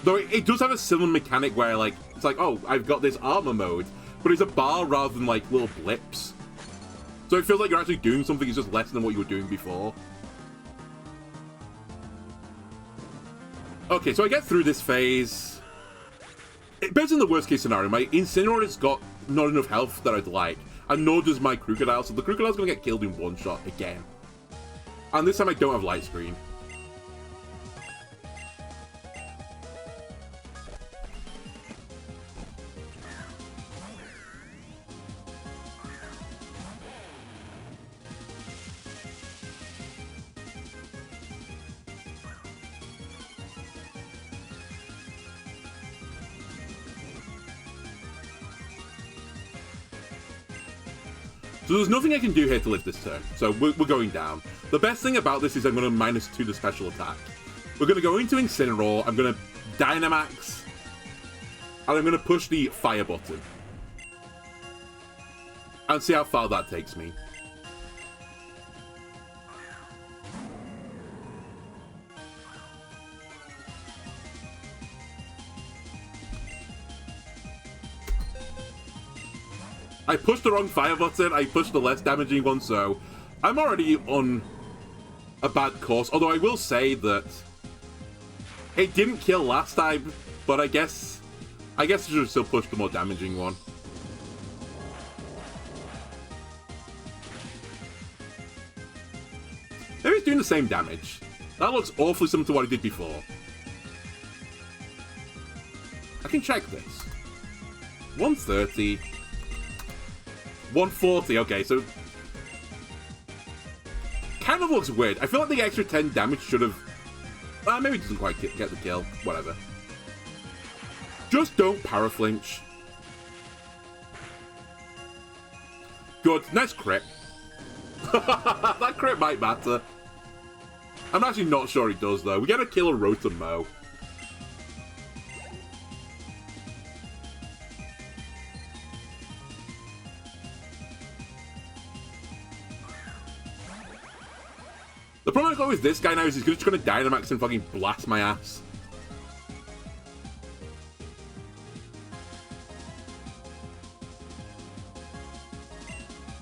[SPEAKER 1] Though it does have a similar mechanic where, like, it's like, oh, I've got this armor mode, but it's a bar rather than, like, little blips. So it feels like you're actually doing something, it's just less than what you were doing before. Okay, so I get through this phase. It's in the worst case scenario. My Incineroar has got not enough health that I'd like. And nor does my crocodile, so the crocodile's going to get killed in one shot again. And this time I don't have light screen. So there's nothing I can do here to live this turn, so we're going down. The best thing about this is I'm going to -2 the special attack, We're going to go into Incineroar. I'm going to Dynamax. And I'm going to push the fire button. And see how far that takes me. I pushed the wrong fire button. I pushed the less damaging one, so I'm already on a bad course. Although I will say that it didn't kill last time, but I guess I should have still pushed the more damaging one. Maybe it's doing the same damage. That looks awfully similar to what I did before. I can check this. 130. 140, okay, so... kind of looks weird. I feel like the extra 10 damage should have... maybe it doesn't quite get the kill. Whatever. Just don't paraflinch. Good. Nice crit. That crit might matter. I'm actually not sure it does, though. We gotta kill a Rotom-Mow. The problem I've got with this guy now is he's just gonna Dynamax and fucking blast my ass.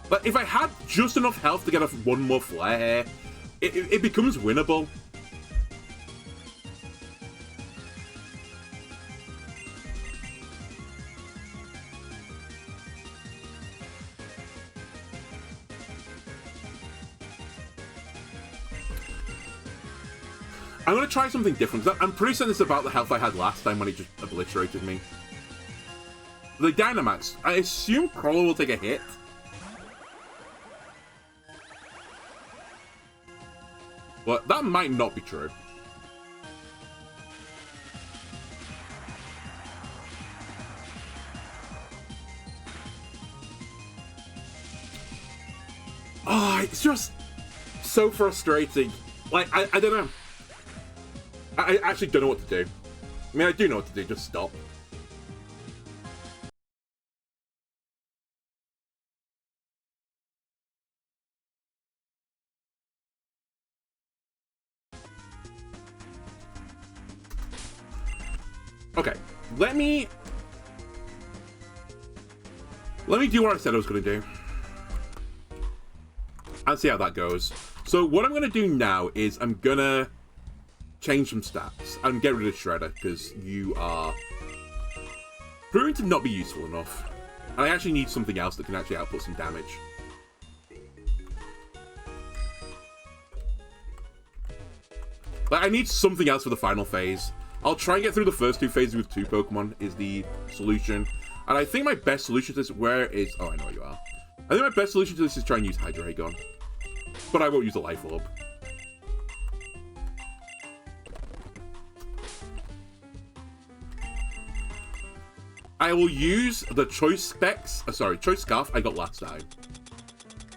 [SPEAKER 1] But if I had just enough health to get off one more flare here, it becomes winnable. I'm going to try something different. I'm pretty certain it's about the health I had last time when he just obliterated me. The Dynamax. I assume Crawler will take a hit. But that might not be true. Oh, it's just so frustrating. Like, I don't know. I actually don't know what to do. I mean, I do know what to do, just stop. Okay, let me do what I said I was going to do. And see how that goes. So what I'm going to do now is I'm going to change some stats and get rid of Shredder, because you are proving to not be useful enough. And I actually need something else that can actually output some damage. Like, I need something else for the final phase. I'll try and get through the first two phases with 2 Pokemon is the solution. And I think my best solution to this, where is... oh, I know where you are. I think my best solution to this is try and use Hydreigon. But I won't use a Life Orb. I will use the Choice Specs... Choice Scarf I got last time.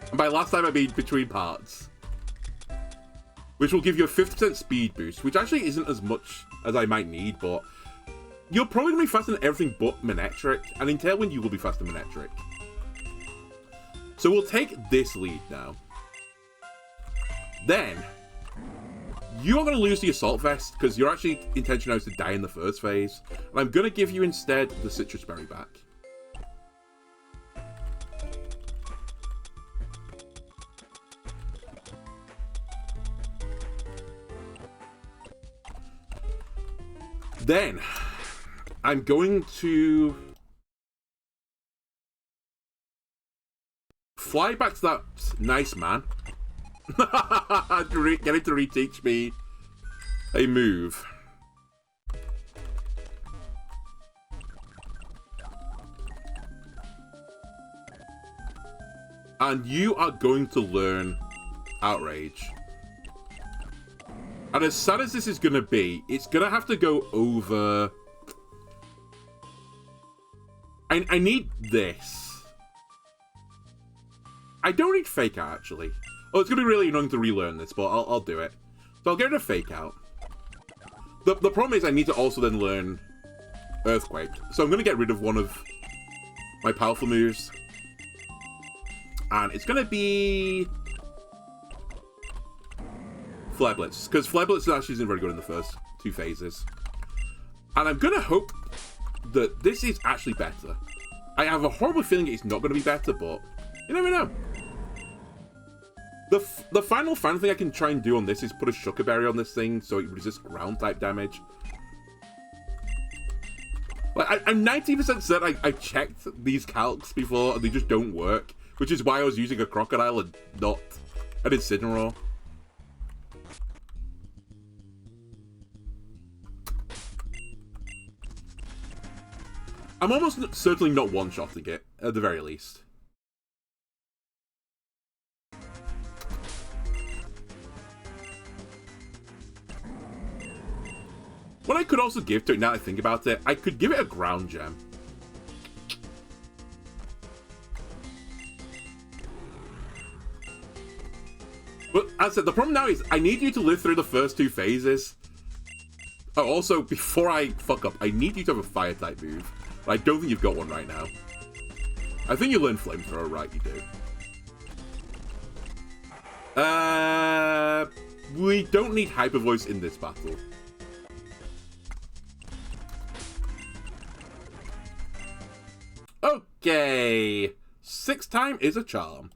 [SPEAKER 1] And by last time I mean between parts. Which will give you a 50% speed boost, which actually isn't as much as I might need, but you're probably going to be faster than everything but Manectric, and in Tailwind you will be faster than Manectric. So we'll take this lead now. Then, you are going to lose the Assault Vest, because your actually intention now is to die in the first phase, and I'm going to give you instead the Citrus Berry back. Then, I'm going to fly back to that nice man. Get him to reteach me a move. And you are going to learn Outrage. And as sad as this is going to be, it's going to have to go over... I need this. I don't need Fake Out, actually. Oh, it's going to be really annoying to relearn this, but I'll do it. So I'll get rid of Fake Out. The problem is I need to also then learn Earthquake. So I'm going to get rid of one of my powerful moves. And it's going to be Flare Blitz. Because Flare Blitz actually isn't very good in the first 2 phases. And I'm going to hope that this is actually better. I have a horrible feeling it's not going to be better, but you never know. The final thing I can try and do on this is put a Sugar Berry on this thing so it resists ground type damage. Like, I'm 90% certain I checked these calcs before and they just don't work, which is why I was using a Crocodile and not an Incineroar. I'm almost certainly not one-shotting it, at the very least. What I could also give to it, now that I think about it, I could give it a Ground Gem. But as I said, the problem now is I need you to live through the first 2 phases. Oh, also, before I fuck up, I need you to have a Fire-type move. I don't think you've got one right now. I think you learn Flamethrower, right? You do. We don't need Hyper Voice in this battle. Okay. 6 time is a charm.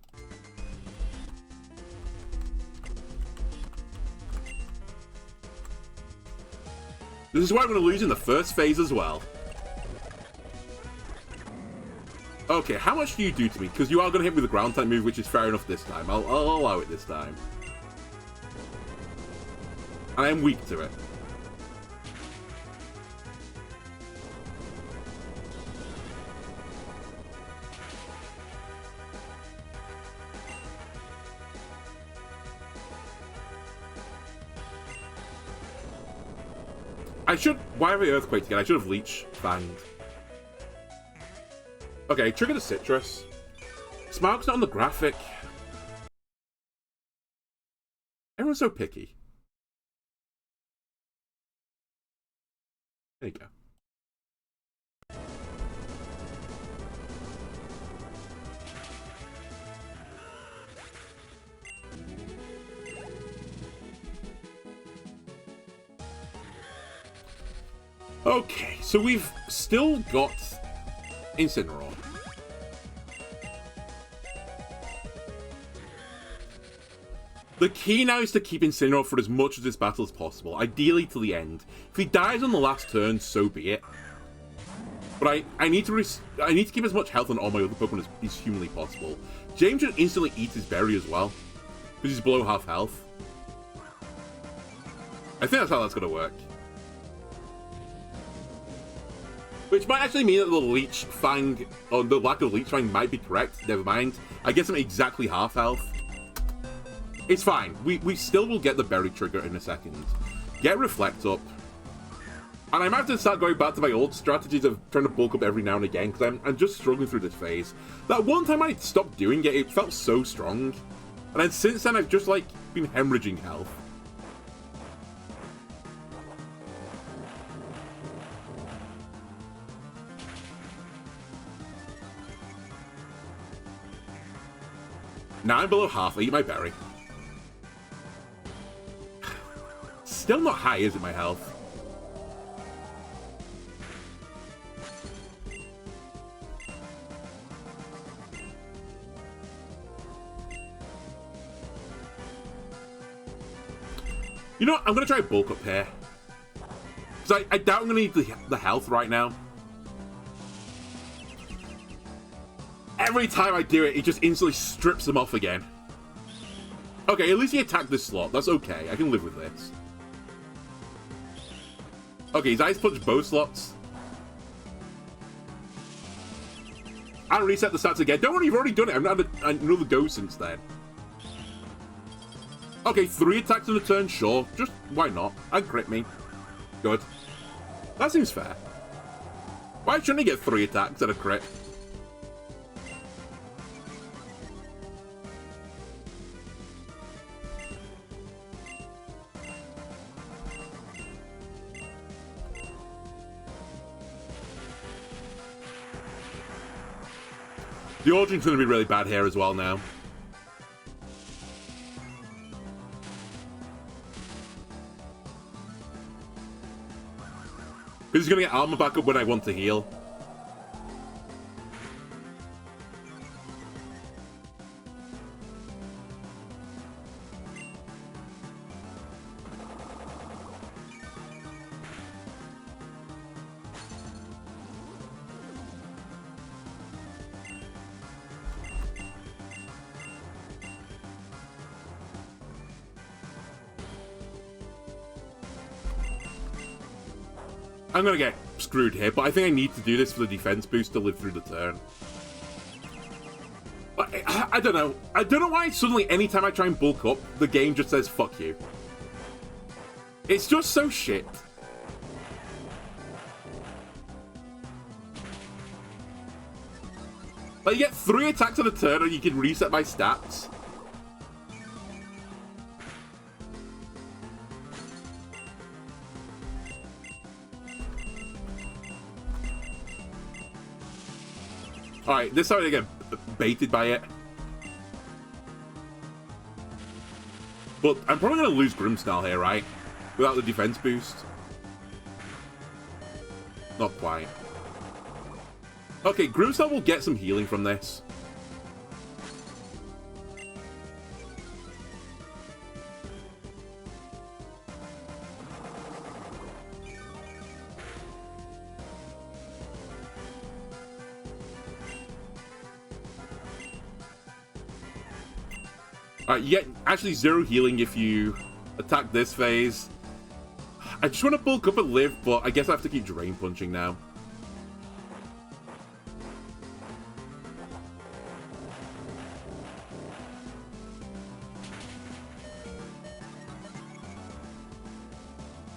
[SPEAKER 1] This is why I'm going to lose in the first phase as well. Okay, how much do you do to me? Because you are going to hit me with a ground type move, which is fair enough this time. I'll allow it this time. And I am weak to it. I should... Why have I Earthquake again? I should have Leech Fanged. Okay, trigger the Citrus. Smaug's not on the graphic. Everyone's so picky. There you go. Okay, so we've still got Incineroar. The key now is to keep Incineroar for as much of this battle as possible, ideally to the end. If he dies on the last turn, so be it. But I need to keep as much health on all my other Pokemon as humanly possible. James should instantly eat his berry as well, because he's below half health. I think that's how that's going to work. Which might actually mean that the Leech Fang, or the lack of Leech Fang might be correct. Never mind. I guess I'm exactly half health. It's fine. We still will get the berry trigger in a second. Get Reflect up. And I might have to start going back to my old strategies of trying to bulk up every now and again, because I'm just struggling through this phase. That one time I stopped doing it, it felt so strong. And then since then I've just, like, been hemorrhaging health. Now I'm below half. I eat my berry. Still not high, is it, my health? You know what? I'm going to try bulk up here. Because I doubt I'm going to need the health right now. Every time I do it, it just instantly strips them off again. Okay, at least he attacked this slot. That's okay. I can live with this. Okay, his Ice Punch both slots. I'll reset the stats again. Don't worry, you've already done it. I've not had another go since then. Okay, 3 attacks in a turn, sure. Just, why not? And crit me. Good. That seems fair. Why shouldn't he get 3 attacks and a crit? The Origins going to be really bad here as well now. Because he's going to get armor back up when I want to heal. I'm gonna get screwed here, but I think I need to do this for the defense boost to live through the turn. I don't know. I don't know why suddenly anytime I try and bulk up, the game just says, fuck you. It's just so shit. Like, you get 3 attacks on a turn and you can reset my stats. Alright, this time I get baited by it. But I'm probably going to lose Grimmsnarl here, right? Without the defense boost. Not quite. Okay, Grimmsnarl will get some healing from this. You get actually 0 healing if you attack this phase. I just want to bulk up and live, but I guess I have to keep Drain Punching now.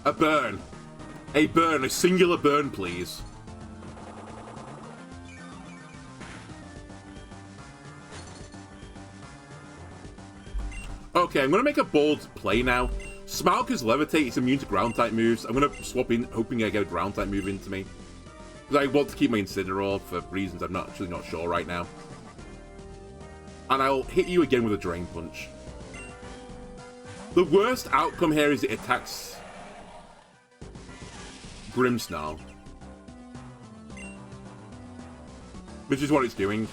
[SPEAKER 1] A burn. A burn. A singular burn, please. Okay, I'm going to make a bold play now. Smaug is Levitate, it's immune to ground-type moves. I'm going to swap in, hoping I get a ground-type move into me. Because I want to keep my Incineroar for reasons I'm actually not sure right now. And I'll hit you again with a Drain Punch. The worst outcome here is it attacks Grimmsnarl. Which is what it's doing.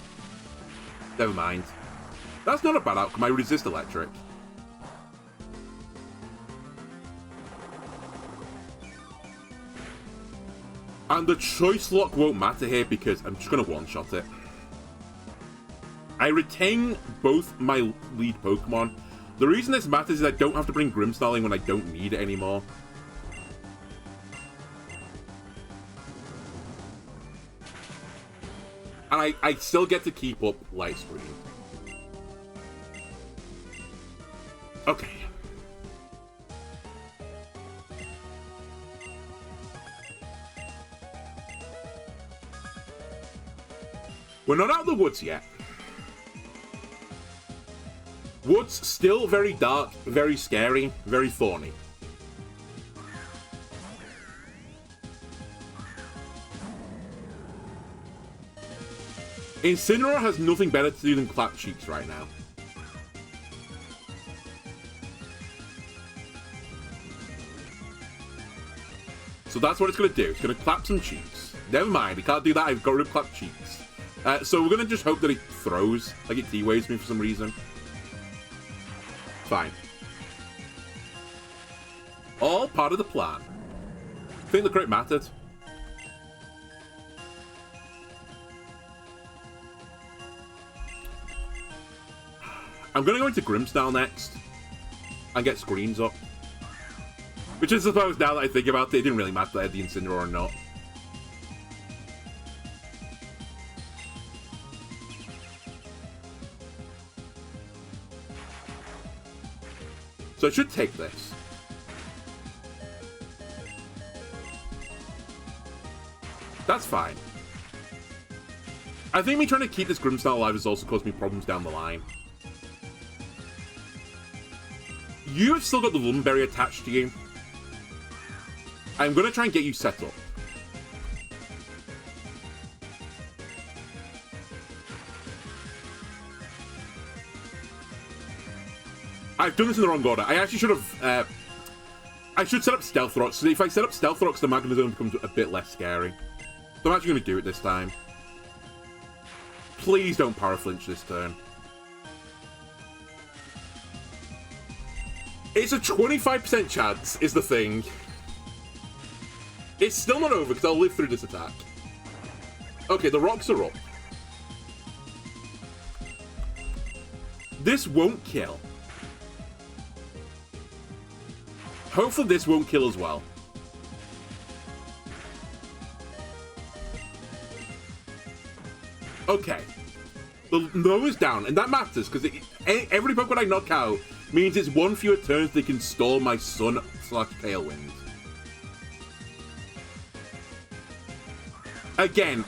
[SPEAKER 1] Never mind. That's not a bad outcome, I resist Electric. And the Choice Lock won't matter here because I'm just going to one-shot it. I retain both my lead Pokemon. The reason this matters is I don't have to bring Grimmsnarl in when I don't need it anymore. And I still get to keep up Light Screen. Okay. We're not out of the woods yet. Woods still very dark, very scary, very thorny. Incineroar has nothing better to do than clap cheeks right now. So that's what it's going to do. It's going to clap some cheeks. Never mind, it can't do that. I've got rid of clap cheeks. So we're going to just hope that it throws, like it T-waves me for some reason. Fine. All part of the plan. I think the crit mattered. I'm going to go into Grimmsnarl next and get screens up. Which I suppose, now that I think about it, it didn't really matter that I had the Incineroar or not. So I should take this. That's fine. I think me trying to keep this Grimmsnarl alive has also caused me problems down the line. You have still got the Lumberry attached to you. I'm going to try and get you set up. I've done this in the wrong order. I actually should have... I should set up Stealth Rocks. So if I set up Stealth Rocks, the Magnezone becomes a bit less scary. So I'm actually going to do it this time. Please don't Power Flinch this turn. It's a 25% chance, is the thing. It's still not over, because I'll live through this attack. Okay, the rocks are up. This won't kill. Hopefully this won't kill as well. Okay. The low is down, and that matters, because every Pokemon I knock out means it's one fewer turns they can stall my Sun/Tailwind. Again,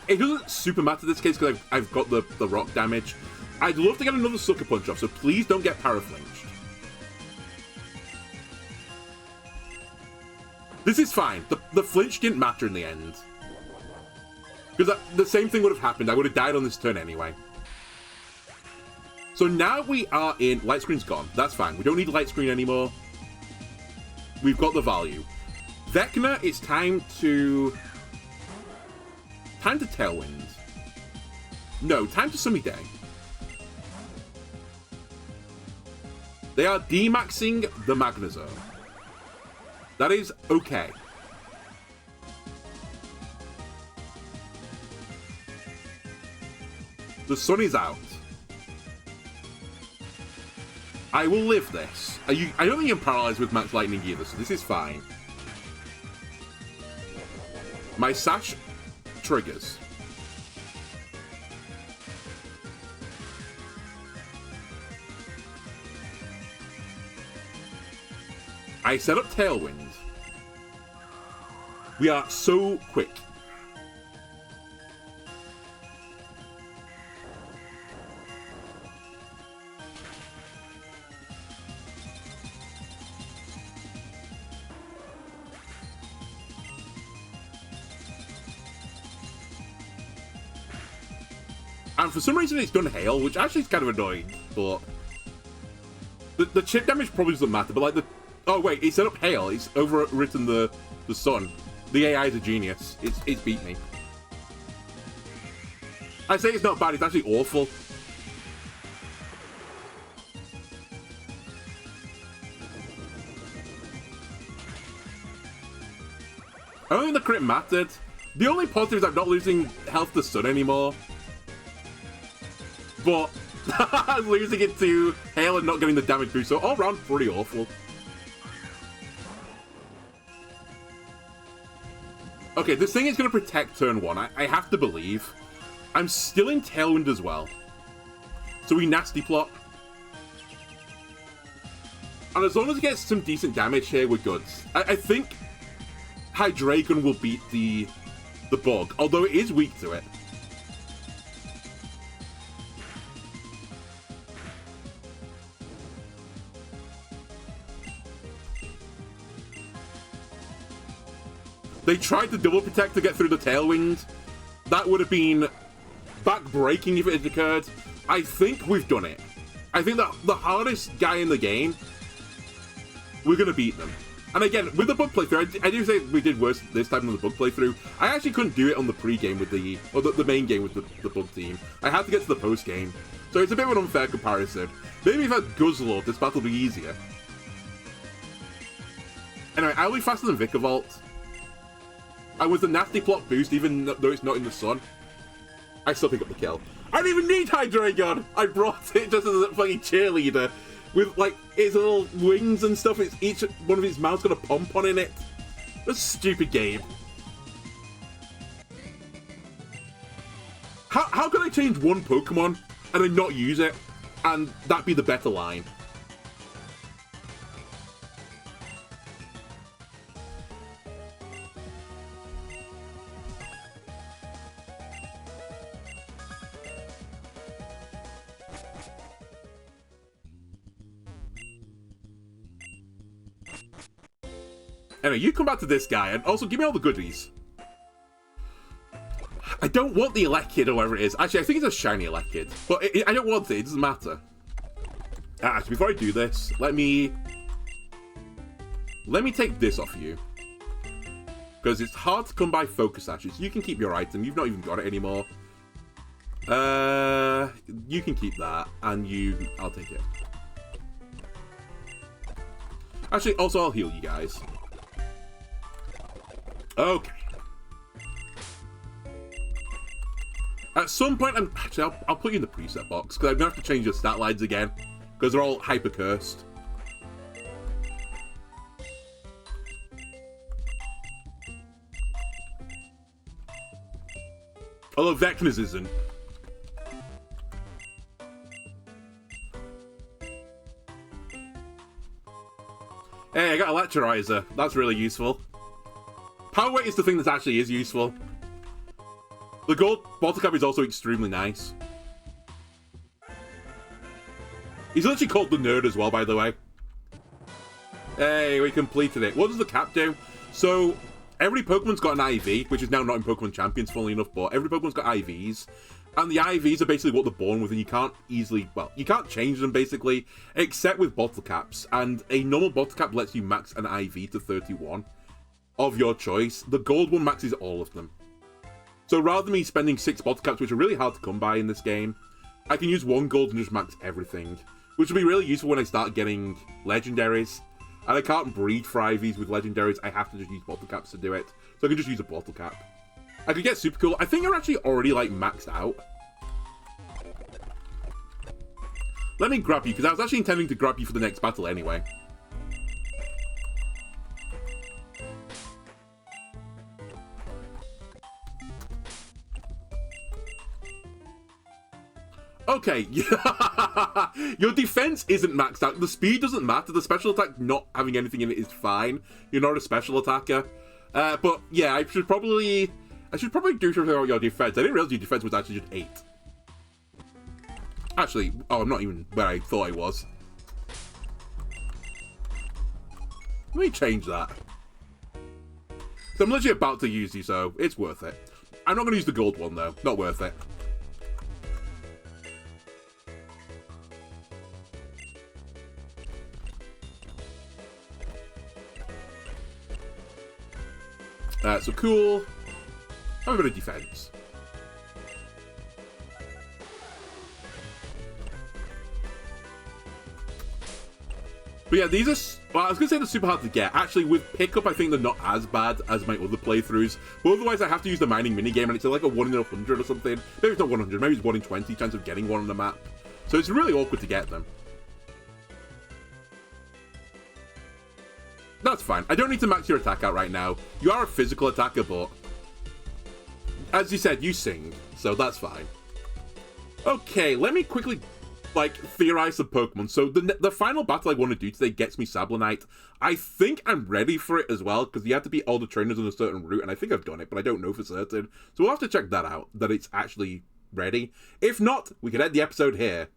[SPEAKER 1] it doesn't super matter in this case because I've got the rock damage. I'd love to get another Sucker Punch off, so please don't get Power Flinched. This is fine. The flinch didn't matter in the end. Because the same thing would have happened. I would have died on this turn anyway. So now we are in... Light Screen's gone. That's fine. We don't need Light Screen anymore. We've got the value. Vecna, it's time to... Time to Tailwind. No, time to Sunny Day. They are demaxing the Magnezone. That is okay. The sun is out. I will live this. I don't think I'm paralyzed with Max Lightning either, so this is fine. My Sash triggers. I set up Tailwind. We are so quick. And for some reason it's done hail, which actually is kind of annoying, but... The chip damage probably doesn't matter, but like the... Oh wait, it set up hail, it's overwritten the sun. The AI is a genius. It's beat me. I say it's not bad, it's actually awful. I don't think the crit mattered. The only positive is I'm not losing health to sun anymore. But I'm losing it to hail and not getting the damage boost, so all around pretty awful. Okay, this thing is going to protect turn one. I have to believe. I'm still in Tailwind as well. So we Nasty Plot. And as long as it gets some decent damage here, we're good. I think Hydreigon will beat the bug, although it is weak to it. They tried to double protect to get through the Tailwind. That would have been back-breaking if it had occurred. I think we've done it. I think that the hardest guy in the game, we're going to beat them. And again, with the bug playthrough, I do say we did worse this time than the bug playthrough. I actually couldn't do it on the pre-game with the main game with the bug team. I had to get to the post-game. So it's a bit of an unfair comparison. Maybe if I had Guzzlord, this battle would be easier. Anyway, I'll be faster than Vikavolt. And with the Nasty Plot boost, even though it's not in the sun, I still pick up the kill. I don't even need Hydreigon! I brought it just as a fucking cheerleader. With, like, its little wings and stuff, it's each one of its mouths got a pom-pom in it. That's a stupid game. How can I change one Pokemon and then not use it, and that be the better line? Anyway, you come back to this guy, and also give me all the goodies. I don't want the Elec Kid or whatever it is. Actually, I think it's a shiny Elec Kid. But I don't want it, it doesn't matter. Actually, before I do this, let me take this off you. Because it's hard to come by focus ashes. You can keep your item. You've not even got it anymore. You can keep that, and I'll take it. Actually, also, I'll heal you guys. Okay. At some point, I'll put you in the preset box, because I'm going to have to change your stat lines again, because they're all hyper-cursed. Although Vector's isn't. Hey, I got Electirizer. That's really useful. Power Weight is the thing that actually is useful. The gold bottle cap is also extremely nice. He's literally called the Nerd as well, by the way. Hey, we completed it. What does the cap do? So, every Pokemon's got an IV, which is now not in Pokemon Champions, funnily enough, but every Pokemon's got IVs. And the IVs are basically what they're born with, and you can't easily, well, you can't change them, basically, except with bottle caps. And a normal bottle cap lets you max an IV to 31 of your choice. The gold one maxes all of them. So rather than me spending 6 bottle caps, which are really hard to come by in this game, I can use 1 gold and just max everything, which will be really useful when I start getting legendaries. And I can't breed for IVs with legendaries, I have to just use bottle caps to do it. So I can just use a bottle cap. I could get super cool. I think they're actually already, like, maxed out. Let me grab you, because I was actually intending to grab you for the next battle anyway. Okay, your defense isn't maxed out. The speed doesn't matter. The special attack not having anything in it is fine. You're not a special attacker. But yeah, I should probably do something about your defense. I didn't realize your defense was actually just 8. Actually, oh, I'm not even where I thought I was. Let me change that. So I'm literally about to use you, so it's worth it. I'm not going to use the gold one, though. Not worth it. So cool. Have a bit of defense. But yeah, these are, well, I was going to say they're super hard to get. Actually, with pickup, I think they're not as bad as my other playthroughs. But otherwise, I have to use the mining minigame, and it's like a 1 in 100 or something. Maybe it's not 100, maybe it's 1 in 20 chance of getting one on the map. So it's really awkward to get them. That's fine. I don't need to max your attack out right now. You are a physical attacker, but as you said, you sing, so that's fine. Okay, let me quickly, like, theorize some Pokemon. So the final battle I want to do today gets me Salenite. I think I'm ready for it as well, because you have to beat all the trainers on a certain route, and I think I've done it, but I don't know for certain. So we'll have to check that out, that it's actually ready. If not, we can end the episode here.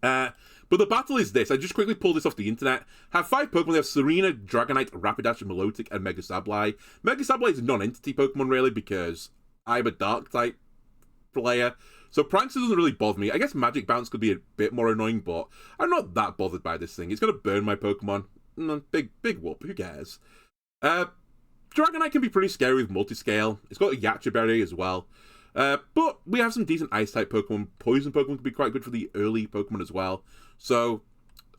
[SPEAKER 1] But the battle is this. I just quickly pulled this off the internet. Have 5 Pokemon. They have Serena, Dragonite, Rapidash, Milotic, and Mega Sableye. Mega Sableye is a non-entity Pokemon, really, because I'm a Dark-type player. So Prankster doesn't really bother me. I guess Magic Bounce could be a bit more annoying, but I'm not that bothered by this thing. It's going to burn my Pokemon. Big whoop. Who cares? Dragonite can be pretty scary with Multiscale. It's got a Yacha Berry as well. But we have some decent Ice-type Pokemon. Poison Pokemon can be quite good for the early Pokemon as well. So,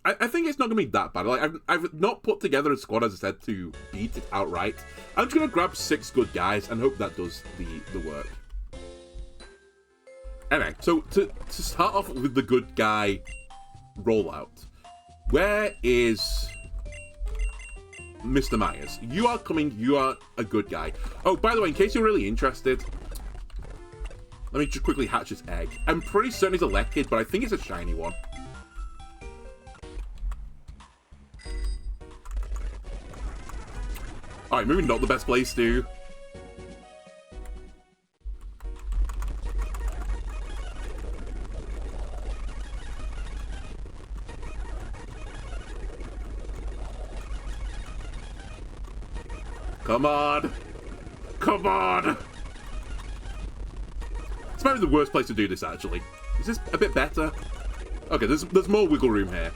[SPEAKER 1] I think it's not going to be that bad. Like, I've not put together a squad, as I said, to beat it outright. I'm just going to grab 6 good guys and hope that does the work. Anyway, so to start off with the good guy rollout, where is Mr. Myers? You are coming, you are a good guy. Oh, by the way, in case you're really interested, let me just quickly hatch this egg. I'm pretty certain it's a Lekid, but I think it's a shiny one. Alright, maybe not the best place to. Come on! Come on! It's maybe the worst place to do this, actually. Is this a bit better? Okay, there's more wiggle room here.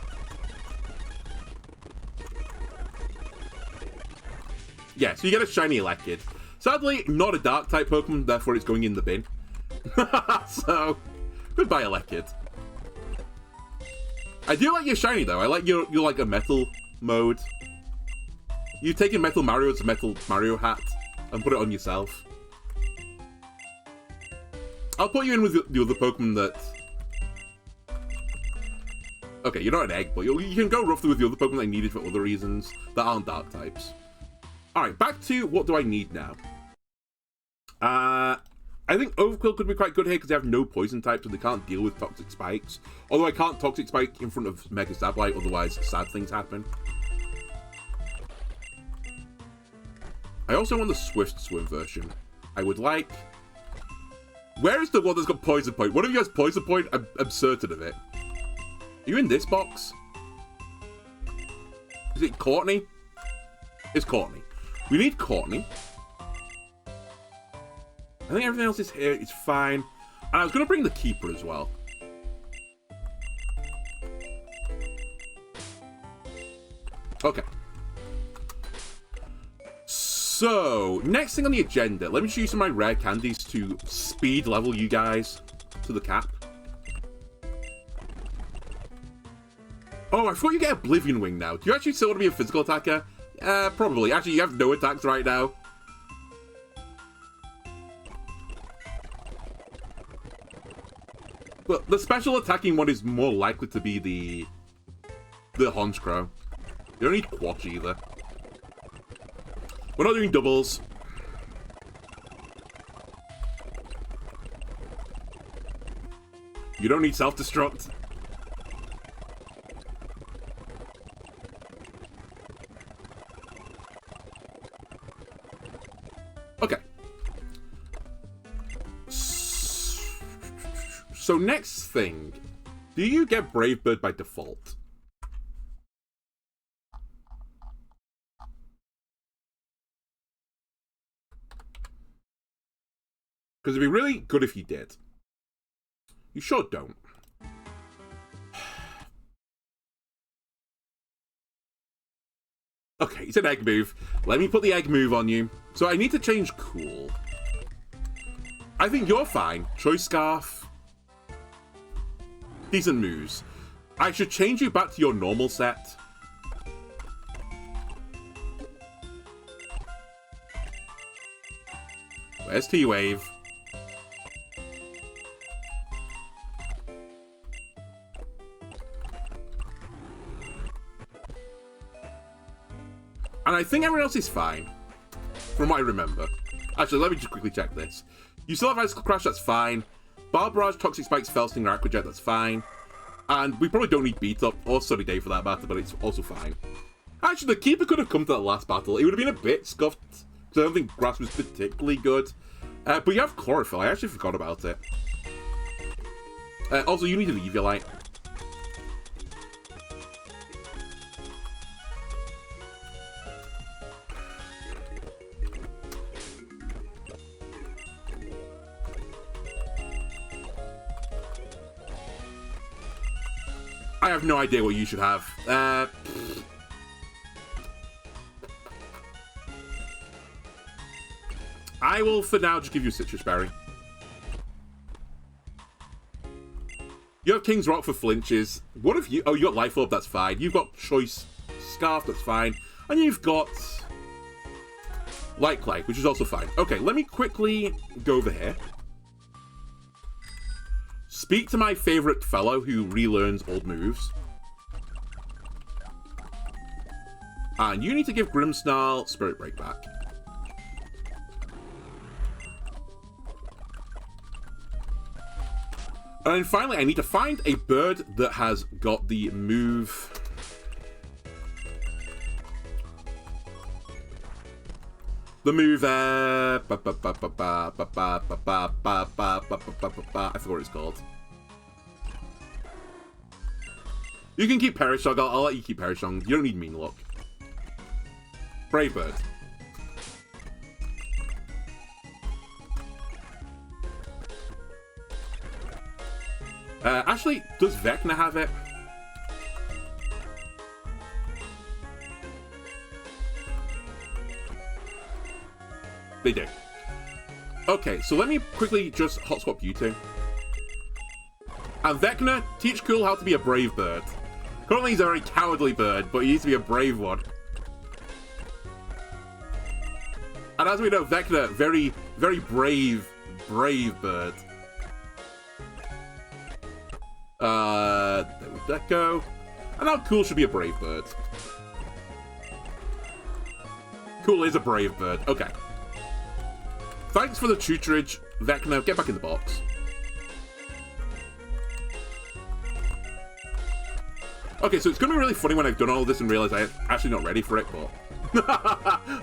[SPEAKER 1] Yeah, so you get a shiny Elekid. Sadly, not a dark type Pokemon, therefore it's going in the bin. So, goodbye Elekid. I do like your shiny though. I like your like a metal mode. You've taken Metal Mario's Metal Mario hat and put it on yourself. I'll put you in with the other Pokemon that... Okay, you're not an egg, but you can go roughly with the other Pokemon I needed for other reasons that aren't dark types. Alright, back to what do I need now. I think Overqwil could be quite good here because they have no poison type, so they can't deal with Toxic Spikes. Although I can't Toxic Spike in front of Mega Sableye, otherwise sad things happen. I also want the Swift Swim version. I would like... Where is the one that's got Poison Point? One of you has Poison Point? I'm certain of it. Are you in this box? Is it Courtney? It's Courtney. We need Courtney. I think everything else is here. It's fine. And I was going to bring the Keeper as well. Okay. So, next thing on the agenda, let me show you some of my rare candies to speed level you guys to the cap. Oh, I thought you get Oblivion Wing now. Do you actually still want to be a physical attacker? Probably. Actually, you have no attacks right now. Well, the special attacking one is more likely to be the Honchkrow. You don't need Quatch either. We're not doing doubles. You don't need self-destruct. Okay. So next thing, do you get Brave Bird by default? Because it'd be really good if you did. You sure don't. Okay, it's an egg move. Let me put the egg move on you. So I need to change cool. I think you're fine. Choice Scarf. Decent moves. I should change you back to your normal set. Where's T-Wave? And I think everyone else is fine, from what I remember. Actually, let me just quickly check this. You still have Icicle Crash, that's fine. Barbarage, Toxic Spikes, Fell Sting, or Aqua Jet, that's fine. And we probably don't need Beat Up, or Sunny Day for that matter, but it's also fine. Actually, the Keeper could have come to that last battle. It would have been a bit scuffed, because I don't think Grass was particularly good. But you have Chlorophyll, I actually forgot about it. Also, you need to leave your light. I have no idea what you should have. I will, for now, just give you a Citrus Berry. You have King's Rock for flinches. What have you... Oh, you got Life Orb, that's fine. You've got Choice Scarf, that's fine. And you've got Light Clay, which is also fine. Okay, let me quickly go over here. Speak to my favourite fellow who relearns old moves. And you need to give Grimmsnarl Spirit Break back. And then finally, I need to find a bird that has got the move... The move, I forgot what it's called. You can keep Perishong, I'll let you keep Perishong. You don't need Mean Look. Brave Bird. Actually, does Vecna have it? They do. Okay, so let me quickly just hot swap you two. And Vecna, teach Cool how to be a brave bird. Currently he's a very cowardly bird, but he needs to be a brave one. And as we know, Vecna, very, very brave bird. There we go. And now Cool should be a brave bird. Cool is a brave bird. Okay. Thanks for the tutorage, Vecna. Get back in the box. Okay, so it's going to be really funny when I've done all this and realize I'm actually not ready for it, but...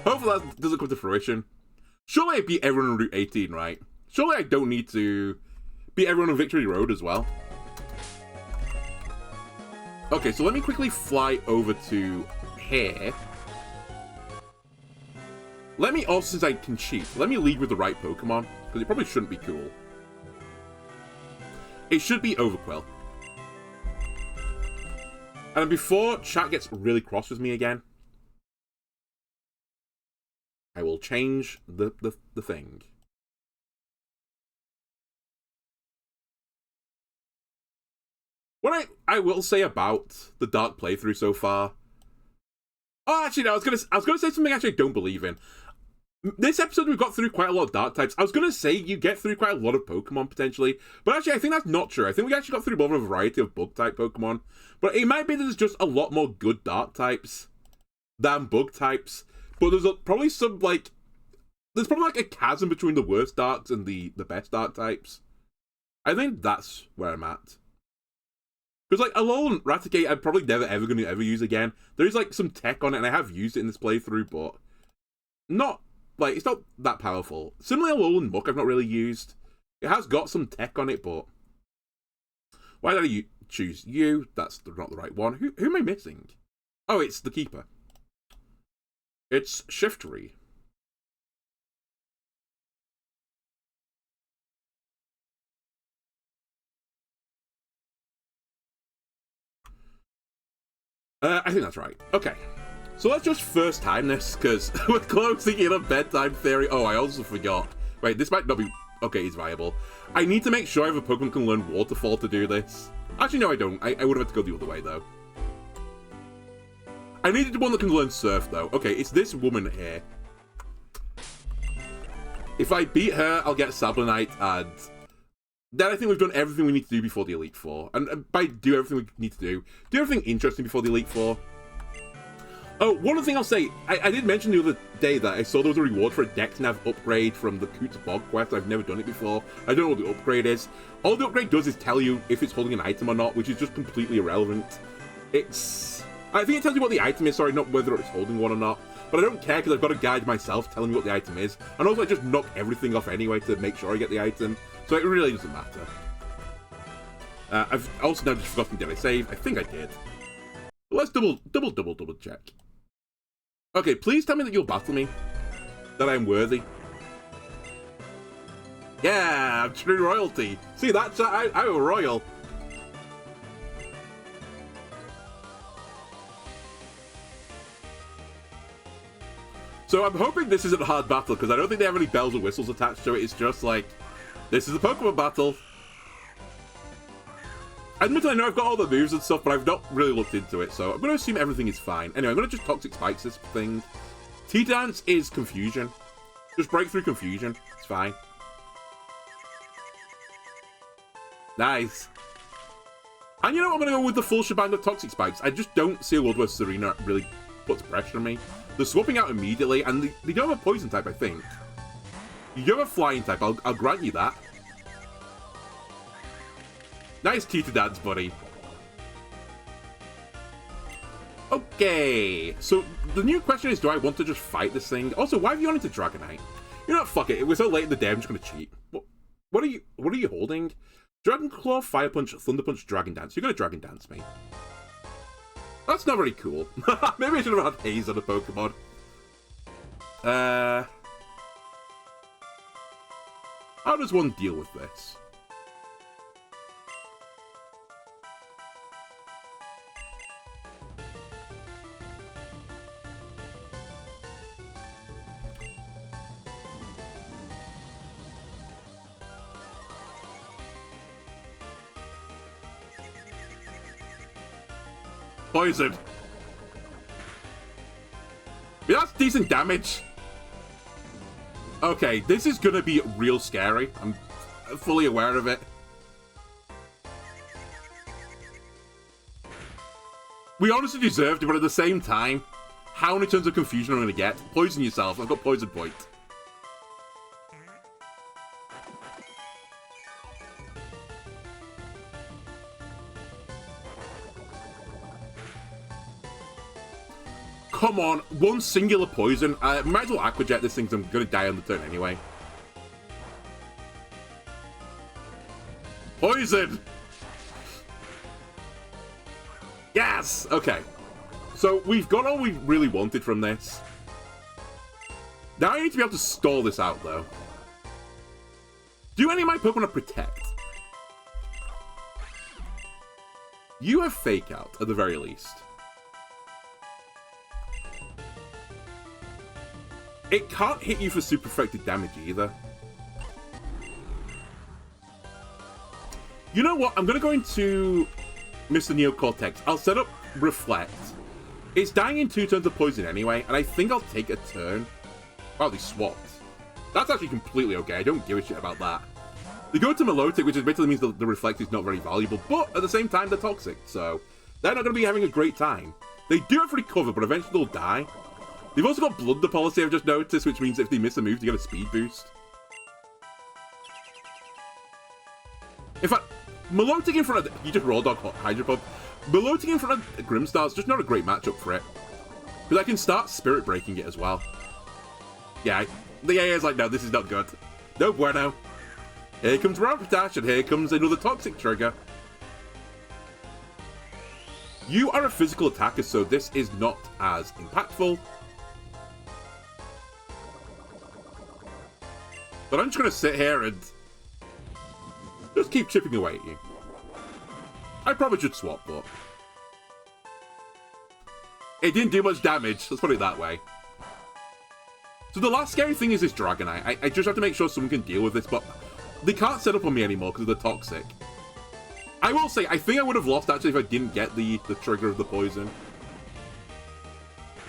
[SPEAKER 1] hopefully that doesn't come to fruition. Surely I beat everyone on Route 18, right? Surely I don't need to beat everyone on Victory Road as well. Okay, so let me quickly fly over to here. Let me also, since I can cheat, let me lead with the right Pokemon, because it probably shouldn't be Cool. It should be Overquill. And before chat gets really cross with me again, I will change the thing. What I will say about the Dark playthrough so far... Oh, actually, no, I was gonna say something actually I don't believe in. This episode, we've got through quite a lot of Dark types. I was going to say you get through quite a lot of Pokemon, potentially. But actually, I think that's not true. I think we actually got through more of a variety of Bug-type Pokemon. But it might be that there's just a lot more good Dark types than Bug types. But there's probably some, like... There's probably, like, a chasm between the worst Darks and the best Dark types. I think that's where I'm at. Because, like, Alolan Raticate, I'm probably never, ever going to ever use again. There is, like, some tech on it, and I have used it in this playthrough, but... Not... Like, it's not that powerful. Similarly, Alolan Muck I've not really used. It has got some tech on it, but... Why did I choose you? That's not the right one. Who am I missing? Oh, it's the Keeper. It's Shiftry. I think that's right. Okay. So let's just first time this, because we're closing in on bedtime theory. Oh, I also forgot. Wait, this might not be... Okay, it's viable. I need to make sure I have a Pokemon can learn Waterfall to do this. Actually, no, I don't. I would have had to go the other way, though. I needed one that can learn Surf, though. Okay, it's this woman here. If I beat her, I'll get Salenite, and... Then I think we've done everything we need to do before the Elite Four. And by do everything we need to do everything interesting before the Elite Four. Oh, one other thing I'll say, I did mention the other day that I saw there was a reward for a Dex Nav upgrade from the Coots Bog quest. I've never done it before. I don't know what the upgrade is. All the upgrade does is tell you if it's holding an item or not, which is just completely irrelevant. I think it tells you what the item is, sorry, not whether it's holding one or not. But I don't care because I've got a guide myself telling me what the item is. And also I just knock everything off anyway to make sure I get the item. So it really doesn't matter. I've also now just forgotten, did I save? I think I did. But let's double check. Okay, please tell me that you'll battle me. That I'm worthy. Yeah, I'm true royalty. See that chat? I'm a royal. So I'm hoping this isn't a hard battle, because I don't think they have any bells or whistles attached to it. It's just like, this is a Pokemon battle. Admittedly, I know I've got all the moves and stuff, but I've not really looked into it, so I'm going to assume everything is fine. Anyway, I'm going to just Toxic Spikes this thing. T-Dance is Confusion. Just break through Confusion. It's fine. Nice. And you know what? I'm going to go with the full shebang of Toxic Spikes. I just don't see a world where Serena really puts pressure on me. They're swapping out immediately, and they don't have a Poison type, I think. You do have a Flying type, I'll grant you that. Nice T-Dance, buddy. Okay, so the new question is, do I want to just fight this thing? Also, why have you gone into Dragonite? You know what, fuck it. It was so late in the day, I'm just gonna cheat. What are you holding? Dragon Claw, Fire Punch, Thunder Punch, Dragon Dance. You're gonna Dragon Dance me. That's not very cool. Maybe I should have had Haze on a Pokemon. How does one deal with this? Poison. Yeah, that's decent damage. Okay, this is gonna be real scary. I'm fully aware of it. We honestly deserved it, but at the same time, how many turns of confusion am I gonna get? Poison yourself. I've got poison point. Come on, one singular poison. I might as well Aqua Jet this thing, I'm gonna die on the turn anyway. Poison! Yes! Okay. So we've got all we really wanted from this. Now I need to be able to stall this out, though. Do any of my Pokemon Protect? You have Fake Out, at the very least. It can't hit you for super effective damage either. You know what? I'm going to go into Mr. Neocortex. I'll set up Reflect. It's dying in 2 turns of poison anyway, and I think I'll take a turn. Wow, they swapped. That's actually completely okay. I don't give a shit about that. They go to Milotic, which basically means the Reflect is not very valuable, but at the same time, they're toxic, so they're not going to be having a great time. They do have recover, but eventually they'll die. They've also got Blunder Policy, I've just noticed, which means if they miss a move, they get a speed boost. In fact, Milotic in front of... You just Raw Dog Hydro Pump. Milotic in front of Grimstar is just not a great matchup for it. Because I can start Spirit Breaking it as well. Yeah, the AA is like, no, this is not good. No bueno. Here comes Rapidash, and here comes another Toxic Trigger. You are a physical attacker, so this is not as impactful. But I'm just going to sit here and just keep chipping away at you. I probably should swap, but it didn't do much damage, let's put it that way. So the last scary thing is this Dragonite. I just have to make sure someone can deal with this, but they can't set up on me anymore because they're toxic. I will say, I think I would have lost actually if I didn't get the trigger of the poison.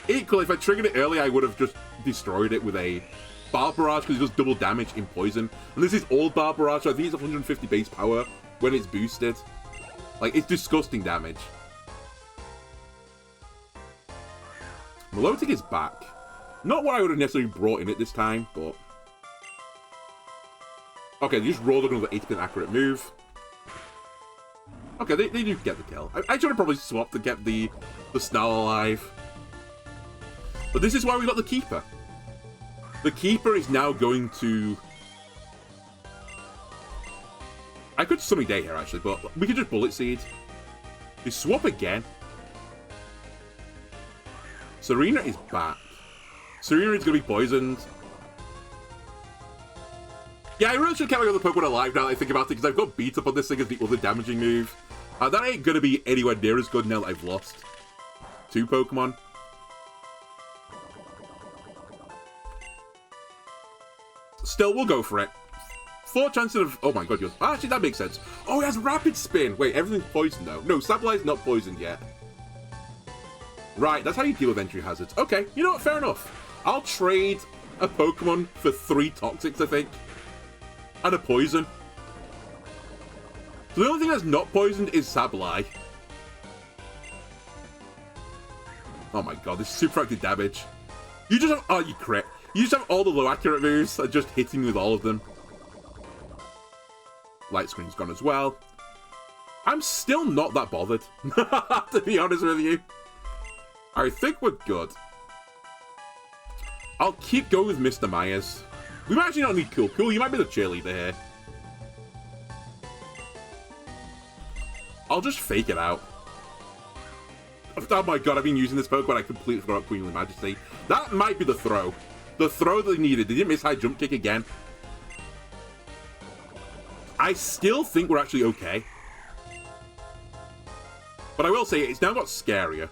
[SPEAKER 1] Equally, if I triggered it early, I would have just destroyed it with a Barb Barrage because it does double damage in poison. And this is all Barb Barrage, so I think it's 150 base power when it's boosted. Like, it's disgusting damage. Milotic is back. Not what I would have necessarily brought in it this time, but... Okay, they just rolled another 80% accurate move. Okay, they do get the kill. I should have probably swapped to get the Snarl alive. But this is why we got the Keeper. The Keeper is now going to... I could Sunny Day here, actually, but we could just Bullet Seed. They swap again. Serena is back. Serena is going to be poisoned. Yeah, I really should keep my other Pokemon alive now that I think about it, because I've got beat up on this thing as the other damaging move. That ain't going to be anywhere near as good now that I've lost 2 Pokemon. Still, we'll go for it. 4 chances of... Oh my god, yours... Actually, that makes sense. Oh, it has Rapid Spin. Wait, everything's poisoned, though. No, Sableye not poisoned yet. Right, that's how you deal with entry hazards. Okay, you know what? Fair enough. I'll trade a Pokemon for 3 Toxics, I think. And a Poison. So the only thing that's not poisoned is Sableye. Oh my god, this is super active damage. You just have... Oh, you crit. You just have all the low accurate moves and just hitting me with all of them. Light Screen's gone as well. I'm still not that bothered, to be honest with you. I think we're good. I'll keep going with Mr. Myers. We might actually not need Cool. Cool, you might be the cheerleader here. I'll just fake it out. Oh my god, I've been using this Pokemon, I completely forgot Queenly Majesty. That might be the throw. The throw that they needed. They didn't miss high jump kick again. I still think we're actually okay. But I will say, it's now got scarier.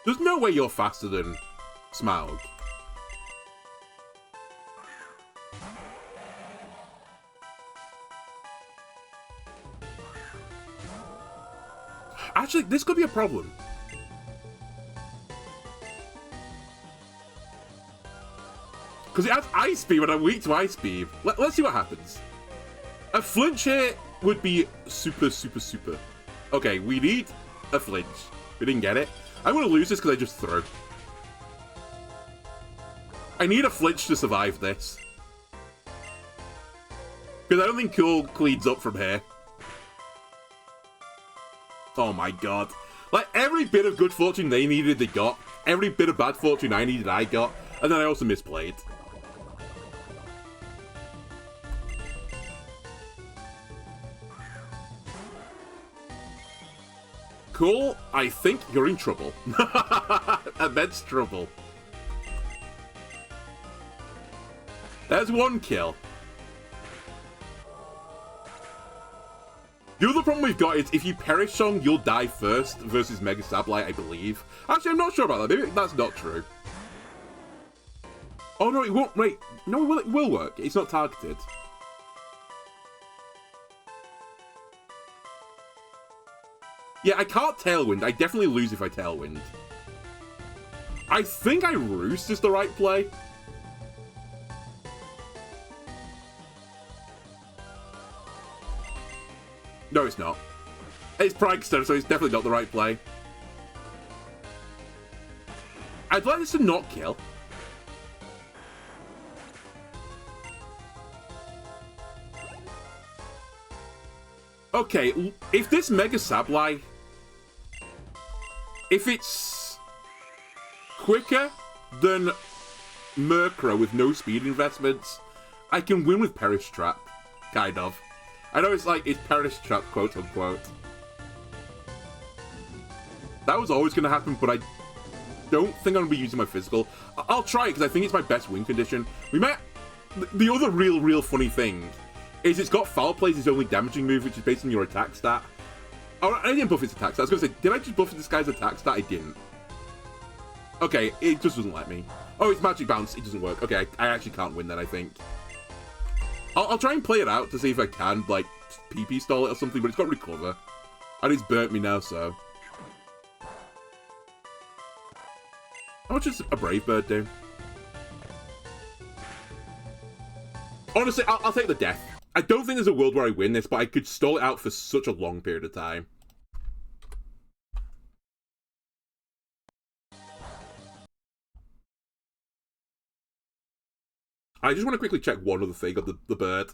[SPEAKER 1] There's no way you're faster than Smaug. Actually, this could be a problem. Because it has Ice Beam and I'm weak to Ice Beam. Let's see what happens. A flinch here would be super, super, super. Okay, we need a flinch. We didn't get it. I'm going to lose this because I just threw. I need a flinch to survive this. Because I don't think Cool cleans up from here. Oh my god. Like, every bit of good fortune they needed, they got. Every bit of bad fortune I needed, I got. And then I also misplayed. Cool, I think you're in trouble. Immense trouble. There's one kill. The other problem we've got is if you perish Song, you'll die first versus Mega Sableye, I believe. Actually, I'm not sure about that. Maybe that's not true. Oh, no, it won't. Wait. No, it will work. It's not targeted. Yeah, I can't Tailwind. I definitely lose if I Tailwind. I think I Roost is the right play. No, it's not. It's Prankster, so it's definitely not the right play. I'd like this to not kill. Okay, if this Mega Sableye... If it's quicker than Murkrow with no speed investments, I can win with Perish Trap. Kind of. I know it's like, it's Perish Trap, quote unquote. That was always going to happen, but I don't think I'm going to be using my physical. I'll try it, because I think it's my best win condition. We might... The other real funny thing is it's got Foul Play as its only damaging move, which is based on your attack stat. Oh, I didn't buff its attack stat. I was going to say, did I just buff this guy's attack stat? I didn't. Okay, it just doesn't let me. Oh, it's Magic Bounce. It doesn't work. Okay, I actually can't win then, I think. I'll try and play it out to see if I can, like, PP stall it or something, but it's got Recover. And it's burnt me now, so... How much does a Brave Bird do? Honestly, I'll take the death. I don't think there's a world where I win this, but I could stall it out for such a long period of time. I just want to quickly check one other thing of the bird.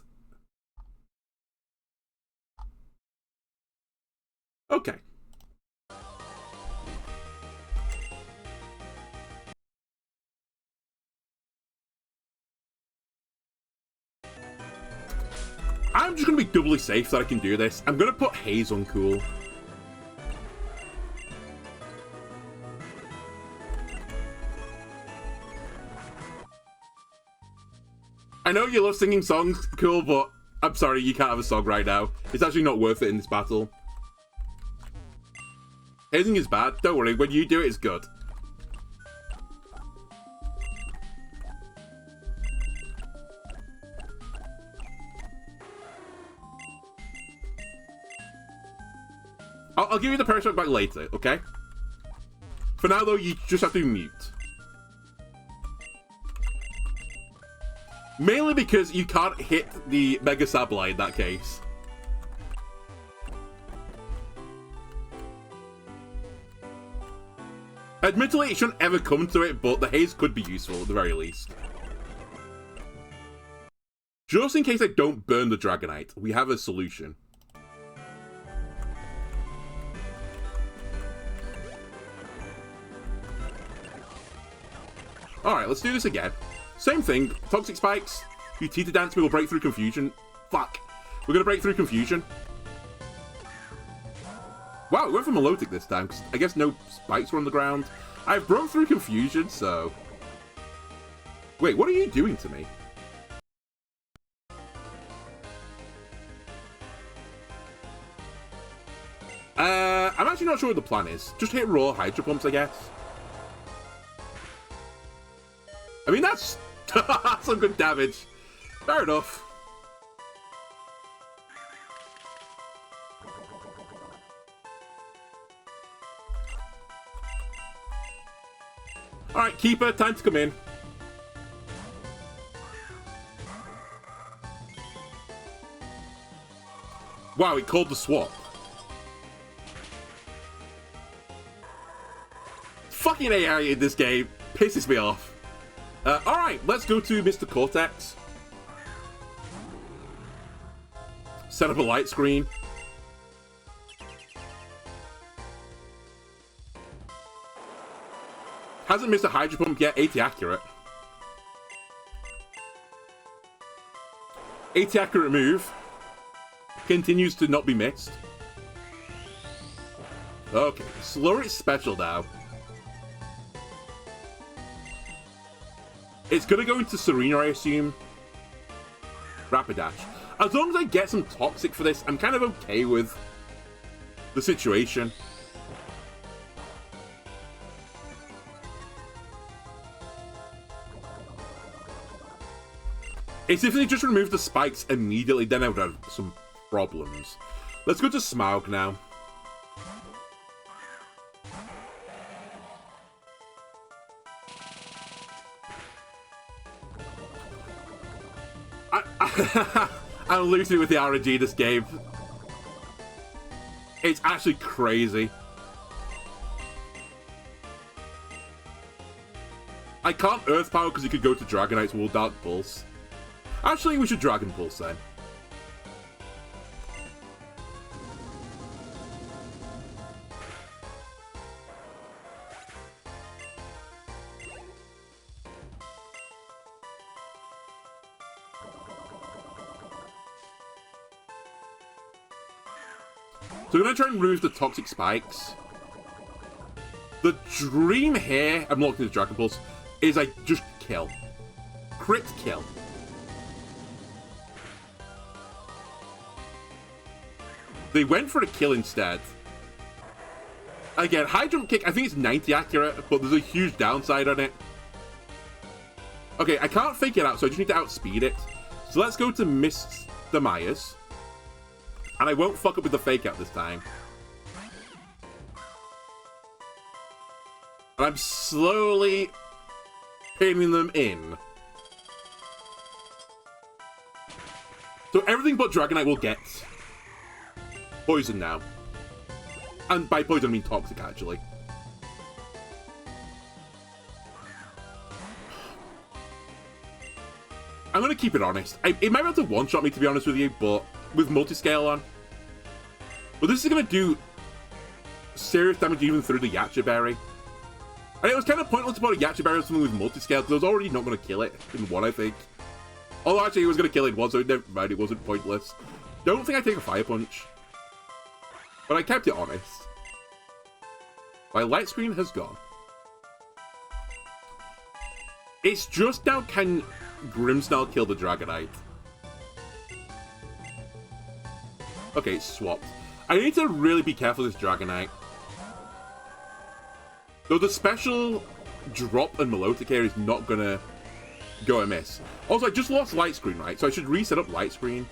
[SPEAKER 1] Okay. I'm just going to be doubly safe that I can do this. I'm going to put Haze on Cool. I know you love singing songs, Cool, but I'm sorry, you can't have a song right now. It's actually not worth it in this battle. Hazing is bad. Don't worry, when you do it, it's good. I'll give you the Perish back later, okay? For now, though, you just have to mute. Mainly because you can't hit the Mega Sableye in that case. Admittedly, it shouldn't ever come to it, but the Haze could be useful at the very least. Just in case I don't burn the Dragonite, we have a solution. Alright, let's do this again. Same thing. Toxic Spikes. You Teeter Dance me will break through Confusion. Fuck. We're gonna break through Confusion. Wow, we went for Milotic this time, because I guess no spikes were on the ground. I've broke through Confusion, so... Wait, what are you doing to me? I'm actually not sure what the plan is. Just hit raw Hydro Pumps, I guess. I mean, that's some good damage. Fair enough. Alright, Keeper, time to come in. Wow, it called the swap. Fucking AI in this game pisses me off. Alright, let's go to Mr. Cortex. Set up a light screen. Hasn't missed a Hydro Pump yet, 80 accurate. 80 accurate move. Continues to not be missed. Okay, Slurry special now. It's gonna go into Serena, I assume. Rapidash. As long as I get some Toxic for this, I'm kind of okay with the situation. It's if they just remove the spikes immediately, then I would have some problems. Let's go to Smaug now. I'm losing with the RNG this game. It's actually crazy. I can't Earth Power because he could go to Dragonite's Wool Dark Pulse. Actually, we should Dragon Pulse then. So we're going to try and remove the Toxic Spikes. The dream here, I'm locked into Dragon Pulse, is I just kill. Crit kill. They went for a kill instead. Again, High Jump Kick, I think it's 90 accurate, but there's a huge downside on it. Okay, I can't fake it out, so I just need to outspeed it. So let's go to Mr. Myers. And I won't fuck up with the fake out this time. And I'm slowly pinning them in. So everything but Dragonite will get poison now. And by poison I mean Toxic, actually. I'm gonna keep it honest. It might be able to one-shot me, to be honest with you, but with multi-scale on. But this is gonna do serious damage even through the Yacha Berry. And it was kind of pointless to put a Yacha Berry or something with multi-scale, because I was already not gonna kill it in one, I think. Although actually it was gonna kill it in one, so never mind, it wasn't pointless. Don't think I take a Fire Punch. But I kept it honest. My light screen has gone. It's just now, can Grimmsnarl kill the Dragonite? Okay, it's swapped. I need to really be careful with this Dragonite. Though the special drop and Milotic here is not gonna go amiss. Also, I just lost light screen, right? So I should reset up light screen.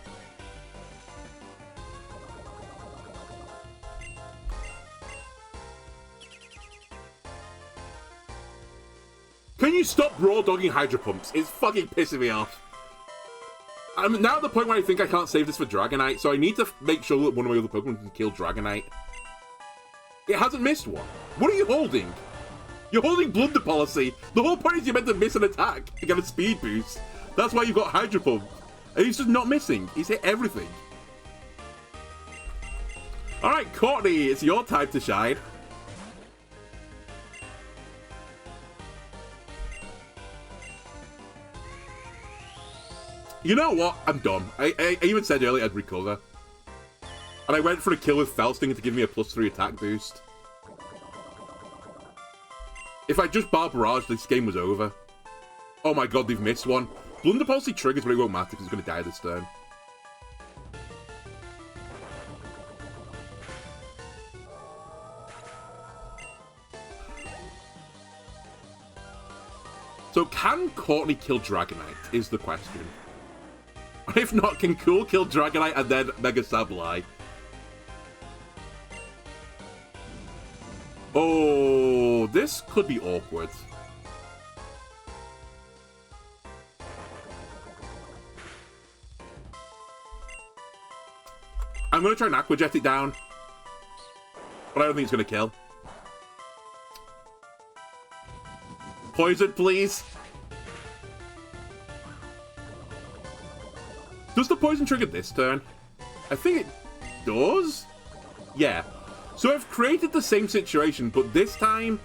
[SPEAKER 1] Can you stop raw dogging Hydro Pumps? It's fucking pissing me off. I'm now at the point where I think I can't save this for Dragonite, so I need to make sure that one of my other Pokemon can kill Dragonite. It hasn't missed one. What are you holding? You're holding Blunder Policy. The whole point is you're meant to miss an attack to get a speed boost. That's why you've got Hydro Pump. And he's just not missing. He's hit everything. Alright, Courtney, it's your time to shine. You know what? I'm done. I even said earlier I'd recover. And I went for a kill with Fell Stinger to give me a +3 attack boost. If I just Bar Barrage, this game was over. Oh my god, they've missed one. Blunder Policy triggers, but it won't matter because it's going to die this turn. So can Courtney kill Dragonite, is the question. If not, can Cool kill Dragonite and then Mega Sableye? Oh, this could be awkward. I'm going to try and Aqua Jet it down. But I don't think it's going to kill. Poison, please. Does the poison trigger this turn? I think it does? Yeah. So I've created the same situation, but this time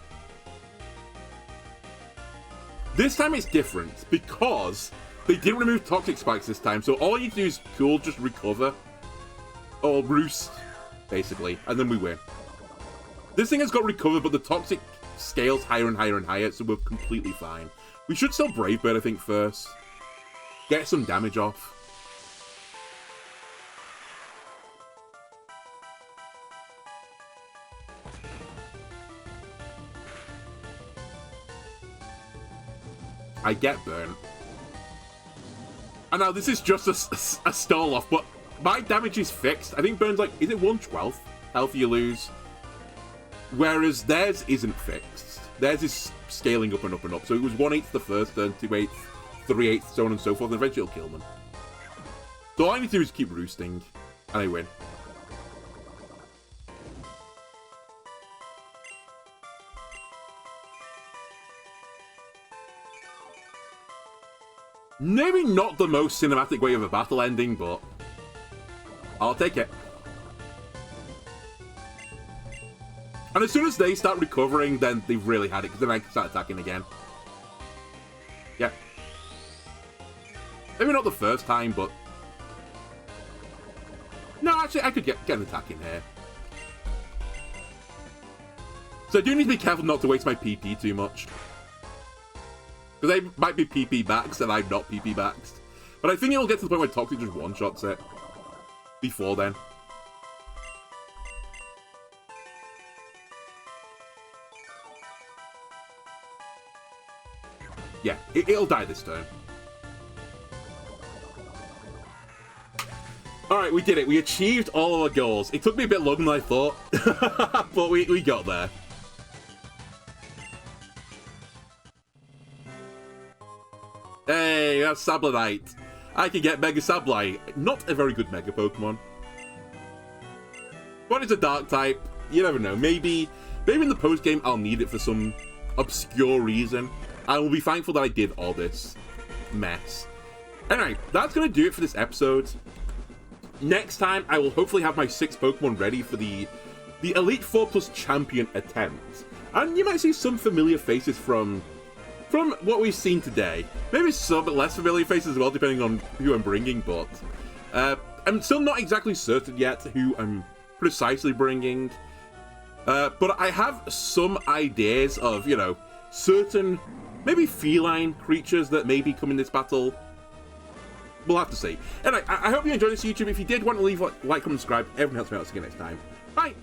[SPEAKER 1] it's different because they didn't remove Toxic Spikes this time. So all you do is cool, just recover. Or roost, basically. And then we win. This thing has got recover, but the Toxic scales higher and higher and higher, so we're completely fine. We should still Brave Bird, I think, first. Get some damage off. I get burnt. And now this is just a stall off, but my damage is fixed. I think Burn's like, is it 1/12 health you lose? Whereas theirs isn't fixed. Theirs is scaling up and up and up. So it was 1/8 the first turn, 2/8, 3/8, so on and so forth, and eventually it'll kill them. So all I need to do is keep roosting, and I win. Maybe not the most cinematic way of a battle ending, but I'll take it. And as soon as they start recovering, then they've really had it, because then I can start attacking again. Yeah. Maybe not the first time, but... No, actually, I could get an attack in here. So I do need to be careful not to waste my PP too much. Because they might be PP backs and I'm not PP backs. But I think it'll get to the point where Toxic just one-shots it. Before then. Yeah, it'll die this turn. Alright, we did it. We achieved all of our goals. It took me a bit longer than I thought. But we got there. Hey, that's Salenite. I can get Mega Sableye. Not a very good Mega Pokemon. But it's a Dark type. You never know. Maybe in the post-game I'll need it for some obscure reason. I will be thankful that I did all this mess. Anyway, that's going to do it for this episode. Next time, I will hopefully have my 6 Pokemon ready for the Elite Four Plus Champion attempt. And you might see some familiar faces from what we've seen today. Maybe some less familiar faces as well, depending on who I'm bringing, but I'm still not exactly certain yet who I'm precisely bringing. But I have some ideas of, you know, certain, maybe feline creatures that maybe come in this battle. We'll have to see. Anyway, I hope you enjoyed this YouTube. If you did, want to leave a like, comment, subscribe. Everyone helps me out. See you next time. Bye!